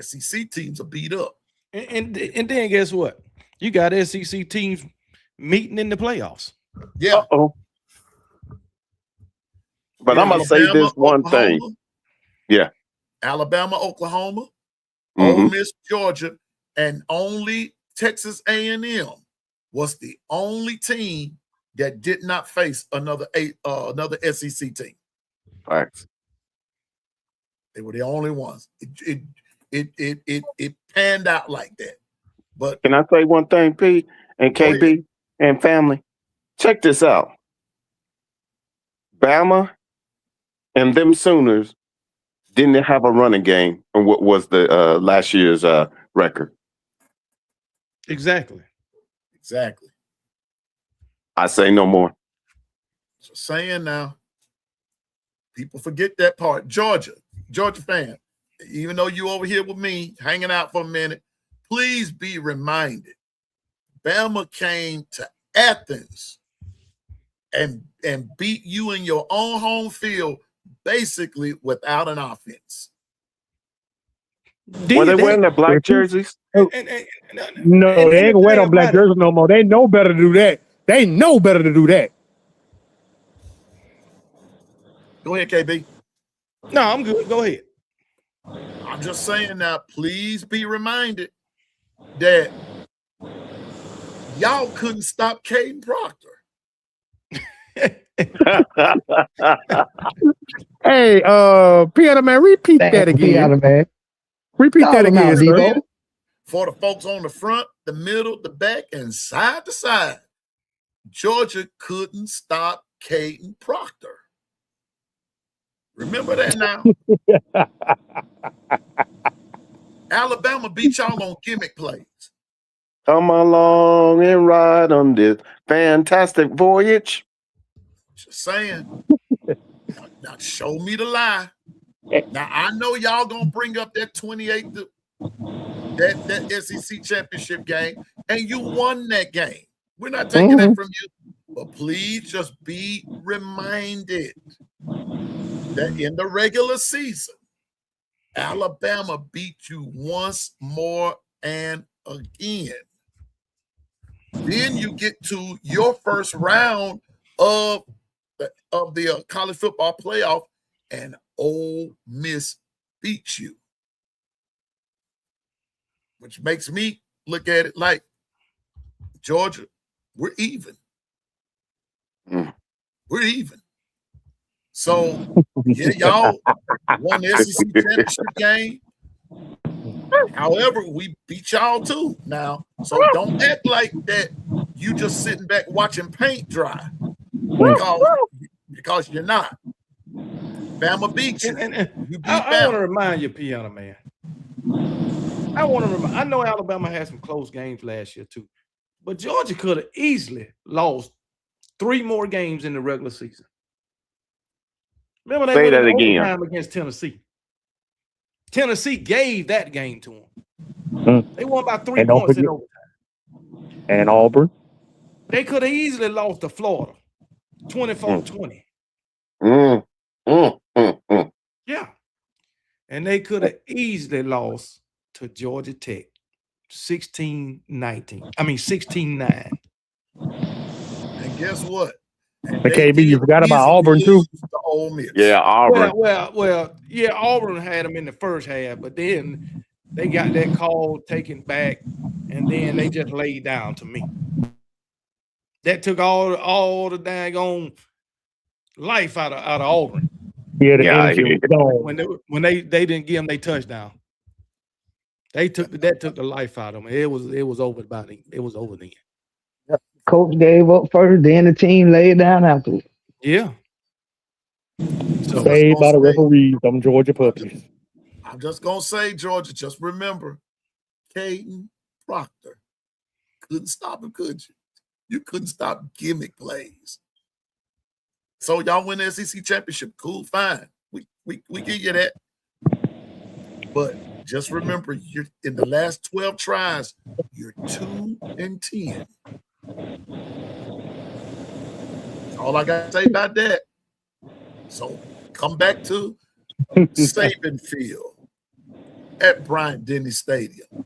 B: SEC teams are beat up.
I: And then guess what? You got SEC teams meeting in the playoffs.
B: Yeah.
C: Uh-oh. But I'm going to say this one thing. Yeah.
B: Alabama, Oklahoma, Ole Miss, Georgia, and only Texas A&M was the only team that did not face another SEC team.
C: Facts.
B: They were the only ones. It panned out like that. But
C: can I say one thing, P and KB and family? Check this out. Bama and them Sooners didn't have a running game on what was the last year's record.
I: Exactly.
C: I say no more.
B: Just saying now. People forget that part. Georgia fan, even though you over here with me hanging out for a minute, please be reminded, Bama came to Athens and beat you in your own home field basically without an offense.
C: Were they wearing their black jerseys?
J: No, they ain't gonna wear them black jerseys no more. They know better to do that. They know better to do that.
B: Go ahead, KB.
I: No, I'm good. Go ahead.
B: I'm just saying now, please be reminded that y'all couldn't stop Caden Proctor.
J: Hey, Piano Man, repeat that again.
E: Piano Man.
J: Repeat that again, sir.
B: For the folks on the front, the middle, the back, and side to side, Georgia couldn't stop Caden Proctor. Remember that now. Alabama beat y'all on gimmick plays.
C: Come along and ride on this fantastic voyage.
B: Just saying. Now show me the lie. Now I know y'all gonna bring up that 28 that SEC championship game, and you won that game. We're not taking that from you, but please just be reminded that in the regular season, Alabama beat you once more and again. Then you get to your first round of the college football playoff, and Ole Miss beats you, which makes me look at it like, Georgia, we're even. We're even. So, yeah, y'all won the SEC championship game. However, we beat y'all too now. So don't act like that you just sitting back watching paint dry. Because you're not. Bama beat you. You beat
I: I want to remind you, Piano Man. I know Alabama had some close games last year too, but Georgia could have easily lost 3 more games in the regular season. Remember they went in overtime against Tennessee. Tennessee gave that game to them. They won by 3 points in overtime.
J: And Auburn.
I: They could have easily lost to Florida, 24-20. Yeah. And they could have easily lost to Georgia Tech, 16-19. I mean, 16-9.
B: And guess what?
J: KB, you forgot about Auburn too.
C: Yeah, Auburn.
I: Well, yeah, Auburn had them in the first half, but then they got that call taken back, and then they just laid down to me. That took all the daggone life out of Auburn.
J: Yeah, the energy was gone.
I: When they didn't give them their touchdown. That took the life out of them. It was over about it. It was over then.
E: Coach gave up first, then the team laid down afterwards.
I: Yeah.
J: So, saved by the referees. I'm Georgia puppies.
B: I'm just gonna say, Georgia, just remember, Caden Proctor couldn't stop him, could you? You couldn't stop gimmick plays. So y'all win the SEC championship. Cool, fine. We give you that. But just remember, you're in the last 12 tries, you're 2-10. That's all I got to say about that. So come back to Saban Field at Bryant-Denny Stadium.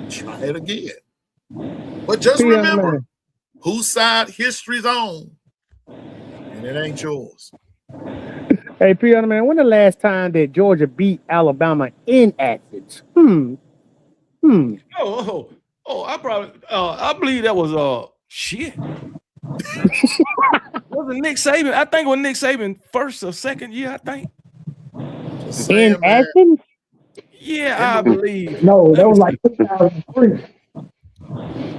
B: Try it again. But just remember, whose side history's on, and it ain't yours.
J: Hey, Piano Man, when the last time that Georgia beat Alabama in Athens?
I: I believe that was shit. Was it Nick Saban? I think it was Nick Saban first or second year, I think.
J: In Athens?
I: Yeah, I believe.
E: No, that was like 2003.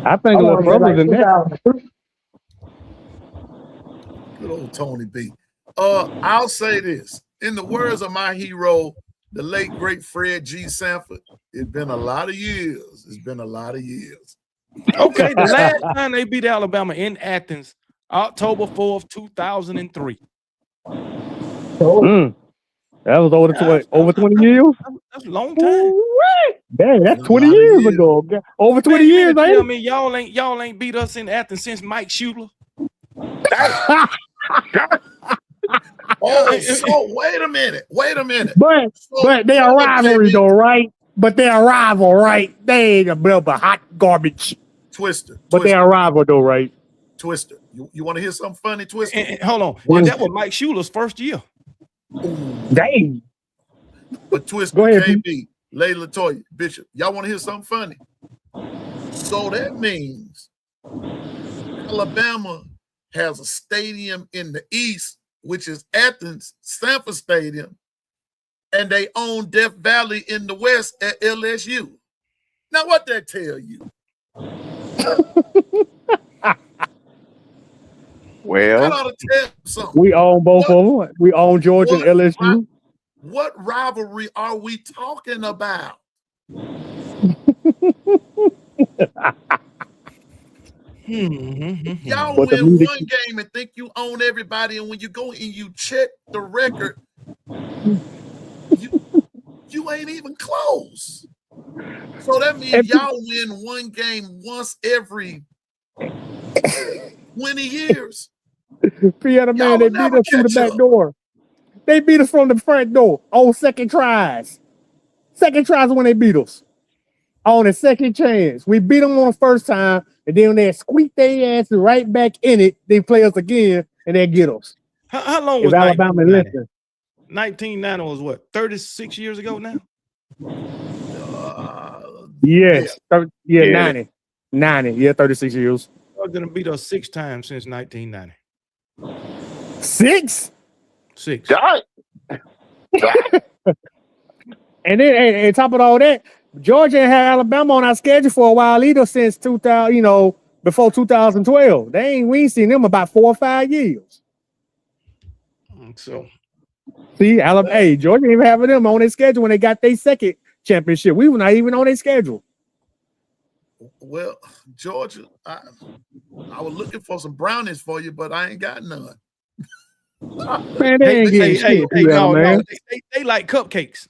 J: I think it was further than that.
B: Good old Tony B. I'll say this. In the words of my hero, the late, great Fred G. Sanford, it's been a lot of years. It's been a lot of years.
I: Okay, the last time they beat Alabama in Athens, October 4th, 2003.
J: That was over 20 years?
I: That's a long time.
J: Dang, that's 20 years ago. Over 20 years, man.
I: Tell me y'all ain't beat us in Athens since Mike Shula.
B: Oh, so wait a minute.
J: But they are rivalry though, right? but they're a rival, right? They ain't a bit of a hot garbage.
B: Twister.
J: But they're a rival, though, right?
B: Twister. You want to hear something funny, Twister?
I: And hold on. And that was Mike Schuler's first year.
J: Dang.
B: But Twister, KB, Layla Toya, Bishop, y'all want to hear something funny? So that means Alabama has a stadium in the East, which is Athens Sanford Stadium, and they own Death Valley in the West at LSU. Now, what that tell you?
C: Well,
B: that ought to tell something.
J: We own both of them. We own Georgia and LSU.
B: What rivalry are we talking about? Y'all win one game and think you own everybody, and when you go and you check the record, you ain't even close. So that means y'all win one game once every 20 years.
J: Piano Man, they beat us through the back door. They beat us from the front door on second tries. Second tries when they beat us. On a second chance. We beat them on the first time, and then when they squeak their asses right back in it, they play us again, and they get us.
I: How long was
J: Alabama?
I: 1990 was what, 36 years ago now?
J: Yes. 90. 90. Yeah, 36 years.
I: They're going to beat us 6 times since 1990.
J: 6?
I: 6.
J: And then, on top of all that, Georgia had Alabama on our schedule for a while either since 2000, before 2012. We ain't seen them about 4 or 5 years.
I: So,
J: see, Georgia didn't even have them on their schedule when they got their second championship. We were not even on their schedule.
B: Well, Georgia, I was looking for some brownies for you, but I ain't got none.
J: Man, they ain't getting shit.
I: No, they like cupcakes.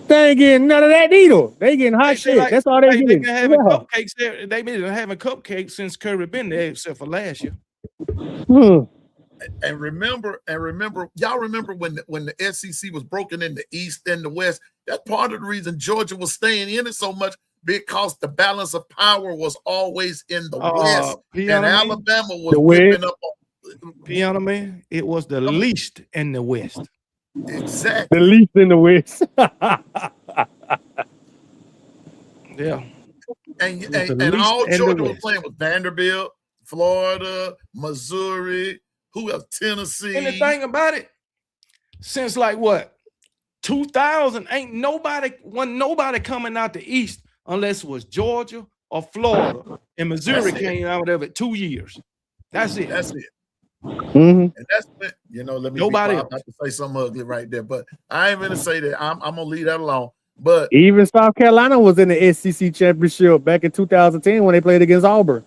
J: They ain't getting none of that either. They getting hot shit. That's all they
I: getting. They've been having cupcakes there. They've been having cupcakes since Curry been there, except for last year.
B: And remember, y'all remember when the SEC was broken in the East and the West? That's part of the reason Georgia was staying in it so much, because the balance of power was always in the West, and Alabama was whipping up.
I: Piano Man, it was the least in the West.
B: Exactly.
J: The least in the West.
I: Yeah.
B: And all Georgia was playing was Vanderbilt, Florida, Missouri, who else? Tennessee.
I: And the thing about it, since 2000, wasn't nobody coming out the East unless it was Georgia or Florida, and Missouri came out of it 2 years. That's it.
B: That's it.
J: Mm-hmm.
B: And that's it. Let me
I: nobody
B: else. Not to say something ugly right there, but I ain't gonna say that. I'm gonna leave that alone. But
J: even South Carolina was in the SEC championship back in 2010 when they played against Auburn.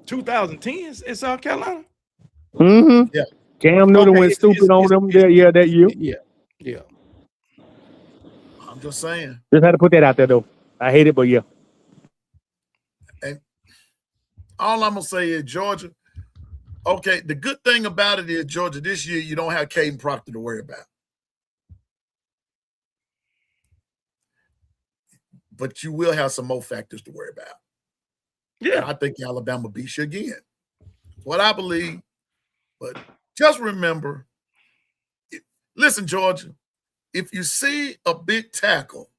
I: 2010 in South Carolina.
J: Mm-hmm. Yeah. Cam Newton went stupid on them. That year.
I: Yeah.
B: I'm just saying.
J: Just had to put that out there though. I hate it, but yeah.
B: And all I'm gonna say is Georgia. Okay, the good thing about it is, Georgia, this year you don't have Caden Proctor to worry about. But you will have some more factors to worry about.
I: Yeah.
B: And I think Alabama beats you again. What I believe. But just remember, listen, Georgia, if you see a big tackle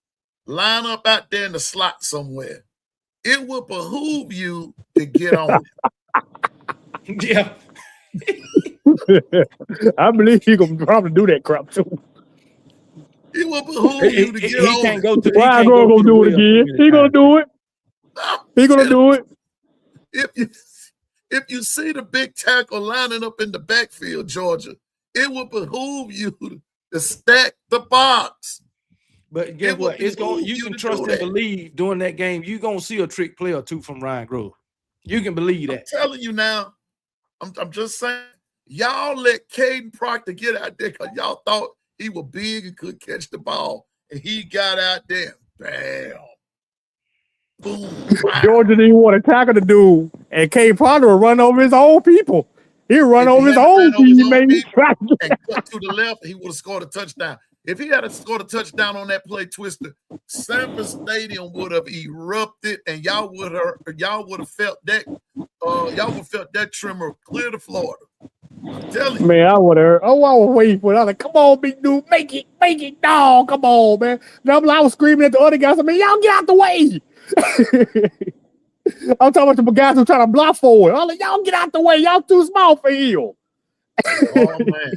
B: line up out there in the slot somewhere, it will behoove you to get on it.
I: Yeah.
J: I believe he's gonna probably do that crap too.
B: It will behoove you to get on
I: he can't
B: it.
I: go to
J: Why gonna do it again? He gonna do it. He gonna do it.
B: If you see the big tackle lining up in the backfield, Georgia, it will behoove you to stack the box.
I: But guess what? You can trust and believe during that game, you're gonna see a trick play or two from Ryan Grove. You can believe that.
B: I'm telling you now. I'm just saying, y'all let Caden Proctor get out there because y'all thought he was big and could catch the ball, and he got out there. Bam. Boom. Wow.
J: Georgia didn't want to tackle the dude, and Caden Proctor would run over his own people. He run over his own teammates.
B: And cut to the left, he would have scored a touchdown. If he had scored a touchdown on that play, Twister, Sanford Stadium would have erupted, and y'all would have felt that. Y'all would have felt that tremor clear to Florida. I'm telling you.
J: Man, I was waiting for it. I was like, come on, big dude, make it, dog. Come on, man. I was screaming at the other guys. I mean, y'all get out the way. I'm talking about the guys who trying to block forward. I'm like, y'all get out the way. Y'all too small for Hill.
B: Oh man.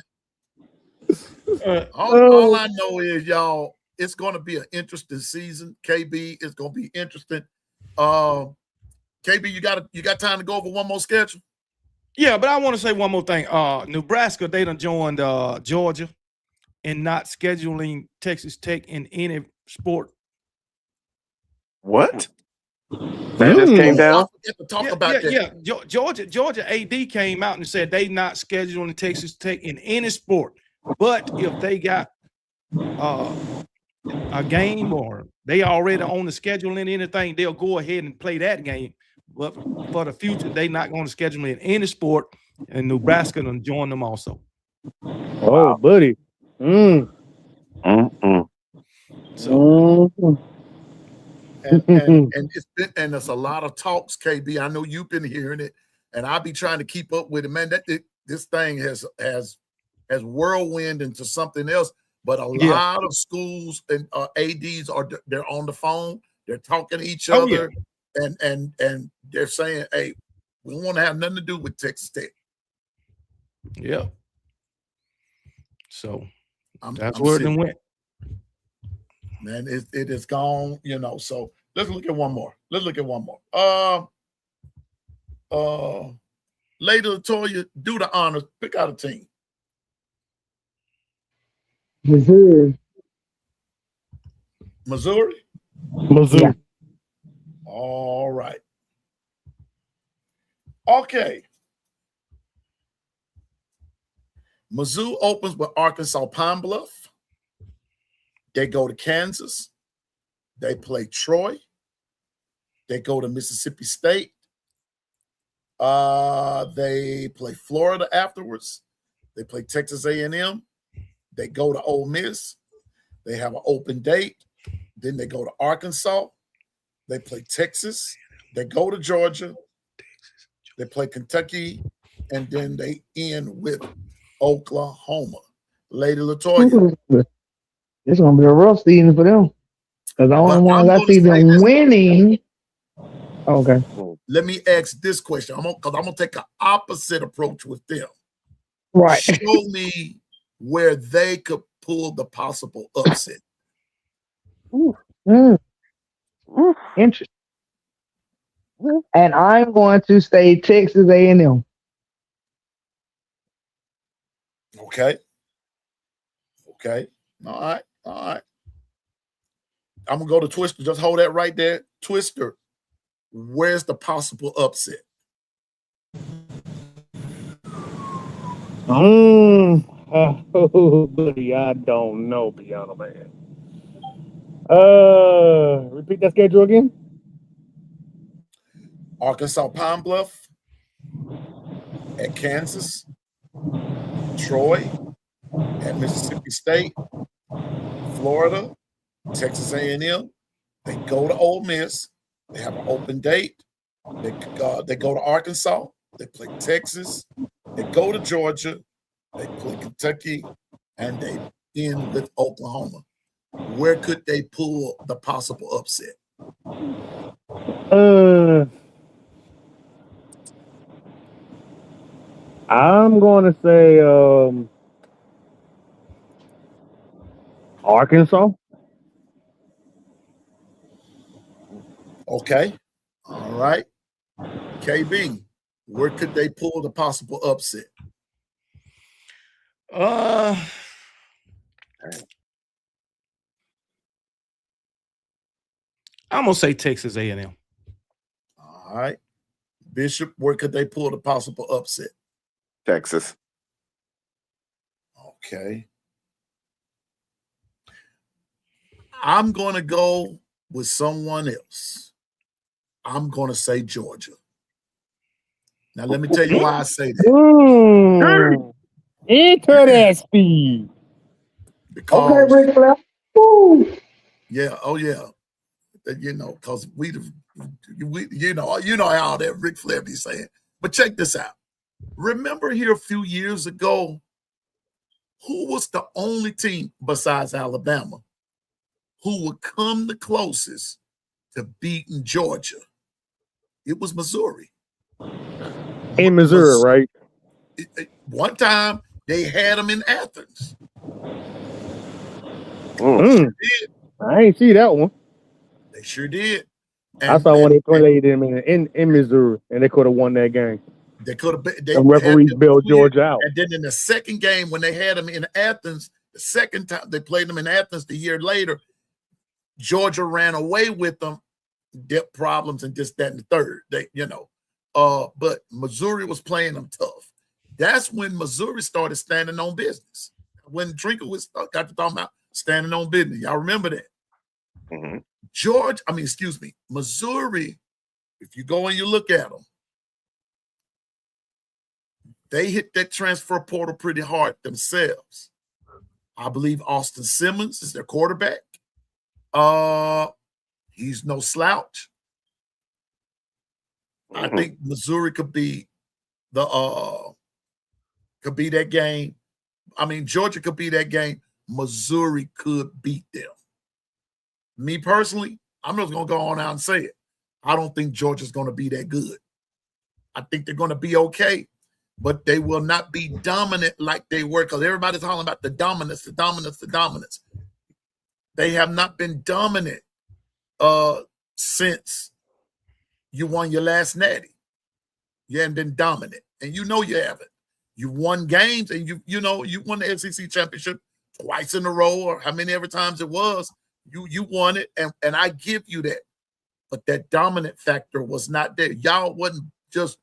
B: All I know is, y'all, it's going to be an interesting season. KB, it's going to be interesting. KB, you got time to go over one more schedule?
I: Yeah, but I want to say one more thing. Nebraska, they done joined Georgia in not scheduling Texas Tech in any sport.
C: What? That just came down?
I: Georgia AD came out and said they not scheduling Texas Tech in any sport. But if they got a game or they already on the schedule in anything, they'll go ahead and play that game. But for the future, they not going to schedule in any sport, and Nebraska done join them also.
J: Oh, buddy.
B: So, and it's a lot of talks, KB. I know you've been hearing it, and I'll be trying to keep up with it, man. This thing has whirlwind into something else. But a lot of schools and ADs they're on the phone, they're talking to each other, and they're saying, "Hey, we don't want to have nothing to do with Texas Tech."
I: Yeah. So that's where it went.
B: Man, it is gone, So let's look at one more. Lady Latoya, do the honors. Pick out a team. Missouri.
J: Yeah.
B: All right. Okay. Mizzou opens with Arkansas Pine Bluff. They go to Kansas. They play Troy. They go to Mississippi State. They play Florida afterwards. They play Texas A&M. They go to Ole Miss. They have an open date. Then they go to Arkansas. They play Texas. They go to Georgia. They play Kentucky. And then they end with Oklahoma. Lady Latoya.
E: It's going to be a rough season for them. Because the only ones I see them winning. Okay.
B: Let me ask this question. I'm going to take an opposite approach with them.
E: Right.
B: Show me where they could pull the possible upset.
E: Interesting. And I'm going to say Texas A&M.
B: Okay. All right. I'm going to go to Twister. Just hold that right there. Twister, where's the possible upset?
J: Oh, buddy, I don't know, Piano Man. Repeat that schedule again.
B: Arkansas Pine Bluff, at Kansas, Troy, at Mississippi State, Florida, Texas A&M. They go to Ole Miss. They have an open date. They go to Arkansas. They play Texas. They go to Georgia. They play Kentucky, and they end with Oklahoma. Where could they pull the possible upset?
J: I'm going to say Arkansas.
B: Okay. All right. KB, where could they pull the possible upset?
I: I'm going to say Texas A&M.
B: All right. Bishop, where could they pull the possible upset?
C: Texas.
B: Okay. I'm going to go with someone else. I'm going to say Georgia. Now, let me tell you why I say that.
J: Interesting.
B: because
E: Ric Flair. Woo.
B: yeah, oh yeah, you know, because we, you know how that Ric Flair be saying. But check this out. Remember here a few years ago, who was the only team besides Alabama who would come the closest to beating Georgia? It was Missouri.
J: In Missouri, right?
B: One time they had them in Athens.
J: I ain't see that one.
B: They sure did.
J: I saw when they played them in Missouri, and they could have won that game.
B: They could have been.
J: The referees bailed Georgia out.
B: And then in the second game, when they had them in Athens, the second time they played them in Athens the year later, Georgia ran away with them, depth problems and this, that, and the third. They, but Missouri was playing them tough. That's when Missouri started standing on business. When Drinker got to talking about standing on business. Y'all remember that?
C: Mm-hmm.
B: Missouri, if you go and you look at them, they hit that transfer portal pretty hard themselves. I believe Austin Simmons is their quarterback. He's no slouch. I think Missouri could be that game. I mean, Georgia could be that game. Missouri could beat them. Me personally, I'm just gonna go on out and say it. I don't think Georgia's gonna be that good. I think they're gonna be okay, but they will not be dominant like they were, because everybody's talking about the dominance. They have not been dominant since you won your last natty. You haven't been dominant, and you know you haven't. You won games, and you won the SEC championship twice in a row, or how many ever times it was. You won it, and I give you that. But that dominant factor was not there. Y'all wasn't just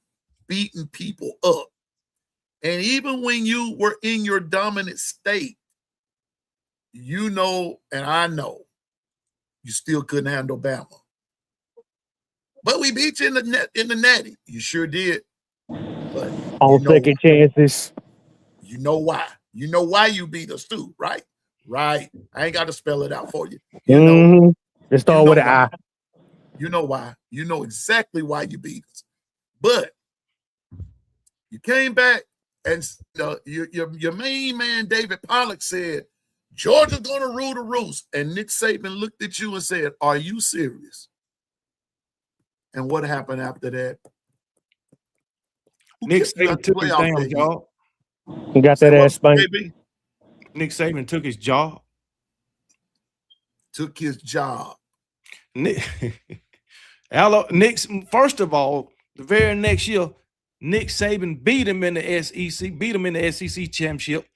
B: beating people up. And even when you were in your dominant state, you know, and I know, you still couldn't handle Bama. But we beat you in the natty. You sure did. But
J: on second chances.
B: You know why. You know why you beat us too, right? Right. I ain't got to spell it out for you. You know.
J: It started with an I.
B: You know why. You know exactly why you beat us. But you came back and your main man, David Pollock, said, Georgia's going to rule the roost. And Nick Saban looked at you and said, are you serious? And what happened after that?
I: Nick Saban took his damn job.
J: He got that ass spanked.
I: Nick Saban took his job.
B: Took his job.
I: First of all, the very next year, Nick Saban beat him in the SEC championship,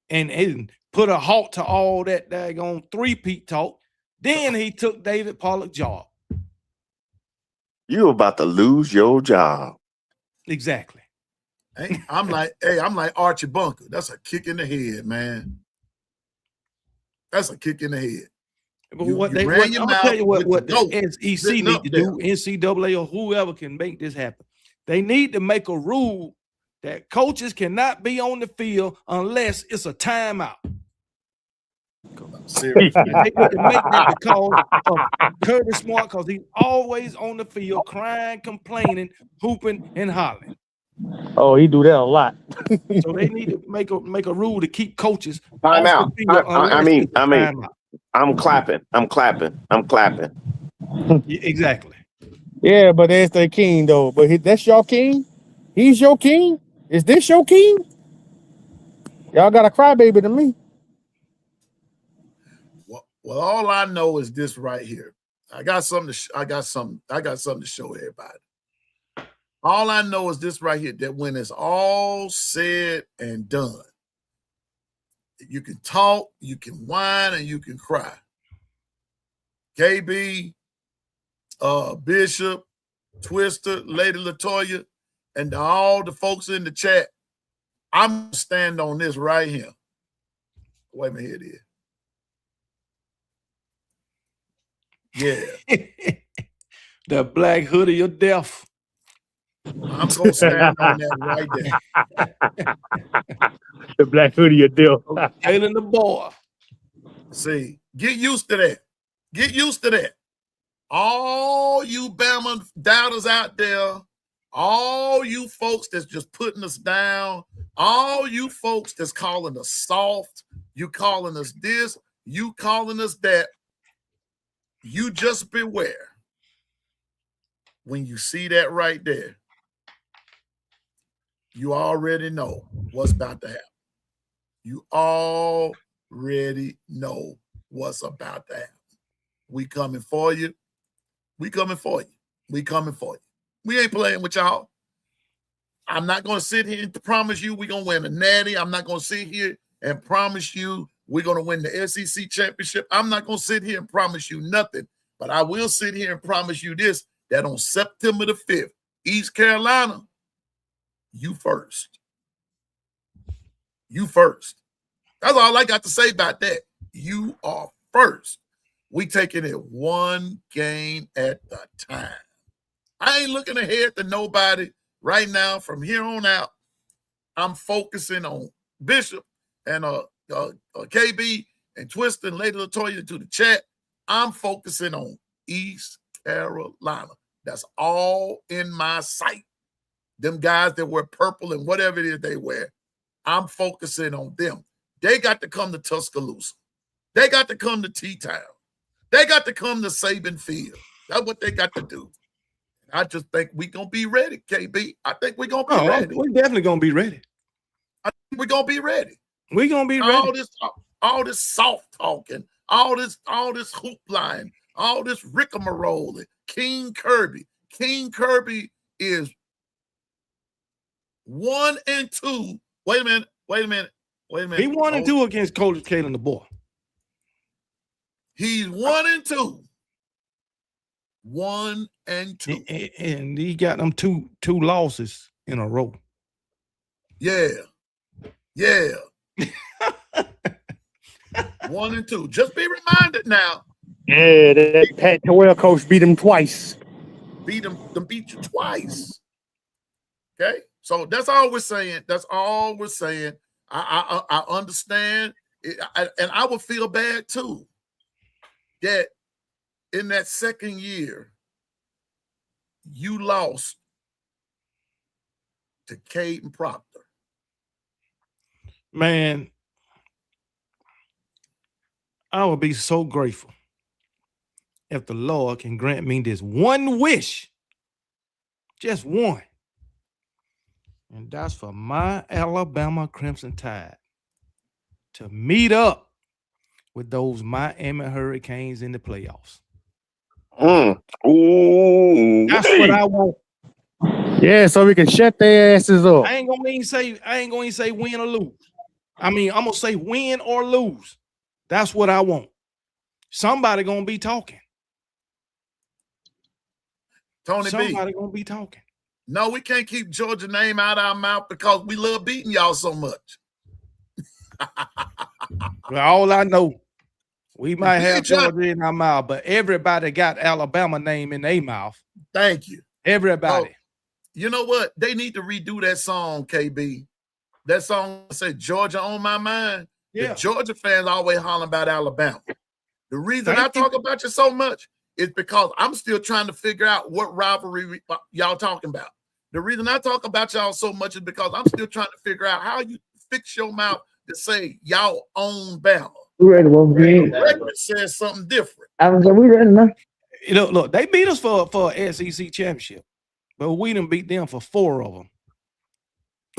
I: and put a halt to all that daggone three-peat talk. Then he took David Pollock's job.
C: You about to lose your job.
I: Exactly.
B: I'm like Archie Bunker. That's a kick in the head, man. That's a kick in the head.
I: But I'm gonna tell you what the SEC need to do, NCAA or whoever can make this happen. They need to make a rule that coaches cannot be on the field unless it's a timeout.
B: Seriously.
I: They need to make that because of Kirby Smart, because he's always on the field crying, complaining, hooping, and hollering.
J: Oh, he do that a lot.
I: So they need to make a rule to keep coaches
C: time
I: off
C: out.
I: the field.
C: I'm clapping.
I: Exactly.
J: Yeah, but that's their king though. But that's your king. He's your king. Is this your king? Y'all got a crybaby to me.
B: Well, all I know is this right here. I got something to show everybody. All I know is this right here, that when it's all said and done, you can talk, you can whine, and you can cry. KB, Bishop, Twister, Lady Latoya, and all the folks in the chat, I'm going to stand on this right here. Wait a minute, here it is. Yeah.
I: The black hoodie of death.
B: I'm going to stand on that right there.
J: The black hoodie of death.
I: Jalen the boy.
B: See, get used to that. Get used to that. All you Bama doubters out there, all you folks that's just putting us down, all you folks that's calling us soft, you calling us this, you calling us that, you just beware. When you see that right there, you already know what's about to happen. You already know what's about to happen. We coming for you. We coming for you. We coming for you. We ain't playing with y'all. I'm not going to sit here and promise you we're going to win a natty. I'm not going to sit here and promise you we're going to win the SEC championship. I'm not going to sit here and promise you nothing. But I will sit here and promise you this, that on September the 5th, East Carolina, you first. You first. That's all I got to say about that. You are first. We taking it one game at a time. I ain't looking ahead to nobody right now. From here on out, I'm focusing on Bishop and KB and Twist and Lady Latoya to the chat. I'm focusing on East Carolina. That's all in my sight. Them guys that wear purple and whatever it is they wear, I'm focusing on them. They got to come to Tuscaloosa. They got to come to T-Town. They got to come to Saban Field. That's what they got to do. I just think we're going to be ready, KB. I think we're going to be ready.
I: We're definitely going to be ready.
B: I think we're going to be ready.
I: We're going to be ready.
B: All this soft talking, all this hoop line, all this rigmarole. King Kirby. King Kirby is 1-2. Wait a minute.
I: He 1-2 against Coach Kalen the boy.
B: He's 1-2. 1-2.
I: And he got them two losses in a row.
B: Yeah. 1-2. Just be reminded now.
J: Yeah, that Pat Terrell coach beat him twice.
B: Beat you twice. Okay, so that's all we're saying. That's all we're saying. I understand, and I would feel bad too that in that second year you lost to Caden Proctor.
I: Man, I would be so grateful if the Lord can grant me this one wish, just one. And that's for my Alabama Crimson Tide to meet up with those Miami Hurricanes in the playoffs.
C: Ooh,
I: that's what I want.
J: Yeah, so we can shut their asses up.
I: I ain't gonna even say win or lose. I mean, I'm gonna say win or lose. That's what I want. Somebody gonna be talking. Somebody gonna be talking.
B: No, we can't keep Georgia's name out of our mouth because we love beating y'all so much.
I: Well, all I know, we might have Georgia in our mouth, but everybody got Alabama name in their mouth.
B: Thank you.
I: Everybody.
B: You know what? They need to redo that song, KB. That song said Georgia on my mind. Yeah. The Georgia fans always hollering about Alabama. The reason I talk about you so much is because I'm still trying to figure out what rivalry y'all talking about. The reason I talk about y'all so much is because I'm still trying to figure out how you fix your mouth to say y'all own Bama.
E: We ready, well,
B: the record says something different.
E: We ready now.
I: You know, look, they beat us for SEC championship, but we done beat them for 4 of them.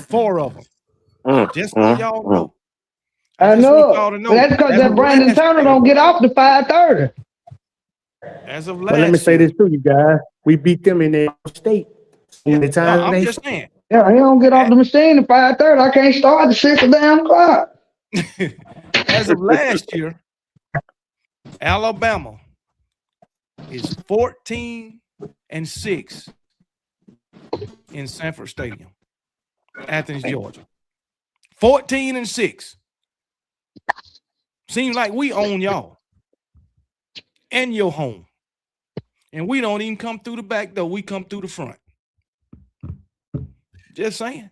I: 4 of them. Just so y'all know.
E: I know. That's because that Brandon Turner don't get off the 5:30.
I: As of last
J: But let me say this to you guys. We beat them in their state.
I: I'm just saying.
E: Yeah, he don't get off the machine at 5:30. I can't start at 6 o'clock.
I: As of last year, Alabama is 14-6 in Sanford Stadium, Athens, Georgia. 14-6. Seems like we own y'all and your home. And we don't even come through the back door. We come through the front. Just saying.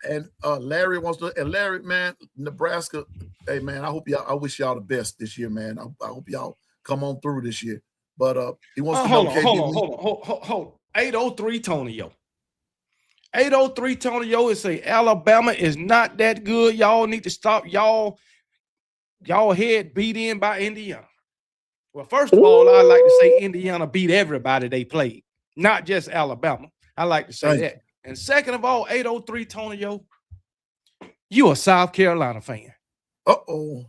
B: And Larry wants to, and Larry, man, Nebraska. Hey, man, I wish y'all the best this year, man. I hope y'all come on through this year. But he wants to know,
I: hold on. 803 Tonyo. 803 Tonyo is say Alabama is not that good. Y'all need to stop. Y'all head beat in by Indiana. Well, first of all, I like to say Indiana beat everybody they played, not just Alabama. I like to say that. And second of all, 803 Tonyo, you a South Carolina fan.
B: Uh-oh.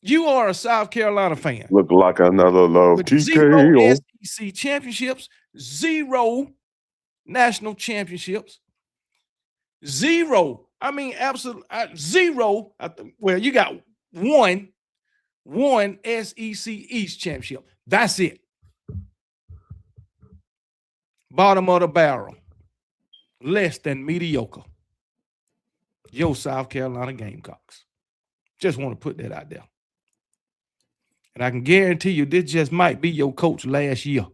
I: You are a South Carolina fan.
C: Look like another love TKO.
I: 0 SEC championships, 0 national championships, 0. I mean, absolutely 0. Well, you got one SEC East championship. That's it. Bottom of the barrel. Less than mediocre. Yo, South Carolina Gamecocks. Just want to put that out there. And I can guarantee you this just might be your coach last year.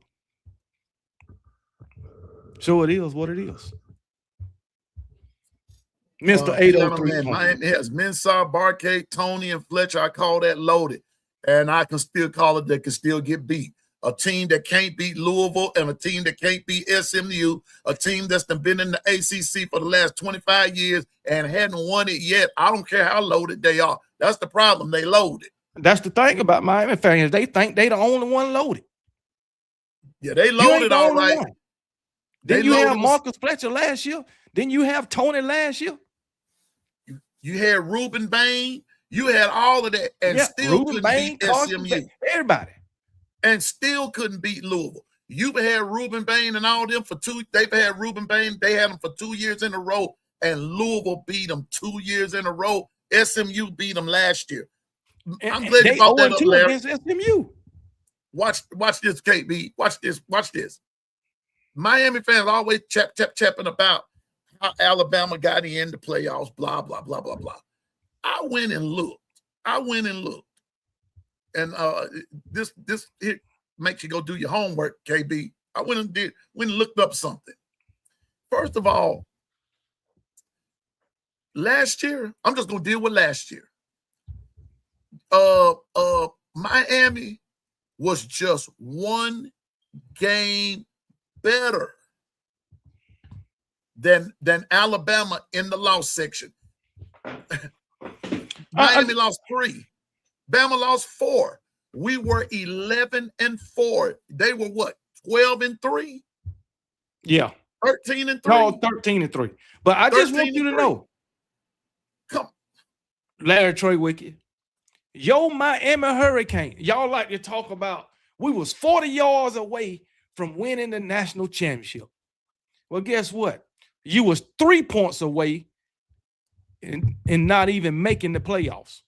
I: So it is what it is. Mr. 803.
B: Miami has Mensah, Barcade, Tony, and Fletcher. I call that loaded. And I can still call it that can still get beat. A team that can't beat Louisville and a team that can't beat SMU, a team that's been in the ACC for the last 25 years and hadn't won it yet. I don't care how loaded they are. That's the problem. They loaded.
I: That's the thing about Miami fans. They think they the only one loaded.
B: Yeah, they loaded all right.
I: Then you have Marcus Fletcher last year. Then you have Tony last year.
B: You had Ruben Bain. You had all of that and still
I: Ruben
B: couldn't
I: Bain,
B: beat SMU.
I: Everybody.
B: And still couldn't beat Louisville. You've had Ruben Bain and all them for 2. They've had Ruben Bain. They had them for 2 years in a row. And Louisville beat them 2 years in a row. SMU beat them last year. I'm glad you brought that up, Larry.
I: SMU.
B: Watch this, KB. Watch this. Miami fans always chapping about how Alabama got in the playoffs, blah, blah, blah, blah, blah. I went and looked. And this here makes you go do your homework, KB. I went and looked up something. First of all, last year, I'm just gonna deal with last year. Miami was just 1 game better than Alabama in the loss section. Miami lost 3. Bama lost 4. We were 11-4. They were what? 12-3?
I: Yeah.
B: 13-3.
I: No, 13-3. But I just want you to know.
B: Come.
I: Larry Troy Wicked. Yo, Miami Hurricane. Y'all like to talk about we was 40 yards away from winning the national championship. Well, guess what? You was 3 points away and not even making the playoffs.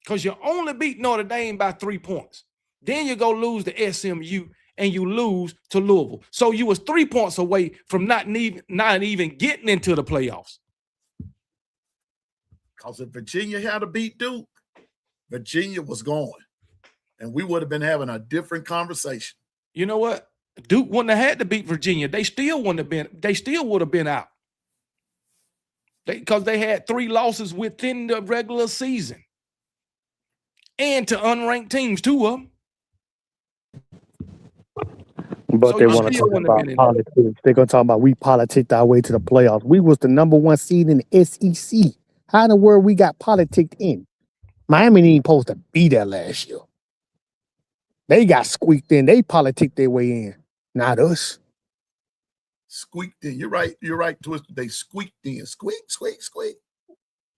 I: Because you only beat Notre Dame by 3 points. Then you go lose to SMU and you lose to Louisville. So you was 3 points away from not even getting into the playoffs.
B: Because if Virginia had to beat Duke, Virginia was going. And we would have been having a different conversation.
I: You know what? Duke wouldn't have had to beat Virginia. They still would have been out. Because they had 3 losses within the regular season. And to unranked teams, 2 of them.
J: But so they want to talk about politics. They're going to talk about we politicked our way to the playoffs. We was the #1 seed in the SEC. How in the world we got politicked in? Miami ain't supposed to be there last year. They got squeaked in. They politicked their way in. Not us.
B: Squeaked in. You're right, Twister. They squeaked in. Squeak, squeak, squeak.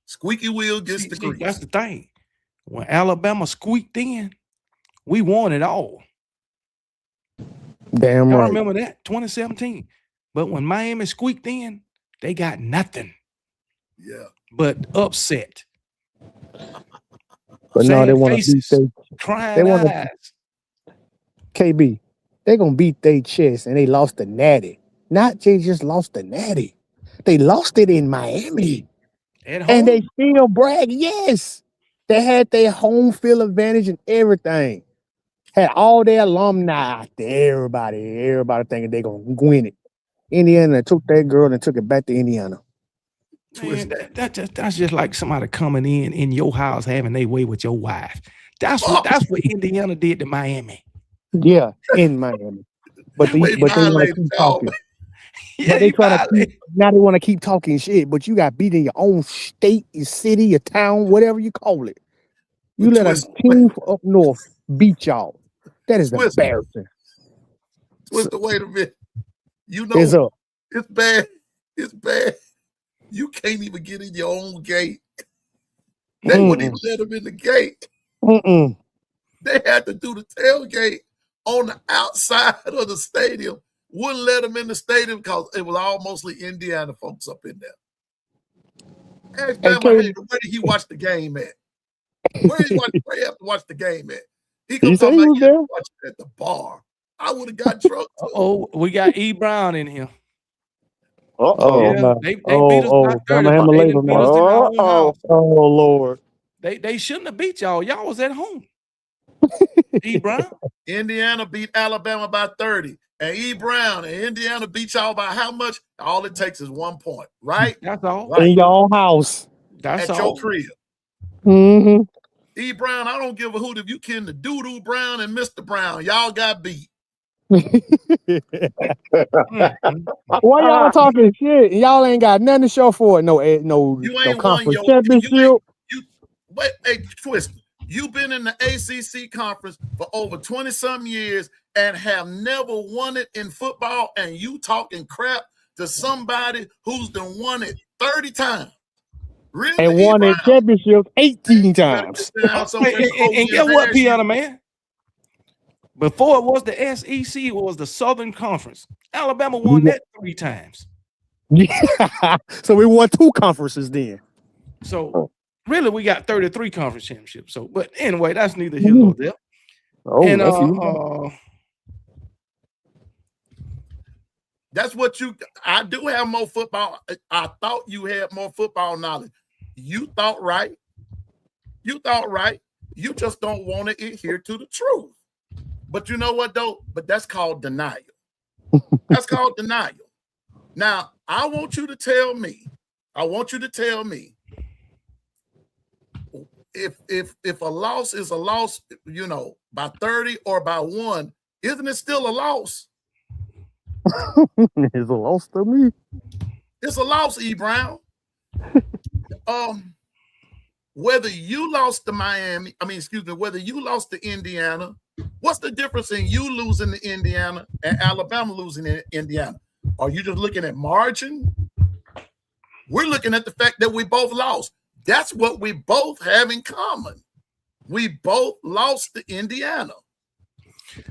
B: Squeaky wheel gets the grease.
I: That's the thing. When Alabama squeaked in, we won it all.
J: Damn right.
I: I remember that, 2017. But when Miami squeaked in, they got nothing.
B: Yeah.
I: But upset.
J: But no, they want to beat their
I: crying eyes.
J: KB, they're going to beat their chest, and they lost the Natty. Not they just lost the Natty. They lost it in Miami.
I: At home?
J: And they still brag. Yes. They had their home field advantage and everything. Had all their alumni out there. Everybody thinking they're going to win it. Indiana took that girl and took it back to Indiana.
I: Man, that's just like somebody coming in your house having their way with your wife. That's what Indiana did to Miami.
J: Yeah, in Miami. But they want to keep talking.
I: Yeah,
J: But now they want to keep talking shit. But you got beat in your own state, your city, your town, whatever you call it. You let a team up north beat y'all. That is embarrassing.
B: Twister, wait a minute. You know it's bad. It's bad. You can't even get in your own gate. They wouldn't even let them in the gate. They had to do the tailgate on the outside of the stadium. Wouldn't let them in the stadium because it was all mostly Indiana folks up in there. Ask Bama, where did he watch the game at? Where he have to watch the game at? He gonna talk about watch it at the bar. I would have got drunk.
I: Oh, we got E. Brown in here.
J: Yeah,
I: they beat us by 30. They beat us in our own house.
J: Oh Lord.
I: They shouldn't have beat y'all. Y'all was at home. E. Brown.
B: Indiana beat Alabama by 30. And E. Brown and Indiana beat y'all by how much? All it takes is 1 point, right?
I: That's all.
B: Right.
J: In your house.
I: That's
B: at
I: all.
B: your crib. E. Brown, I don't give a hoot if you kin the Doo-Doo Brown and Mr. Brown. Y'all got beat.
J: Why y'all talking shit? Y'all ain't got nothing to show for it. No conference championship.
B: Wait, hey, Twister. You've been in the ACC conference for over 20-something years and have never won it in football, and you talking crap to somebody who's done won it 30 times. Really?
J: And won it championship 18 times.
I: And get what, Piano Man? Before it was the SEC, it was the Southern Conference. Alabama won that 3 times.
J: Yeah. So we won 2 conferences then.
I: So really, we got 33 conference championships. So, but anyway, that's neither here nor there.
B: That's what I do have more football. I thought you had more football knowledge. You thought right. You thought right. You just don't want to adhere to the truth. But you know what, though? But that's called denial. That's called denial. Now, I want you to tell me if a loss is a loss, by 30 or by 1, isn't it still a loss?
J: It's a loss to me.
B: It's a loss, E. Brown. Whether you lost to whether you lost to Indiana, what's the difference in you losing to Indiana and Alabama losing to Indiana? Are you just looking at margin? We're looking at the fact that we both lost. That's what we both have in common. We both lost to Indiana.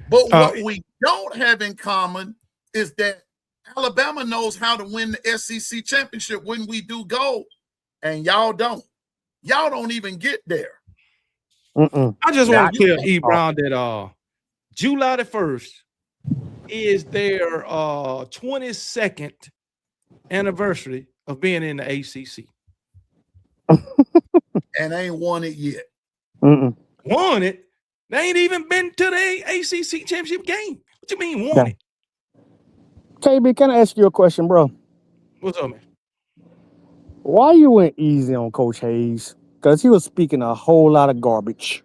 B: But what we don't have in common is that Alabama knows how to win the SEC championship when we do go, and y'all don't. Y'all don't even get there.
I: I just want to tell E. Brown that July the 1st is their 22nd anniversary of being in the ACC.
B: And ain't won it yet.
I: Won it? They ain't even been to the ACC championship game. What you mean won it?
J: KB, can I ask you a question, bro?
I: What's up, man?
J: Why you went easy on Coach Hayes? Because he was speaking a whole lot of garbage.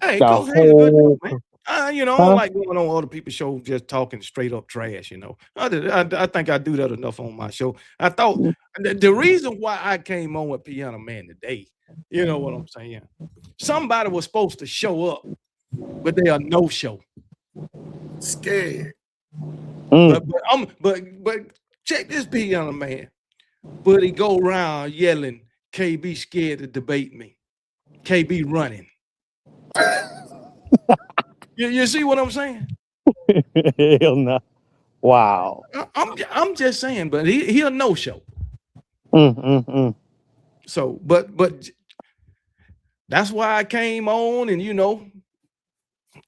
I: Hey, Coach Hayes is a good dude, man. I don't like going on other people's shows just talking straight up trash, I think I do that enough on my show. I thought the reason why I came on with Piano Man today, you know what I'm saying? Somebody was supposed to show up, but they are no show.
B: Scared.
I: But check this Piano Man. But he go around yelling, KB scared to debate me. KB running. You see what I'm saying?
J: Hell no. Wow.
I: I'm just saying, but he'll no show. So, but that's why I came on and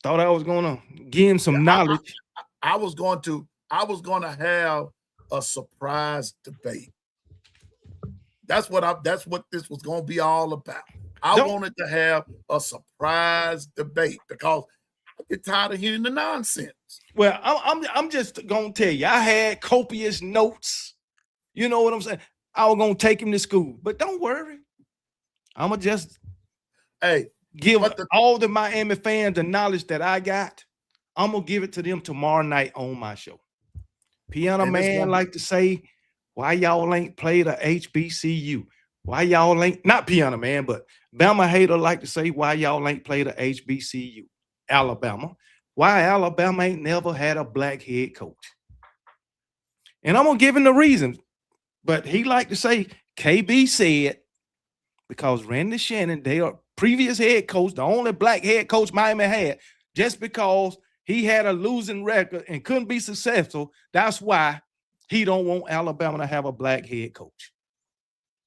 I: thought I was gonna give him some knowledge.
B: I was going to have a surprise debate. That's what this was going to be all about. I wanted to have a surprise debate because I get tired of hearing the nonsense.
I: Well, I'm just gonna tell you, I had copious notes. You know what I'm saying? I was gonna take him to school. But don't worry, I'm gonna just give all the Miami fans the knowledge that I got. I'm gonna give it to them tomorrow night on my show. Piano Man like to say, why y'all ain't played a HBCU? Why y'all ain't, not Piano Man, but Bama hater like to say, why y'all ain't played a HBCU? Alabama. Why Alabama ain't never had a black head coach? And I'm gonna give him the reason. But he like to say, KB said, because Randy Shannon, their previous head coach, the only black head coach Miami had, just because he had a losing record and couldn't be successful, that's why he don't want Alabama to have a black head coach.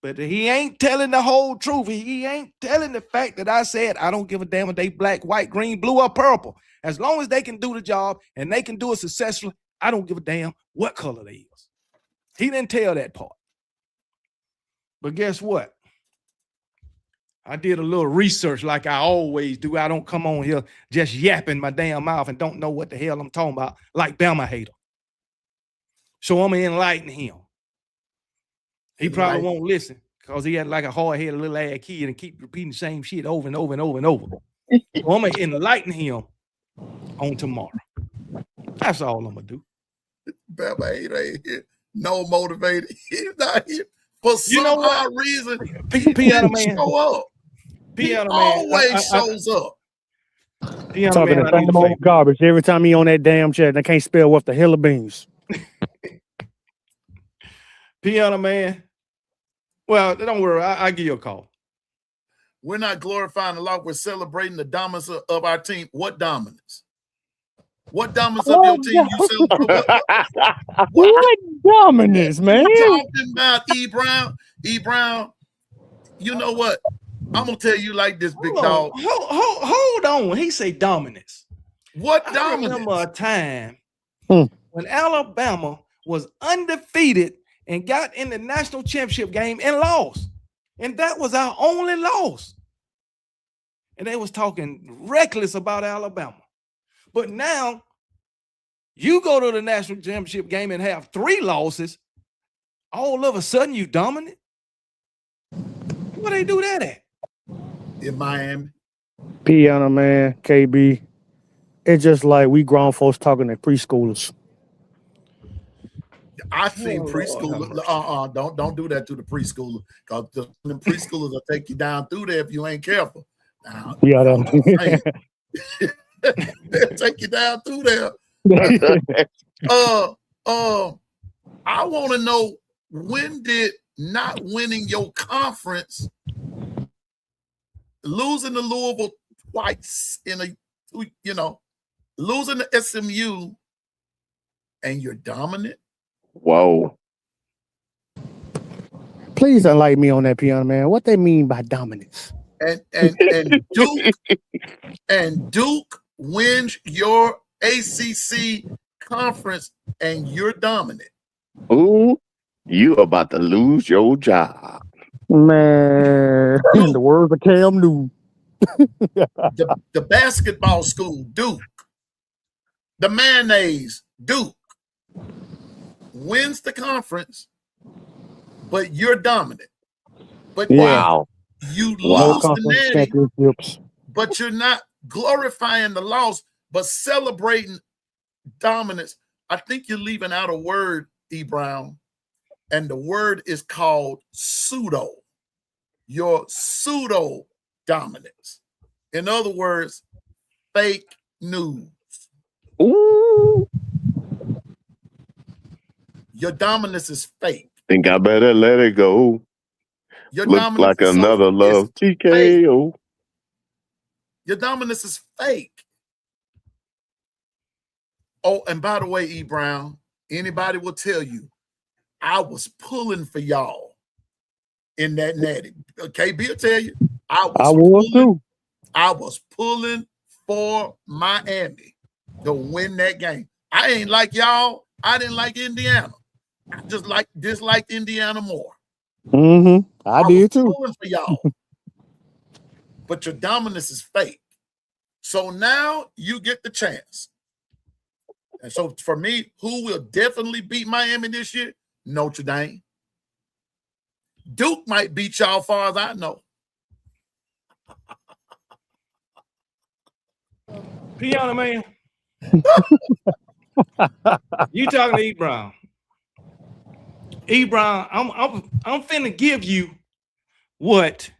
I: But he ain't telling the whole truth. He ain't telling the fact that I said, I don't give a damn if they black, white, green, blue, or purple. As long as they can do the job and they can do it successfully, I don't give a damn what color they is. He didn't tell that part. But guess what? I did a little research like I always do. I don't come on here just yapping my damn mouth and don't know what the hell I'm talking about like Bama hater. So I'm going to enlighten him. He probably won't listen because he had like a hard-headed little ass kid and keep repeating the same shit over and over and over and over. So I'm going to enlighten him on tomorrow. That's all I'm going to do.
B: Bama ain't here. No motivated. He's not here. For some odd reason,
I: Piano Man.
B: Show up.
I: Piano
B: Man
I: always
B: shows up.
J: Piano talking Man, the same old garbage every time he on that damn chat. They can't spell what the hell of beans.
I: Piano Man. Well, don't worry. I'll give you a call.
B: We're not glorifying the law. We're celebrating the dominance of our team. What dominance? What dominance of your team you celebrate?
J: What dominance, man?
B: You talking about E. Brown? E. Brown, you know what? I'm going to tell you like this, big dog.
I: Hold on. He say dominance.
B: What dominance?
I: I remember a time when Alabama was undefeated and got in the national championship game and lost. And that was our only loss. And they was talking reckless about Alabama. But now you go to the national championship game and have 3 losses. All of a sudden you dominant. Where they do that at?
B: In Miami.
J: Piano Man, KB. It's just like we grown folks talking to preschoolers.
B: I've seen preschoolers. Don't do that to the preschooler, because the preschoolers will take you down through there if you ain't careful. Now, they'll take you down through there. I want to know, when did not winning your conference, losing to Louisville twice losing to SMU, and you're dominant?
C: Whoa.
J: Please enlighten me on that, Piano Man. What they mean by dominance?
B: And Duke wins your ACC conference and you're dominant.
C: Ooh, you about to lose your job.
J: Man, the words of Cam Newton.
B: the basketball school, Duke. The mayonnaise, Duke. Wins the conference, but you're dominant. But
C: wow,
B: you lose the
J: championships,
B: but you're not glorifying the loss, but celebrating dominance. I think you're leaving out a word, E. Brown, and the word is called pseudo. Your pseudo dominance. In other words, fake news.
C: Ooh.
B: Your dominance is fake.
C: Think I better let it go.
B: Your
C: Look like another love TKO.
B: Your dominance is fake. Oh, and by the way, E. Brown, anybody will tell you, I was pulling for y'all in that natty. KB will tell you, I was pulling for Miami to win that game. I ain't like y'all. I didn't like Indiana. I just disliked Indiana more.
J: I did too.
B: Pulling for y'all. But your dominance is fake. So now you get the chance. And so for me, who will definitely beat Miami this year? Notre Dame. Duke might beat y'all far as I know.
I: Piano man. You talking to E. Brown. E. Brown, I'm finna give you what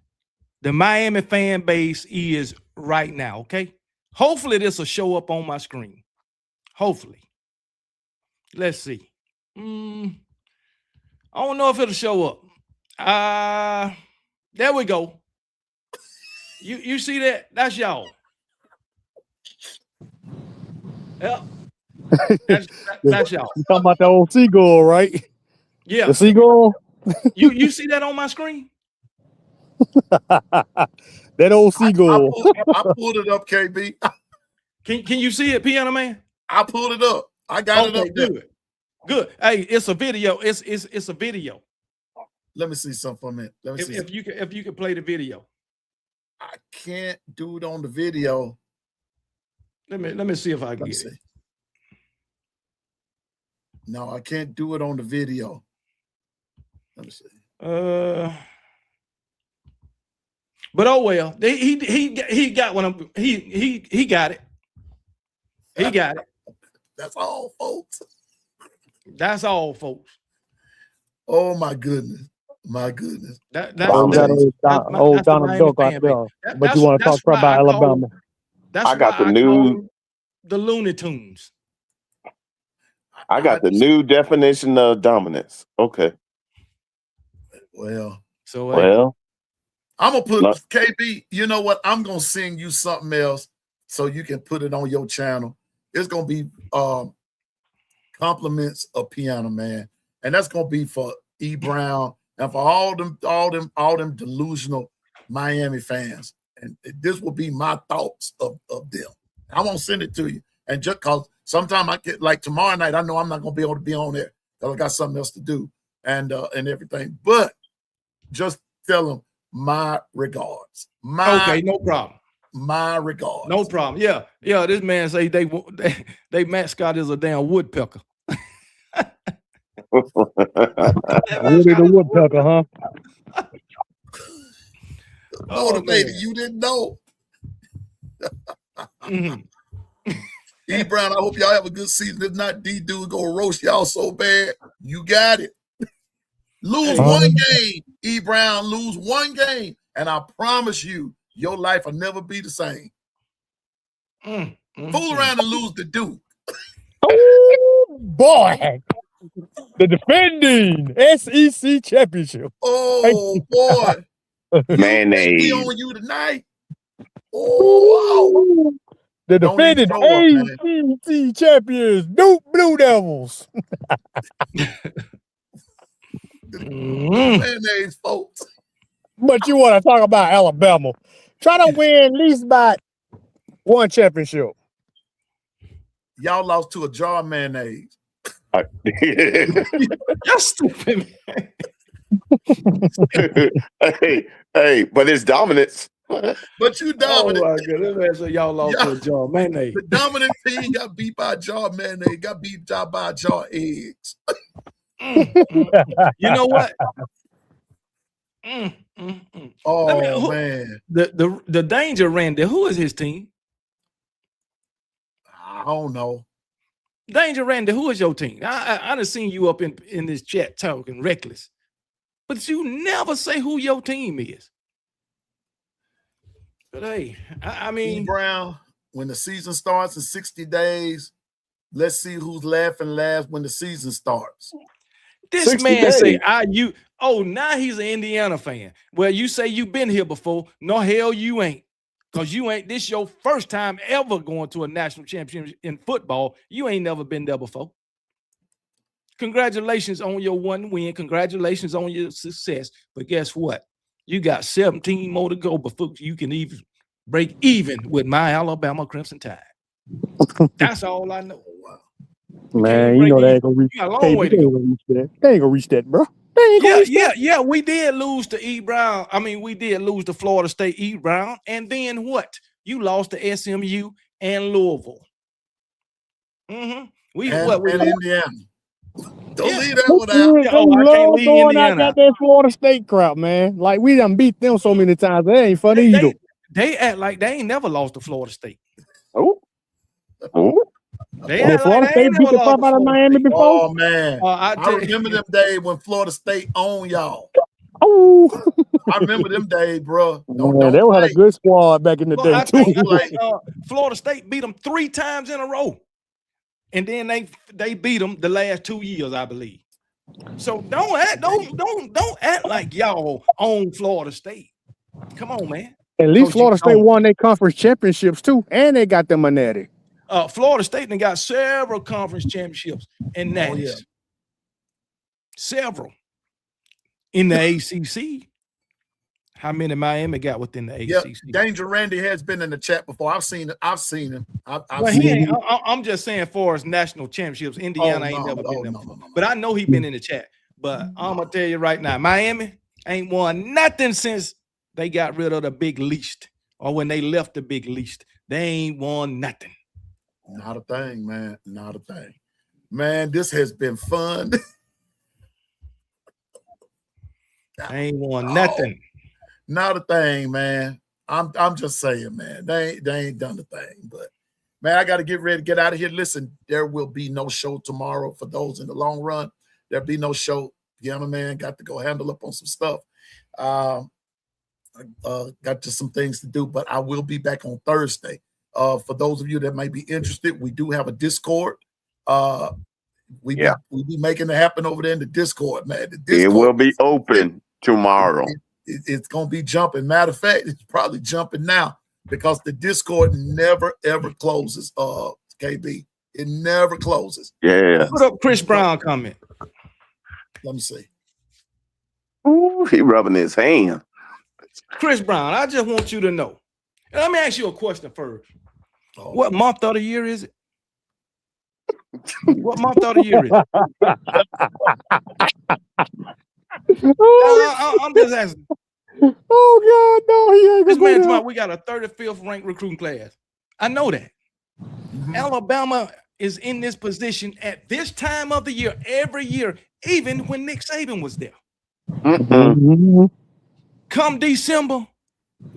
I: the Miami fan base is right now, okay? Hopefully this will show up on my screen. Hopefully. Let's see. I don't know if it'll show up. There we go. You see that? That's y'all. Yeah. That's y'all.
J: You talking about the old seagull, right?
I: Yeah.
J: The seagull?
I: You see that on my screen?
J: That old seagull.
B: I pulled it up, KB.
I: Can you see it, Piano Man?
B: I pulled it up. I got it up there.
I: Good. Hey, it's a video. It's a video.
B: Let me see something for a minute. Let me see.
I: If you can play the video.
B: I can't do it on the video.
I: Let me see if I can get it.
B: No, I can't do it on the video. Let me see.
I: But oh well, he got one. He got it. He got it.
B: That's all, folks.
I: That's all, folks.
B: Oh my goodness. My goodness.
J: That's old Donald Duck out there. But you want to talk about Alabama?
C: I got the new
I: Looney Tunes.
C: I got the new definition of dominance. Okay.
B: Well,
C: I'm
B: gonna put KB. You know what? I'm gonna sing you something else so you can put it on your channel. It's gonna be compliments of Piano Man, and that's gonna be for E. Brown and for all them delusional Miami fans. And this will be my thoughts of them. I won't send it to you. And just cause sometime I get like tomorrow night, I know I'm not gonna be able to be on there because I got something else to do and everything. But just tell them my regards.
I: Okay, no problem.
B: My regards.
I: No problem. Yeah. This man say they mascot is a damn woodpecker.
J: Woody the woodpecker, huh?
B: Motivated, you didn't know. E. Brown, I hope y'all have a good season. If not, D Dude gonna roast y'all so bad. You got it. Lose one game, E. Brown, lose one game, and I promise you, your life will never be the same. Fool around and lose to Duke.
J: Oh boy. The defending SEC championship.
B: Oh boy.
C: Mayonnaise.
B: We on you tonight. Oh,
J: the defending ACC champions, Duke Blue Devils.
B: Mayonnaise, folks.
J: But you want to talk about Alabama? Try to win at least about one championship.
B: Y'all lost to a jar of mayonnaise.
I: You're stupid.
C: hey, but it's dominance.
B: But you dominant.
I: Oh my goodness, so y'all lost to a jar of mayonnaise.
B: The dominant team got beat by a jar of mayonnaise, got beat by a jar of eggs.
I: You know what?
B: Oh man.
I: The Danger Randy, who is his team?
B: I don't know.
I: Danger Randy, who is your team? I done seen you up in this chat talking reckless, but you never say who your team is. But hey, I mean,
B: Brown, when the season starts in 60 days, let's see who's laughing last when the season starts.
I: This man say, now he's an Indiana fan. Well, you say you've been here before. No, hell, you ain't. Because you ain't, this your first time ever going to a national championship in football. You ain't never been there before. Congratulations on your one win. Congratulations on your success. But guess what? You got 17 more to go before you can even break even with my Alabama Crimson Tide. That's all I know.
J: Man, you know they ain't gonna reach.
I: You got a long way to go.
J: They ain't gonna reach that, bro.
I: Yeah. We did lose to E. Brown. I mean, we did lose to Florida State E. Brown. And then what? You lost to SMU and Louisville.
B: And Indiana. Don't
I: Yeah.
B: leave that one out.
J: They
I: Oh, I can't
J: love
I: leave
J: throwing out
I: Indiana out.
J: that Florida State crap, man. Like we done beat them so many times. They ain't funny either.
I: They act like they ain't never lost to Florida State.
C: Oh, oh.
I: They
J: Did
I: act like
J: Florida
I: they
J: State
I: ain't
J: beat
I: never
J: the
I: lost
J: crap
I: to
J: out of
I: Florida
J: Miami
I: State.
J: before?
B: Oh man,
I: I
B: I
I: tell you,
B: remember them days when Florida State owned y'all.
J: Oh,
B: I remember them days, bro.
J: man,
B: Don't
J: they had a
B: play.
J: good squad back in the day
I: I
J: too.
I: think
B: play.
I: Florida State beat them 3 times in a row, and then they beat them the last 2 years, I believe. So don't act like y'all own Florida State. Come on, man.
J: At least
I: Coach, you
J: Florida State
I: don't.
J: won their conference championships too, and they got them Manetti.
I: Florida State done got several conference championships and natties.
B: Oh, yeah.
I: Several in the ACC. How many Miami got within the
B: Yep.
I: ACC?
B: Danger Randy has been in the chat before. I've seen it. I've seen him.
I: Well, he ain't. I'm just saying, for as national championships, Indiana ain't never been there before. But I know he been in the chat. But I'm gonna tell you right now, Miami ain't won nothing since they got rid of the big least, or when they left the big least. They ain't won nothing.
B: Not a thing, man. Not a thing. Man, this has been fun.
I: They ain't won nothing.
B: Not a thing, man. I'm just saying, man. They ain't done a thing. But man, I got to get ready to get out of here. Listen, there will be no show tomorrow for those in the long run. There'll be no show. Piano Man got to go handle up on some stuff. Got just some things to do, but I will be back on Thursday. For those of you that might be interested, we do have a Discord. We be making it happen over there in the Discord, man. The Discord,
C: it will be open tomorrow.
B: It's going to be jumping. Matter of fact, it's probably jumping now because the Discord never, ever closes, KB. It never closes.
C: Yeah.
I: Put up Chris Brown comment.
B: Let me see.
C: Ooh, he rubbing his hand.
I: Chris Brown, I just want you to know. And let me ask you a question first. What month of the year is it? What month of the year is it? I'm just asking.
J: Oh God, no, he ain't
I: This
J: gonna
I: man
J: do
I: talking, we got a 35th ranked recruiting class. I know that. Alabama is in this position at this time of the year, every year, even when Nick Saban was there. Come December,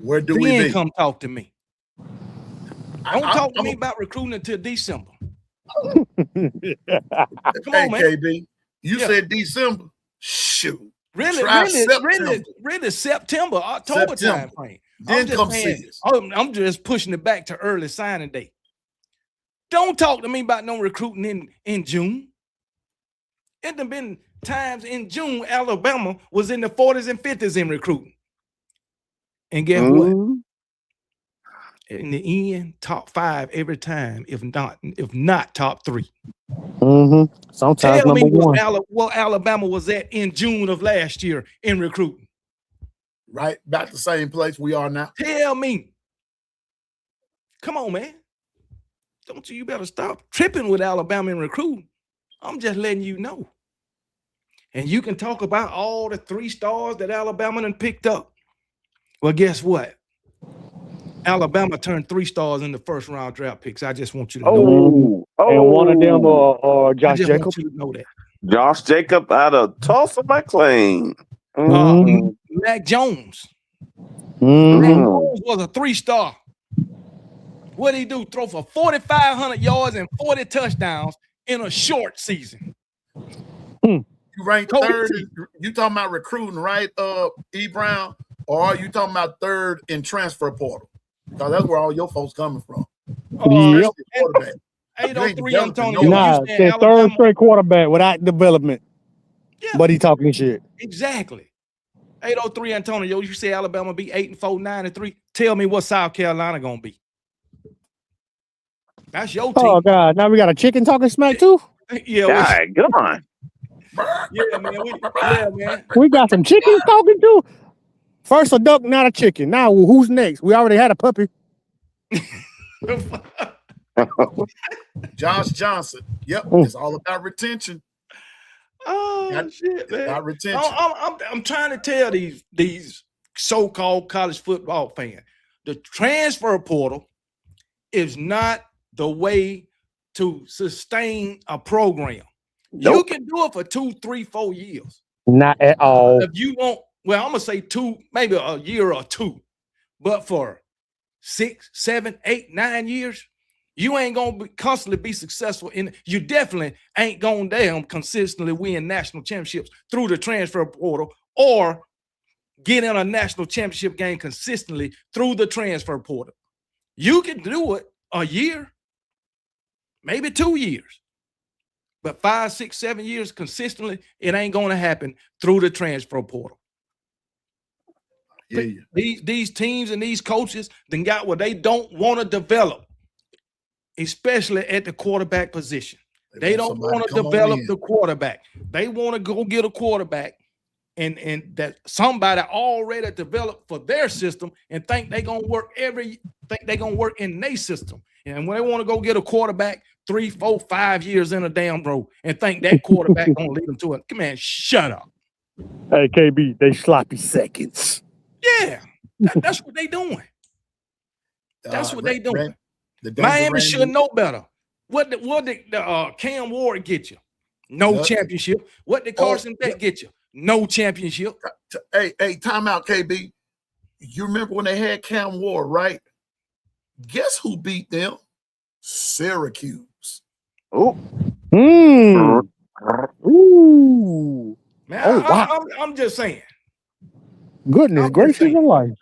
B: where do we be?
I: Come talk to me. Don't talk to me about recruiting until December. Come on, man.
B: KB, you said December. Shoot.
I: Really September, October time frame.
B: Then come see us.
I: I'm just pushing it back to early signing day. Don't talk to me about no recruiting in June. It done been times in June Alabama was in the 40s and 50s in recruiting. And guess what? In the end, top 5 every time, if not top 3.
J: Sometimes
I: Tell me
J: number 1.
I: what Alabama was at in June of last year in recruiting.
B: Right, about the same place we are now.
I: Tell me. Come on, man. You better stop tripping with Alabama in recruiting. I'm just letting you know. And you can talk about all the 3 stars that Alabama done picked up. Well, guess what? Alabama turned 3 stars in the first round draft picks. I just want you to know.
J: And one of them Josh
I: Jacob.
J: Jacobs.
I: Want you to know that.
C: Josh Jacob out of Tulsa, McLean.
I: Mac Jones. Mac Jones was a 3-star. What did he do? Throw for 4,500 yards and 40 touchdowns in a short season.
B: You ranked 3rd. You talking about recruiting, right, E. Brown? Or are you talking about 3rd in transfer portal? Because that's where all your folks coming from.
J: Yep.
B: Quarterback.
I: 803 Antonio.
J: Nah, said 3rd straight quarterback without development. Yeah. But he talking shit.
I: Exactly. 803 Antonio. You say Alabama be 8-4, 9-3. Tell me what South Carolina gonna be. That's your team.
J: Oh God! Now we got a chicken talking smack too.
I: Yeah,
C: come on.
I: Yeah, man.
J: We got some chickens talking too. First a duck, not a chicken. Now who's next? We already had a puppy.
B: Josh Johnson. Yep, it's all about retention.
I: Oh shit, man!
B: About retention.
I: I'm trying to tell these so-called college football fans, the transfer portal is not the way to sustain a program. You can do it for 2, 3, 4 years.
J: Not at all.
I: If you want, well, I'm gonna say 2, maybe a year or 2, but for 6, 7, 8, 9 years, you ain't gonna constantly be successful in. You definitely ain't gonna consistently win national championships through the transfer portal or get in a national championship game consistently through the transfer portal. You can do it a year, maybe 2 years, but 5, 6, 7 years consistently, it ain't going to happen through the transfer portal.
B: Yeah.
I: These teams and these coaches then got what they don't want to develop, especially at the quarterback position. They don't want to develop the quarterback. They want to go get a quarterback and that somebody already developed for their system and think they're gonna work in their system. And when they want to go get a quarterback 3, 4, 5 years in a damn row and think that quarterback gonna lead them to it. Come on, shut up.
J: Hey, KB, they sloppy seconds.
I: Yeah, that's what they doing. That's what they doing. Miami should know better. What did Cam Ward get you? No championship. What did Carson Beck get you? No championship.
B: Hey, time out, KB. You remember when they had Cam Ward, right? Guess who beat them? Syracuse.
J: Oh. Ooh.
I: Man, I'm just saying.
J: Goodness gracious alive.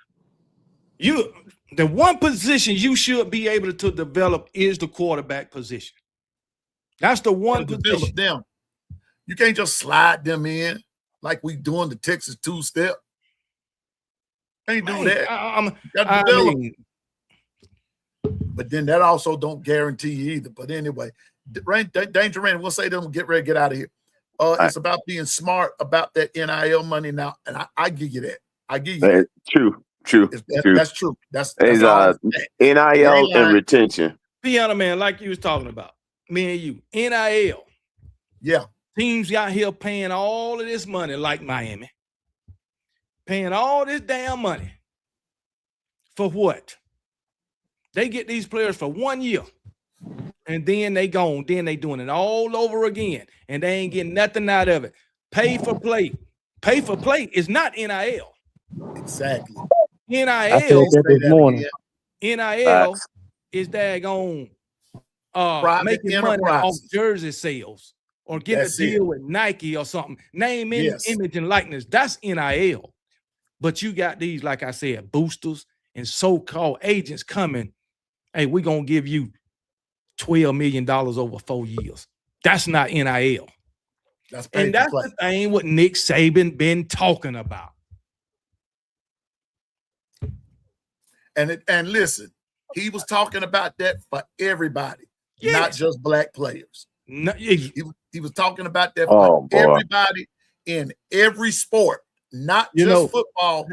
I: The one position you should be able to develop is the quarterback position. That's the one position.
B: Them. You can't just slide them in like we doing the Texas two-step. Can't do that. But then that also don't guarantee you either. But anyway, Danger Randy, we'll say them, get ready, get out of here. It's about being smart about that NIL money now, and I give you that. I give you that.
C: True.
B: That's true. That's
C: NIL and retention.
I: Piano Man, like you was talking about, me and you, NIL.
B: Yeah.
I: Teams out here paying all of this money, like Miami, paying all this damn money for what? They get these players for 1 year, and then they gone. Then they doing it all over again, and they ain't getting nothing out of it. Pay for play. Pay for play is not NIL.
B: Exactly.
I: NIL is daggone making money off jersey sales or getting a deal with Nike or something. Name, image, and likeness. That's NIL. But you got these, like I said, boosters and so-called agents coming. Hey, we're going to give you $12 million over 4 years. That's not NIL. That's the thing what Nick Saban been talking about.
B: And listen, he was talking about that for everybody, not just black players.
I: No,
B: he was talking about that for everybody in every sport, not just football,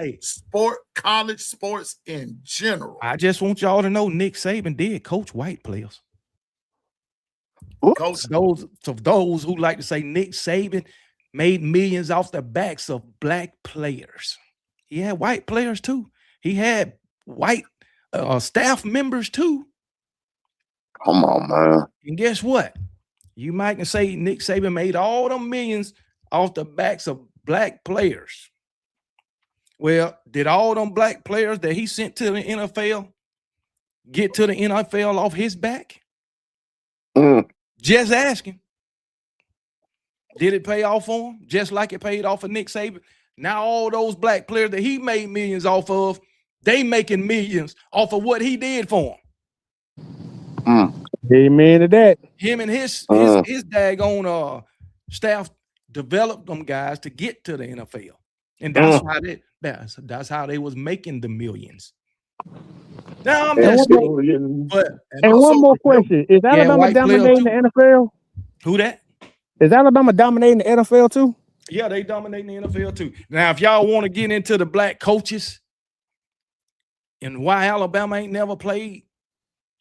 B: college sports in general.
I: I just want y'all to know Nick Saban did coach white players. Those who like to say Nick Saban made millions off the backs of black players. He had white players too. He had white staff members too.
C: Come on, man.
I: And guess what? You might say Nick Saban made all them millions off the backs of black players. Well, did all them black players that he sent to the NFL get to the NFL off his back? Just asking. Did it pay off for him? Just like it paid off for Nick Saban. Now all those black players that he made millions off of, they making millions off of what he did for them.
J: Amen to that.
I: Him and his daggone staff developed them guys to get to the NFL, and that's how they was making the millions. Now I'm just
J: one more question: is Alabama dominating the NFL?
I: Who that?
J: Is Alabama dominating the NFL too?
I: Yeah, they dominating the NFL too. Now, if y'all want to get into the black coaches and why Alabama ain't never played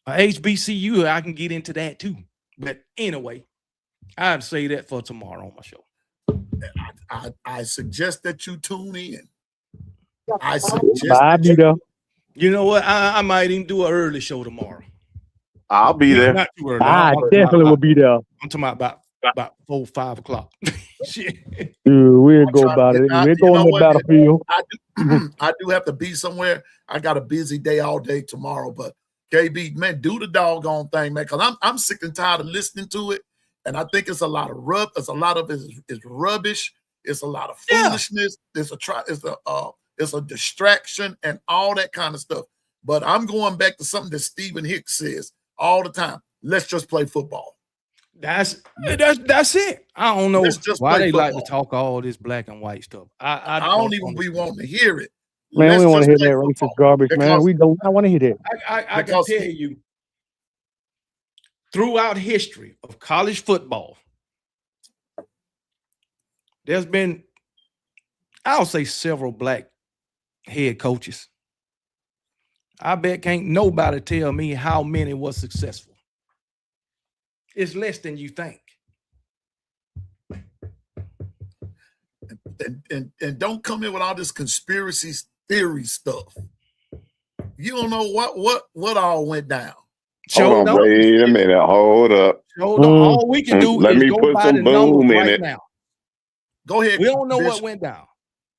I: a HBCU, I can get into that too. But anyway, I'd say that for tomorrow on my show.
B: I suggest that you tune in.
I: You know what? I might even do an early show tomorrow.
C: I'll be there.
I: Not too early.
J: I definitely will be there.
I: I'm talking about about 4, 5 o'clock. Shit.
J: We'll
B: I'm
J: go
B: trying to
J: about
B: get
J: it.
B: out.
J: We'll
B: You
J: go on
B: know
J: the
B: what?
J: battlefield.
B: I do have to be somewhere. I got a busy day all day tomorrow, but KB, man, do the doggone thing, man, because I'm sick and tired of listening to it, and I think it's a lot of it's a lot of it is rubbish. It's a lot of foolishness. It's a distraction and all that kind of stuff. But I'm going back to something that Stephen Hicks says all the time. Let's just play football.
I: That's it. I don't know why they like to talk all this black and white stuff.
B: I don't even be wanting to hear it.
J: Man,
B: Let's
J: we want to
B: just
J: hear
B: play
J: that
B: football.
J: racist garbage, man.
B: Because
J: We don't. I want to hear that.
I: I can tell you, throughout history of college football, there's been, I'll say, several black head coaches. I bet can't nobody tell me how many was successful. It's less than you think.
B: And don't come in with all this conspiracy theory stuff. You don't know what all went down.
C: Hold on, wait a minute. Hold up.
I: All we can do
C: Let
I: is
C: me
I: go
C: put
I: by
C: some
I: the numbers
C: boom in
I: right
C: it.
I: now.
B: Go ahead.
I: We don't know
B: Bishop.
I: what went down.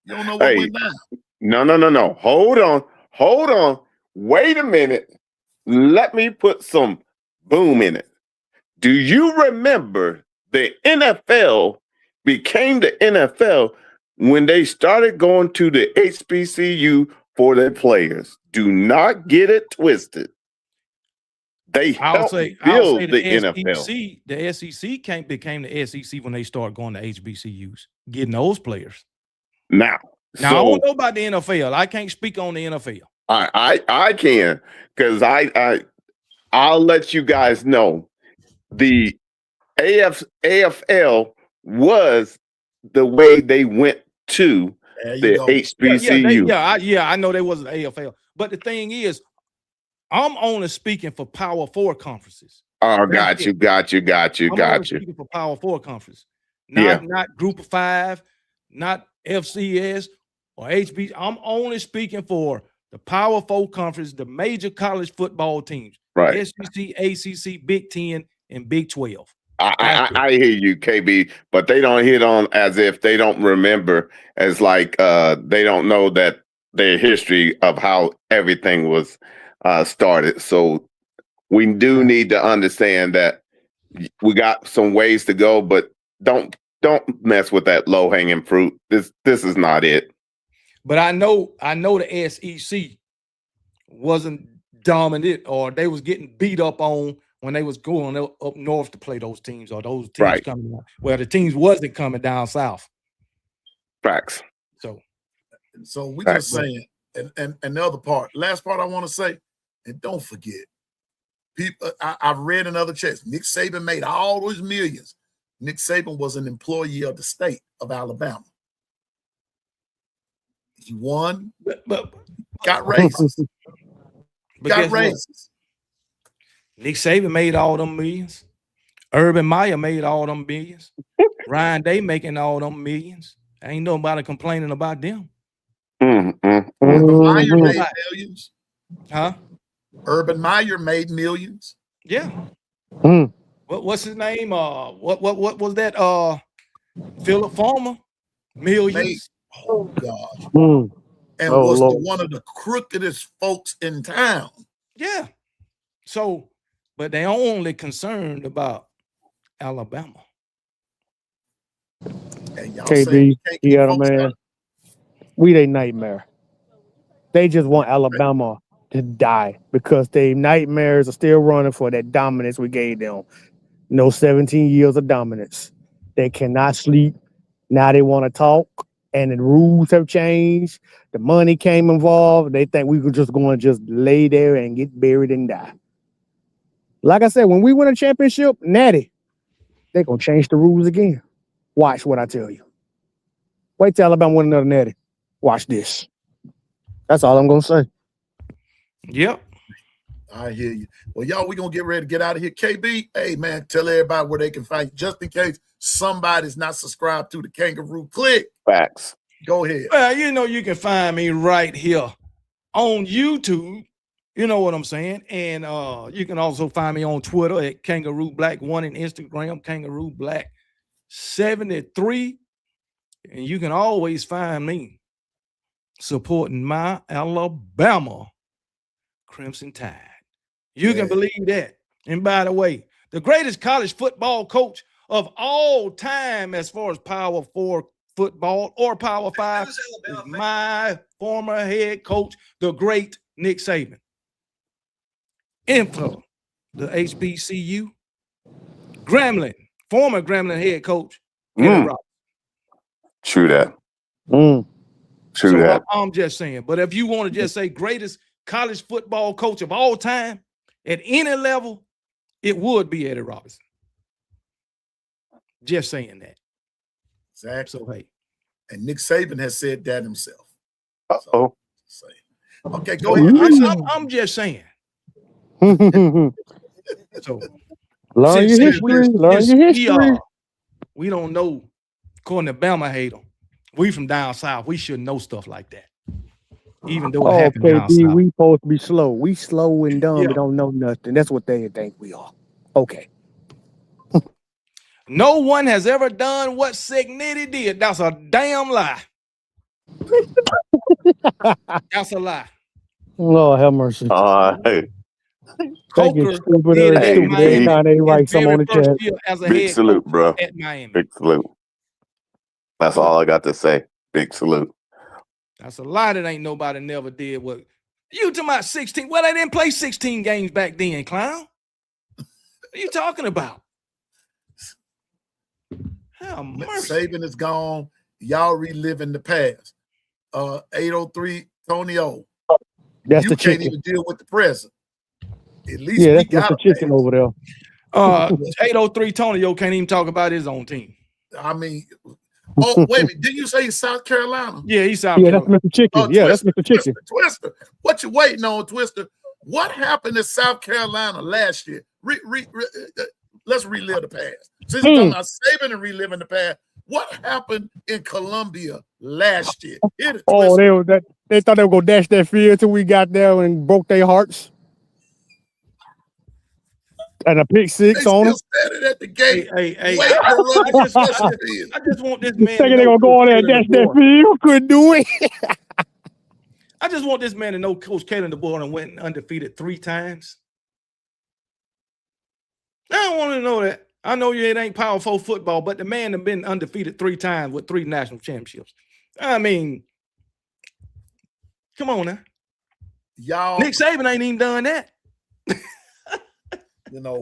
B: You don't know what went down.
C: No. Hold on. Wait a minute. Let me put some boom in it. Do you remember the NFL became the NFL when they started going to the HBCU for their players? Do not get it twisted. They helped build the NFL.
I: The SEC became the SEC when they started going to HBCUs, getting those players.
C: Now
I: I don't know about the NFL. I can't speak on the NFL.
C: I can, because I'll let you guys know the AFL was the way they went to the HBCU.
I: I know they wasn't AFL, but the thing is, I'm only speaking for Power 4 conferences.
C: Oh, got you.
I: I'm only speaking for Power 4 conferences, not Group of 5, not FCS or HB. I'm only speaking for the Power 4 conference, the major college football teams,
C: right?
I: SEC, ACC, Big 10, and Big 12.
C: I hear you, KB, but they don't hit on as if they don't remember, as like they don't know that their history of how everything was started. So we do need to understand that we got some ways to go, but don't mess with that low hanging fruit. This is not it.
I: But I know the SEC wasn't dominant, or they was getting beat up on when they was going up north to play those teams, or those teams coming down. Well, the teams wasn't coming down south.
C: Facts.
B: So we just saying, and the other part, last part I want to say, and don't forget, people. I've read in other chats, Nick Saban made all those millions. Nick Saban was an employee of the state of Alabama. He won, but got raises. Got raises.
I: Nick Saban made all them millions. Urban Meyer made all them millions. Ryan Day making all them millions. Ain't nobody complaining about them.
B: Urban Meyer made millions.
I: Huh?
B: Urban Meyer made millions.
I: Yeah. What's his name? What was that? Philip Farmer, millions.
B: Oh gosh. And was one of the crookedest folks in town.
I: Yeah. So, but they only concerned about Alabama.
J: KB, man. We they nightmare. They just want Alabama to die because they nightmares are still running for that dominance we gave them. No 17 years of dominance. They cannot sleep. Now they want to talk, and the rules have changed. The money came involved. They think we could just go and just lay there and get buried and die. Like I said, when we win a championship, Natty, they're going to change the rules again. Watch what I tell you. Wait till Alabama win another Natty. Watch this. That's all I'm going to say.
I: Yep.
B: I hear you. Well, y'all, we're going to get ready to get out of here. KB, hey, man, tell everybody where they can find you, just in case somebody's not subscribed to the Kangaroo Click.
C: Facts.
B: Go ahead.
I: Well, you can find me right here on YouTube You know what I'm saying? And you can also find me on Twitter at Kangaroo Black 1 and Instagram, Kangaroo Black 73. And you can always find me supporting my Alabama Crimson Tide. You can believe that. And by the way, the greatest college football coach of all time, as far as Power 4 football or Power 5, is my former head coach, the great Nick Saban. And for the HBCU, Grambling, former Grambling head coach, Eddie Roberts.
C: True that.
J: Mm.
C: True
I: So
C: that.
I: I'm just saying. But if you want to just say greatest college football coach of all time at any level, it would be Eddie Robertson. Just saying that.
B: Exactly.
I: So hey.
B: And Nick Saban has said that himself.
C: Uh-oh.
B: So, okay, go ahead.
I: I'm just saying. So
J: learn your history.
I: We don't know. According to Bama hate them. We from down south. We should know stuff like that. Even though it happened down south.
J: We supposed to be slow. We slow and dumb and don't know nothing. That's what they think we are. Okay.
I: No one has ever done what Signity did. That's a damn lie. That's a lie.
J: Lord have mercy.
C: Hey.
J: They get stupider and stupider every time they write something on the chat.
C: Big salute, bro.
I: At Miami.
C: Big salute. That's all I got to say. Big salute.
I: That's a lie that ain't nobody never did what you talking about 16. Well, they didn't play 16 games back then, clown. What are you talking about?
B: Saban is gone. Y'all reliving the past. 803 Tony O.
J: That's
B: you
J: the
B: can't
J: chicken.
B: even deal with the present. At least
J: yeah,
B: we
J: that's
B: got
J: the chicken over there.
I: 803 Tony O can't even talk about his own team.
B: I mean, oh, wait a minute. Did you say South Carolina?
I: Yeah, he's South Carolina.
J: That's Mr. Chicken.
B: Oh,
J: yeah, that's Mr. Chicken.
B: Twister. What you waiting on, Twister? What happened in South Carolina last year? Let's relive the past. Since you're talking about Saban and reliving the past, what happened in Columbia last year?
J: Oh, they thought they were gonna dash that field till we got there and broke their hearts. And a pick six on them.
B: Standing at the gate.
I: Hey.
B: I
I: just want this man.
J: Thinking they're gonna go on there and dash that field. Couldn't do it.
I: I just want this man to know Coach Kalen DeBoer went undefeated 3 times. I don't want to know that. I know it ain't Power 4 football, but the man has been undefeated 3 times with 3 national championships. I mean, come on now.
B: Y'all.
I: Nick Saban ain't even done that.
B: You know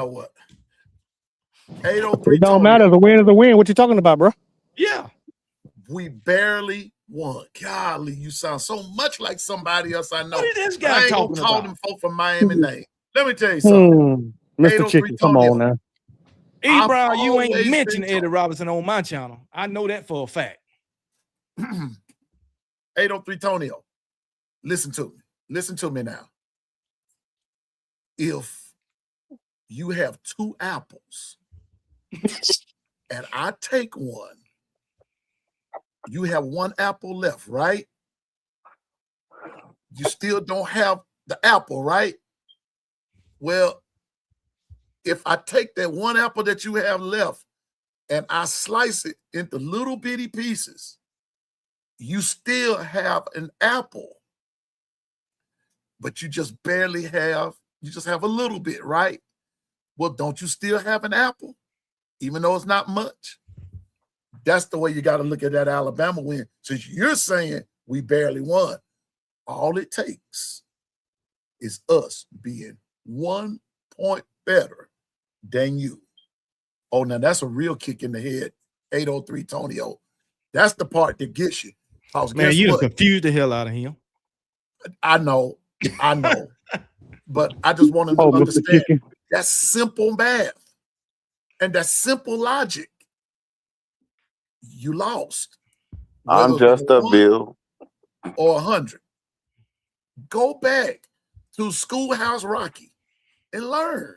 B: what? 803.
J: It don't matter. The win is a win. What you talking about, bro?
I: Yeah.
B: We barely won. Golly, you sound so much like somebody else I know.
I: What is this guy
B: I ain't
I: talking
B: gonna call
I: about?
B: them folk from Miami name. Let me tell you something.
J: Mr. Chicken, come on now.
I: E. Brown, you ain't mentioned Eddie Robinson on my channel. I know that for a fact.
B: 803 Tonio. Listen to me. Listen to me now. If you have 2 apples and I take one, you have 1 apple left, right? You still don't have the apple, right? Well, if I take that 1 apple that you have left and I slice it into little bitty pieces, you still have an apple, but you just barely have, you just have a little bit, right? Well, don't you still have an apple, even though it's not much? That's the way you got to look at that Alabama win. Since you're saying we barely won, all it takes is us being 1 point better than you. Oh, now that's a real kick in the head, 803 Tonio. That's the part that gets you.
I: Man, you confused the hell out of him.
B: I know. But I just want to understand that's simple math and that's simple logic. You lost.
C: I'm just a bill.
B: Or 100. Go back to Schoolhouse Rocky and learn.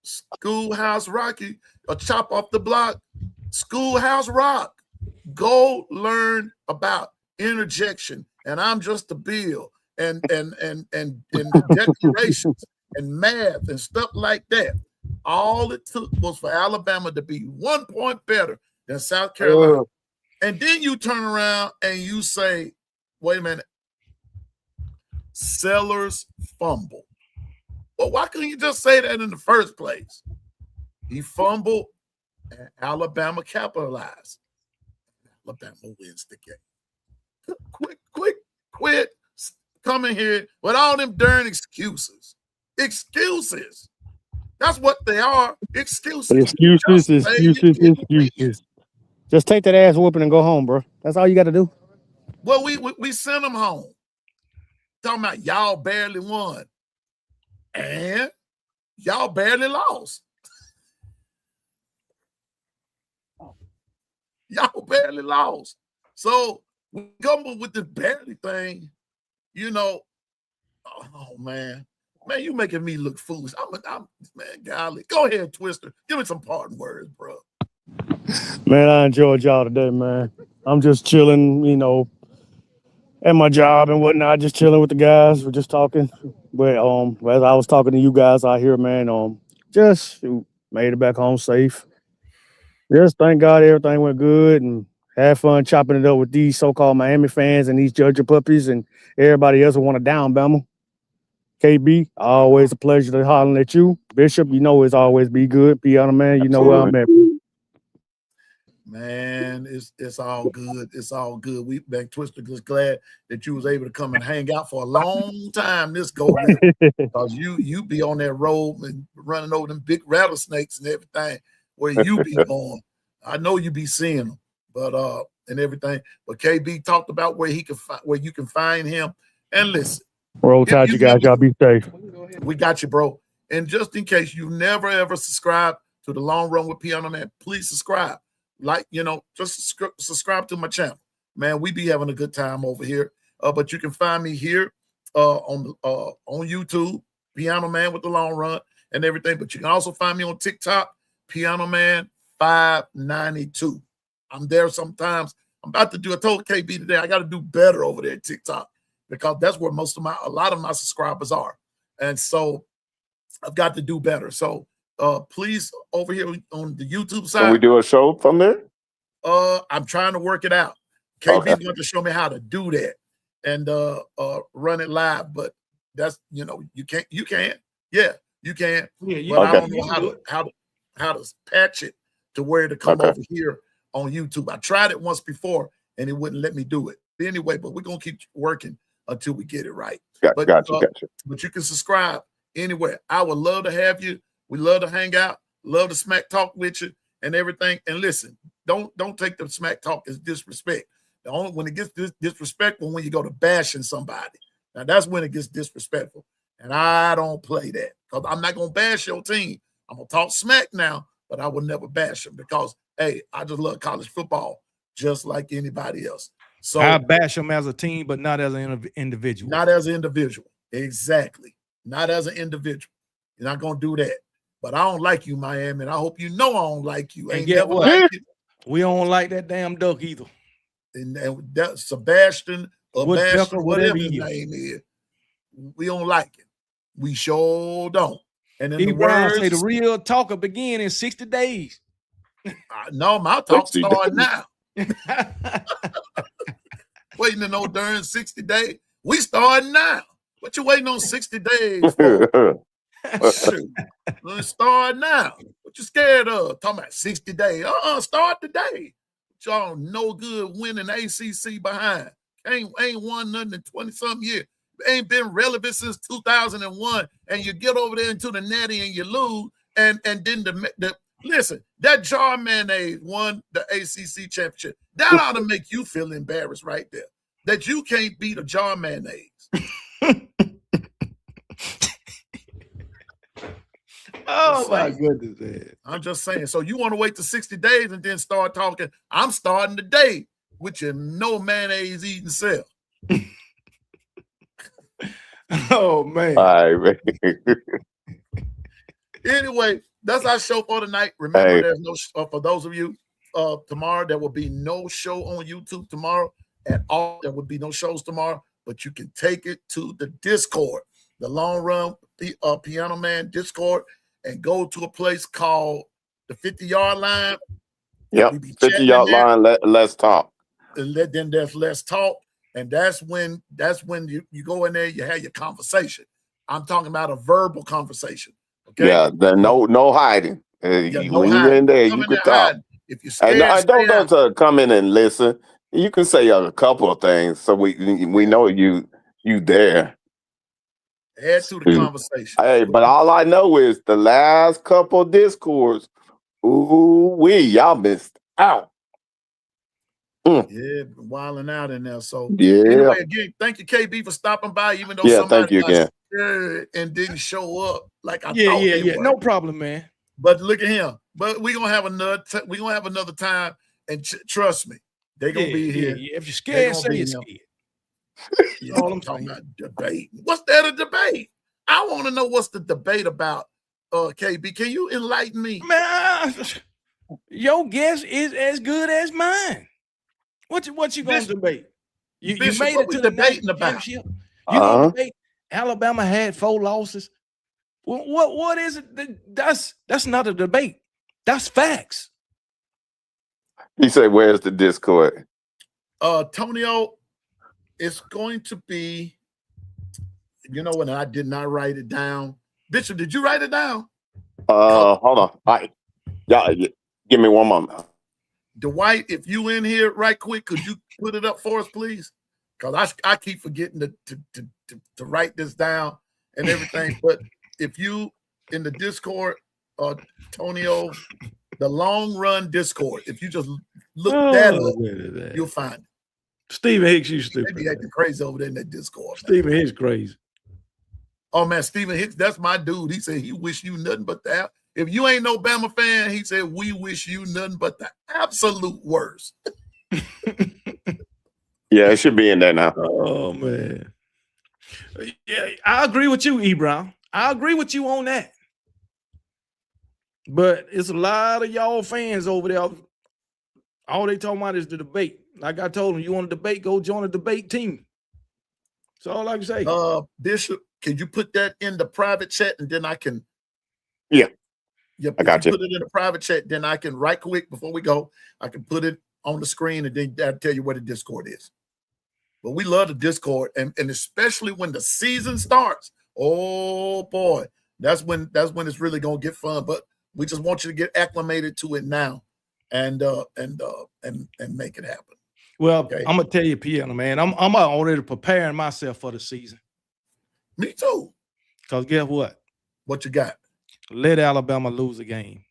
B: Schoolhouse Rocky, a chop off the block. Schoolhouse Rock. Go learn about interjection, and I'm just a bill, and the declarations and math and stuff like that. All it took was for Alabama to be 1 point better than South Carolina. And then you turn around and you say, wait a minute, Sellers fumble. Well, why couldn't you just say that in the first place? He fumbled and Alabama capitalized. Alabama wins the game. Quit coming here with all them darn excuses. Excuses. That's what they are. Excuses.
J: Excuses. Just take that ass whooping and go home, bro. That's all you got to do.
B: Well, we sent them home. Talking about y'all barely won. And y'all barely lost. Y'all barely lost. So we Gumbo with the barely thing, you know. Oh man, you making me look foolish. I'm man, golly. Go ahead, Twister. Give me some parting words, bro.
J: Man, I enjoyed y'all today, man. I'm just chilling, you know, at my job and whatnot, just chilling with the guys. We're just talking. But as I was talking to you guys out here, man, just made it back home safe. Just thank God everything went good and had fun chopping it up with these so-called Miami fans and these Georgia puppies and everybody else who want to down Bama. KB, always a pleasure to holler at you. Bishop, you know it's always be good. Piano man, you know where I'm at.
B: Man, it's all good. It's all good. We back Twister just glad that you was able to come and hang out for a long time. This go because you be on that road and running over them big rattlesnakes and everything where you be going. I know you be seeing them, but and everything. But KB talked about where you can find him. And listen,
J: Roll Tide, you guys, y'all be safe.
B: We got you, bro. And just in case you never ever subscribe to the Long Run with Piano Man, please subscribe. Like, just subscribe to my channel. Man, we be having a good time over here. But you can find me here on YouTube, Piano Man with the Long Run and everything. But you can also find me on TikTok, Piano Man 592. I'm there sometimes. I told KB today, I got to do better over there at TikTok because that's where a lot of my subscribers are. And so I've got to do better. So please, over here on the YouTube side.
C: Can we do a show from there?
B: I'm trying to work it out. KB's going to show me how to do that and run it live. But that's you can. Yeah, you can. Yeah, but I don't know how to patch it to where to come over here on YouTube. I tried it once before and it wouldn't let me do it. But anyway, but we're gonna keep working until we get it right. Gotcha. But you can subscribe anywhere. I would love to have you. We love to hang out, love to smack talk with you and everything. And listen, don't take the smack talk as disrespect. When it gets disrespectful, when you go to bashing somebody. Now that's when it gets disrespectful. And I don't play that because I'm not gonna bash your team. I'm gonna talk smack now, but I will never bash them because hey, I just love college football just like anybody else. So
I: I bash them as a team, but not as an individual.
B: Not as an individual. Exactly. Not as an individual. You're not gonna do that. But I don't like you, Miami, and I hope you know I don't like you.
I: And get what? Like we don't like that damn duck either.
B: And that Sebastian or whatever his name is, we don't like it. We sure don't. And then
I: the real talker begin in 60 days.
B: No, my talk starting now. Waiting in no darn 60 days. We starting now. What you waiting on 60 days for? Shoot. Let's start now. What you scared of? Talking about 60 days. Start today. Y'all no good winning ACC behind. Ain't won nothing in 20-something years. Ain't been relevant since 2001. And you get over there into the natty and you lose. And then listen, that jar mayonnaise won the ACC championship. That ought to make you feel embarrassed right there. That you can't beat a jar mayonnaise.
I: Oh my goodness, man.
B: I'm just saying. So you want to wait to 60 days and then start talking? I'm starting today with your no mayonnaise eating self.
I: Oh man.
C: All right, man.
B: Anyway, that's our show for tonight. Remember, there's no for those of you tomorrow. There will be no show on YouTube tomorrow. at all. There would be no shows tomorrow, but you can take it to the Discord, the Long Run Piano Man Discord, and go to a place called the 50-yard line.
C: Yep, 50-yard line. Let's talk.
B: And then there's Let's Talk, and that's when you go in there, you have your conversation. I'm talking about a verbal conversation. Okay.
C: Yeah, no hiding. When you're in there, you can talk.
B: If you're scared,
C: don't come in and listen. You can say a couple of things so we know you there.
B: Add to the conversation.
C: Hey, but all I know is the last couple of discords, y'all missed out.
B: Yeah, wilding out in there. So
C: anyway,
B: again, thank you, KB, for stopping by, even though
C: somebody got
B: scared and didn't show up like I thought
I: they
B: were.
I: No problem, man.
B: But look at him. But we're gonna have another time, and trust me, they're gonna be here.
I: Yeah. If you're scared, say you're scared.
B: All I'm talking about debate. What's that a debate? I want to know what's the debate about. KB, can you enlighten me?
I: Man, your guess is as good as mine. What you gonna debate? You made it to the national championship. You gonna debate Alabama had 4 losses? What is it? That's not a debate. That's facts.
C: He said, "Where's the Discord?"
B: Tonio, it's going to be. You know what? I did not write it down. Bishop, did you write it down?
C: Hold on. Y'all, give me one moment.
B: Dwight, if you in here right quick, could you put it up for us, please? Because I keep forgetting to write this down and everything. But if you in the Discord, Tonio, the Long Run Discord, if you just look that up, you'll find it.
I: Stephen Hicks, you stupid.
B: They be acting crazy over there in that Discord.
I: Stephen Hicks crazy.
B: Oh man, Stephen Hicks, that's my dude. He said he wish you nothing but that. If you ain't no Bama fan, he said we wish you nothing but the absolute worst.
C: Yeah, it should be in there now.
I: Oh man. Yeah, I agree with you, E. Brown. I agree with you on that. But it's a lot of y'all fans over there. All they talking about is the debate. Like I told them, you want to debate, go join a debate team. That's all I can say.
B: Bishop, can you put that in the private chat and then I can?
C: Yeah,
B: I got you. Put it in the private chat, then I can right quick before we go. I can put it on the screen and then I'll tell you where the Discord is. But we love the Discord, and especially when the season starts. Oh boy, that's when it's really gonna get fun. But we just want you to get acclimated to it now, and make it happen.
I: Well, okay. I'm gonna tell you, Piano man, I'm already preparing myself for the season.
B: Me too.
I: Cause guess what?
B: What you got?
I: Let Alabama lose a game.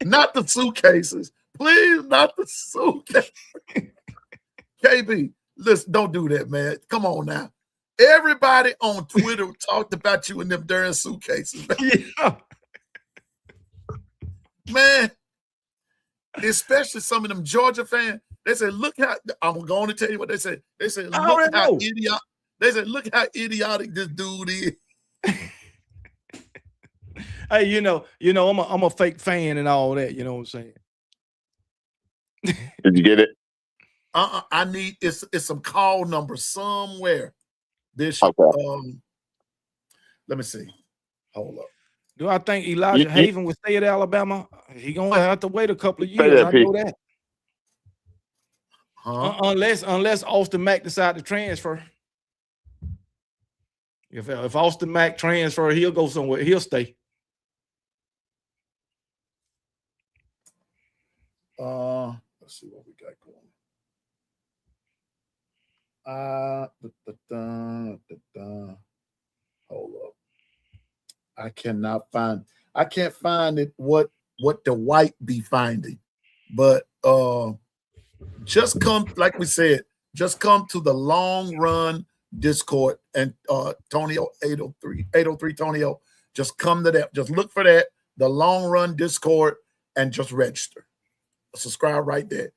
B: Not the suitcases. Please, not the suitcase. KB, listen, don't do that, man. Come on now. Everybody on Twitter talked about you in them darn suitcases, man.
I: Yeah.
B: Man, especially some of them Georgia fans. They said, look how I'm going to tell you what they said. They said, look how idiotic. They said, look how idiotic this dude is.
I: Hey, you know, I'm a fake fan and all that. You know what I'm saying?
C: Did you get it?
B: I need it's some call number somewhere. Bishop.
C: Okay.
B: Let me see. Hold up.
I: Do I think Elijah Haven will stay at Alabama? He gonna have to wait a couple of years. I know that. Unless Austin Mack decide to transfer. If Austin Mack transfer, he'll go somewhere. He'll stay.
B: Let's see what we got going. Hold up. I can't find it what the white be finding. But just come, like we said, just come to the Long Run Discord and Tonio 803 Tonio. Just come to that. Just look for that, the Long Run Discord, and just register. Subscribe right there.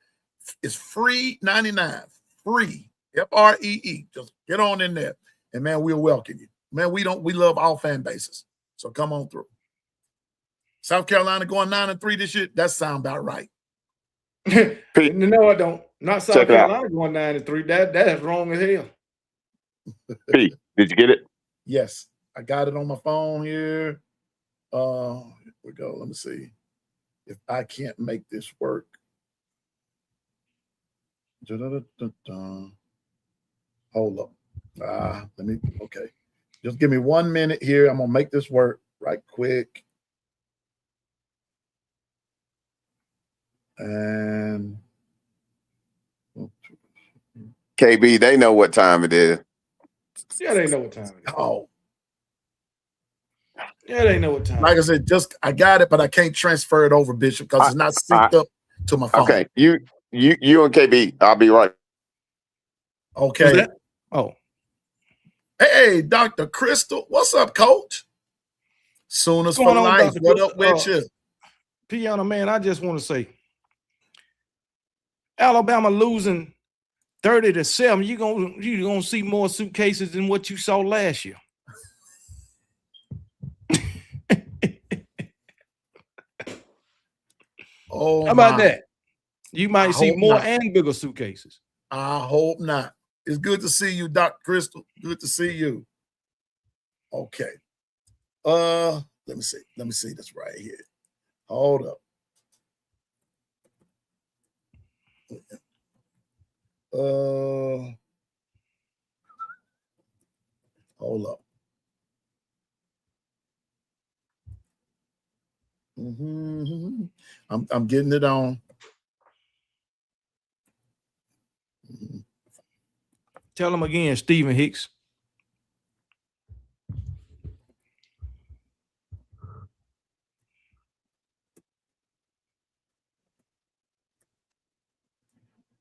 B: It's free 99. Free. FREE. Just get on in there. And man, we'll welcome you. Man, we love all fan bases. So come on through. South Carolina going 9-3 this year. That sound about right.
I: No, I don't. Not South
C: Check it out.
I: Carolina going 9-3. That's wrong as hell.
C: Pete, did you get it?
B: Yes, I got it on my phone here. Here we go. Let me see if I can't make this work. Hold up. Let me. Okay, just give me 1 minute here. I'm gonna make this work right quick. And
C: KB, they know what time it is.
I: Yeah, they know what time it is.
B: oh,
I: Yeah, they know what time.
B: like I said, just I got it, but I can't transfer it over, Bishop, because it's not synced up to my phone.
C: Okay, you and KB, I'll be right.
B: Okay.
I: Oh.
B: Hey, Dr. Crystal, what's up, Coach? Sooners for life. What up with you?
I: Piano man, I just want to say, Alabama losing 30-7. You gonna see more suitcases than what you saw last year.
B: Oh,
I: how about that? You might see more
B: not.
I: and bigger suitcases.
B: I hope not. It's good to see you, Dr. Crystal. Good to see you. Okay. Let me see. Let me see this right here. Hold up. Hold up. I'm getting it on.
I: Tell him again, Stephen Hicks.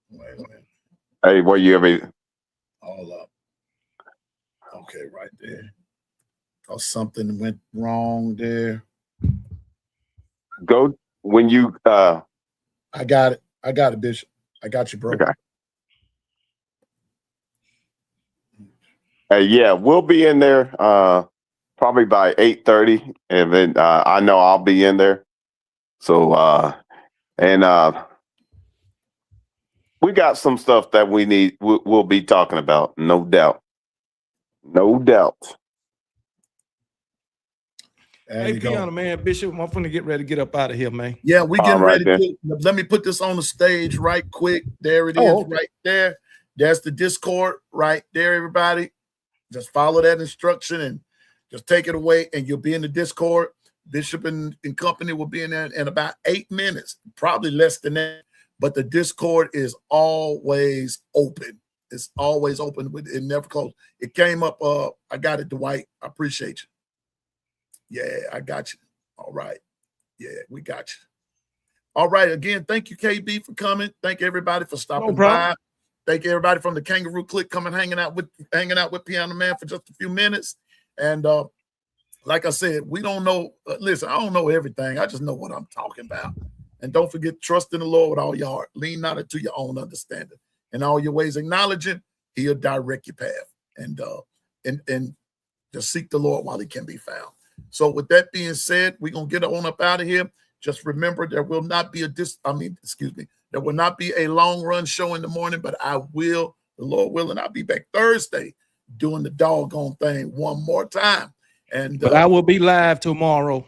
B: Wait a minute.
C: Hey, what you ever?
B: Hold up. Okay, right there. Oh, something went wrong there.
C: Go when you.
B: I got it. I got it, Bishop. I got you, bro.
C: Okay. Yeah, we'll be in there probably by 8:30, and then I know I'll be in there. So we got some stuff that we need. We'll be talking about, no doubt, no doubt.
I: Hey, Piano man, Bishop, I'm finna get ready to get up out of here, man.
B: Yeah, we getting ready to. Let me put this on the stage right quick. There it is, right there. That's the Discord right there, everybody. Just follow that instruction and just take it away, and you'll be in the Discord. Bishop and company will be in there in about 8 minutes, probably less than that. But the Discord is always open. It's always open. It never closed. It came up. I got it, Dwight. I appreciate you. Yeah, I got you. All right. Yeah, we got you. All right. Again, thank you, KB, for coming. Thank everybody for stopping by. Thank everybody from the Kangaroo Click coming hanging out with Piano Man for just a few minutes. And like I said, we don't know. Listen, I don't know everything. I just know what I'm talking about. And don't forget, trust in the Lord with all your heart. Lean not into your own understanding. In all your ways, acknowledge him. He'll direct your path. And just seek the Lord while he can be found. So with that being said, we're going to get on up out of here. Just remember, there will not be there will not be a long run show in the morning, but I will, the Lord willing, I'll be back Thursday doing the doggone thing one more time. But
I: I will be live tomorrow.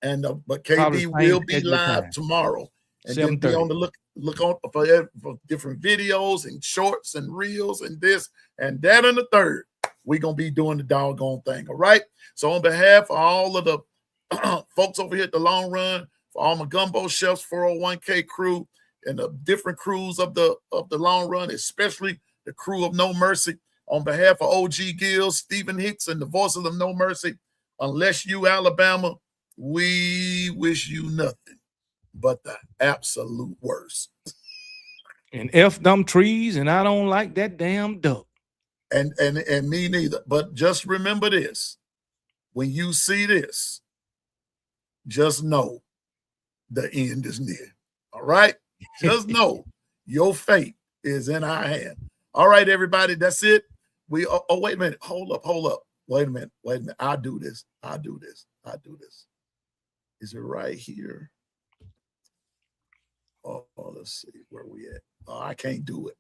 B: But KB will be live tomorrow. And then be on the look on for different videos and shorts and reels and this and that and the third. We're going to be doing the doggone thing. All right. So on behalf of all of the folks over here at the Long Run, for all my Gumbo Chefs 401k crew and the different crews of the Long Run, especially the crew of No Mercy, on behalf of OG Gills, Stephen Hicks, and the voices of No Mercy, unless you Alabama, we wish you nothing but the absolute worst.
I: And F them trees, and I don't like that damn duck.
B: And me neither. But just remember this. When you see this, just know the end is near. All right? Just know your fate is in our hand. All right, everybody. That's it. Wait a minute. Hold up. Wait a minute. I'll do this. Is it right here? Oh, let's see where we at. Oh, I can't do it.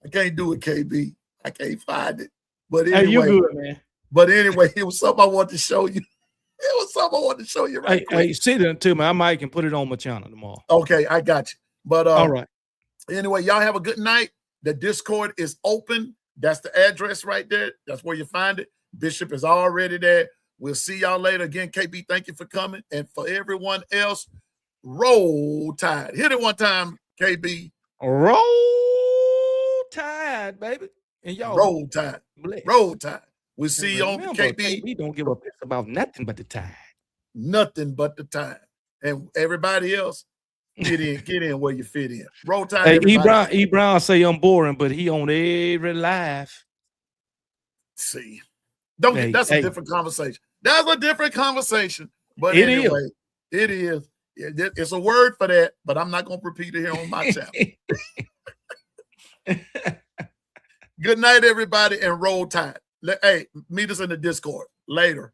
B: I can't do it, KB. I can't find it. But anyway,
I: hey, you good, man.
B: But anyway, it was something I wanted to show you. It was something I wanted to show you right quick.
I: Hey, send it to me. I might can put it on my channel tomorrow.
B: Okay, I got you. But
I: all right.
B: Anyway, y'all have a good night. The Discord is open. That's the address right there. That's where you find it. Bishop is already there. We'll see y'all later. Again, KB, thank you for coming. And for everyone else, roll tide. Hit it one time, KB.
I: Roll tide, baby. And y'all
B: roll tide.
I: Bless.
B: Roll tide. We'll see you on KB.
I: We don't give a piss about nothing but the tide.
B: Nothing but the tide. And everybody else, get in where you fit in. Roll tide.
I: Hey, E. Brown say I'm boring, but he on every live.
B: See. That's a different conversation. That's a different conversation. But anyway, it is. It's a word for that, but I'm not going to repeat it here on my channel. Good night, everybody, and roll tide. Hey, meet us in the Discord later.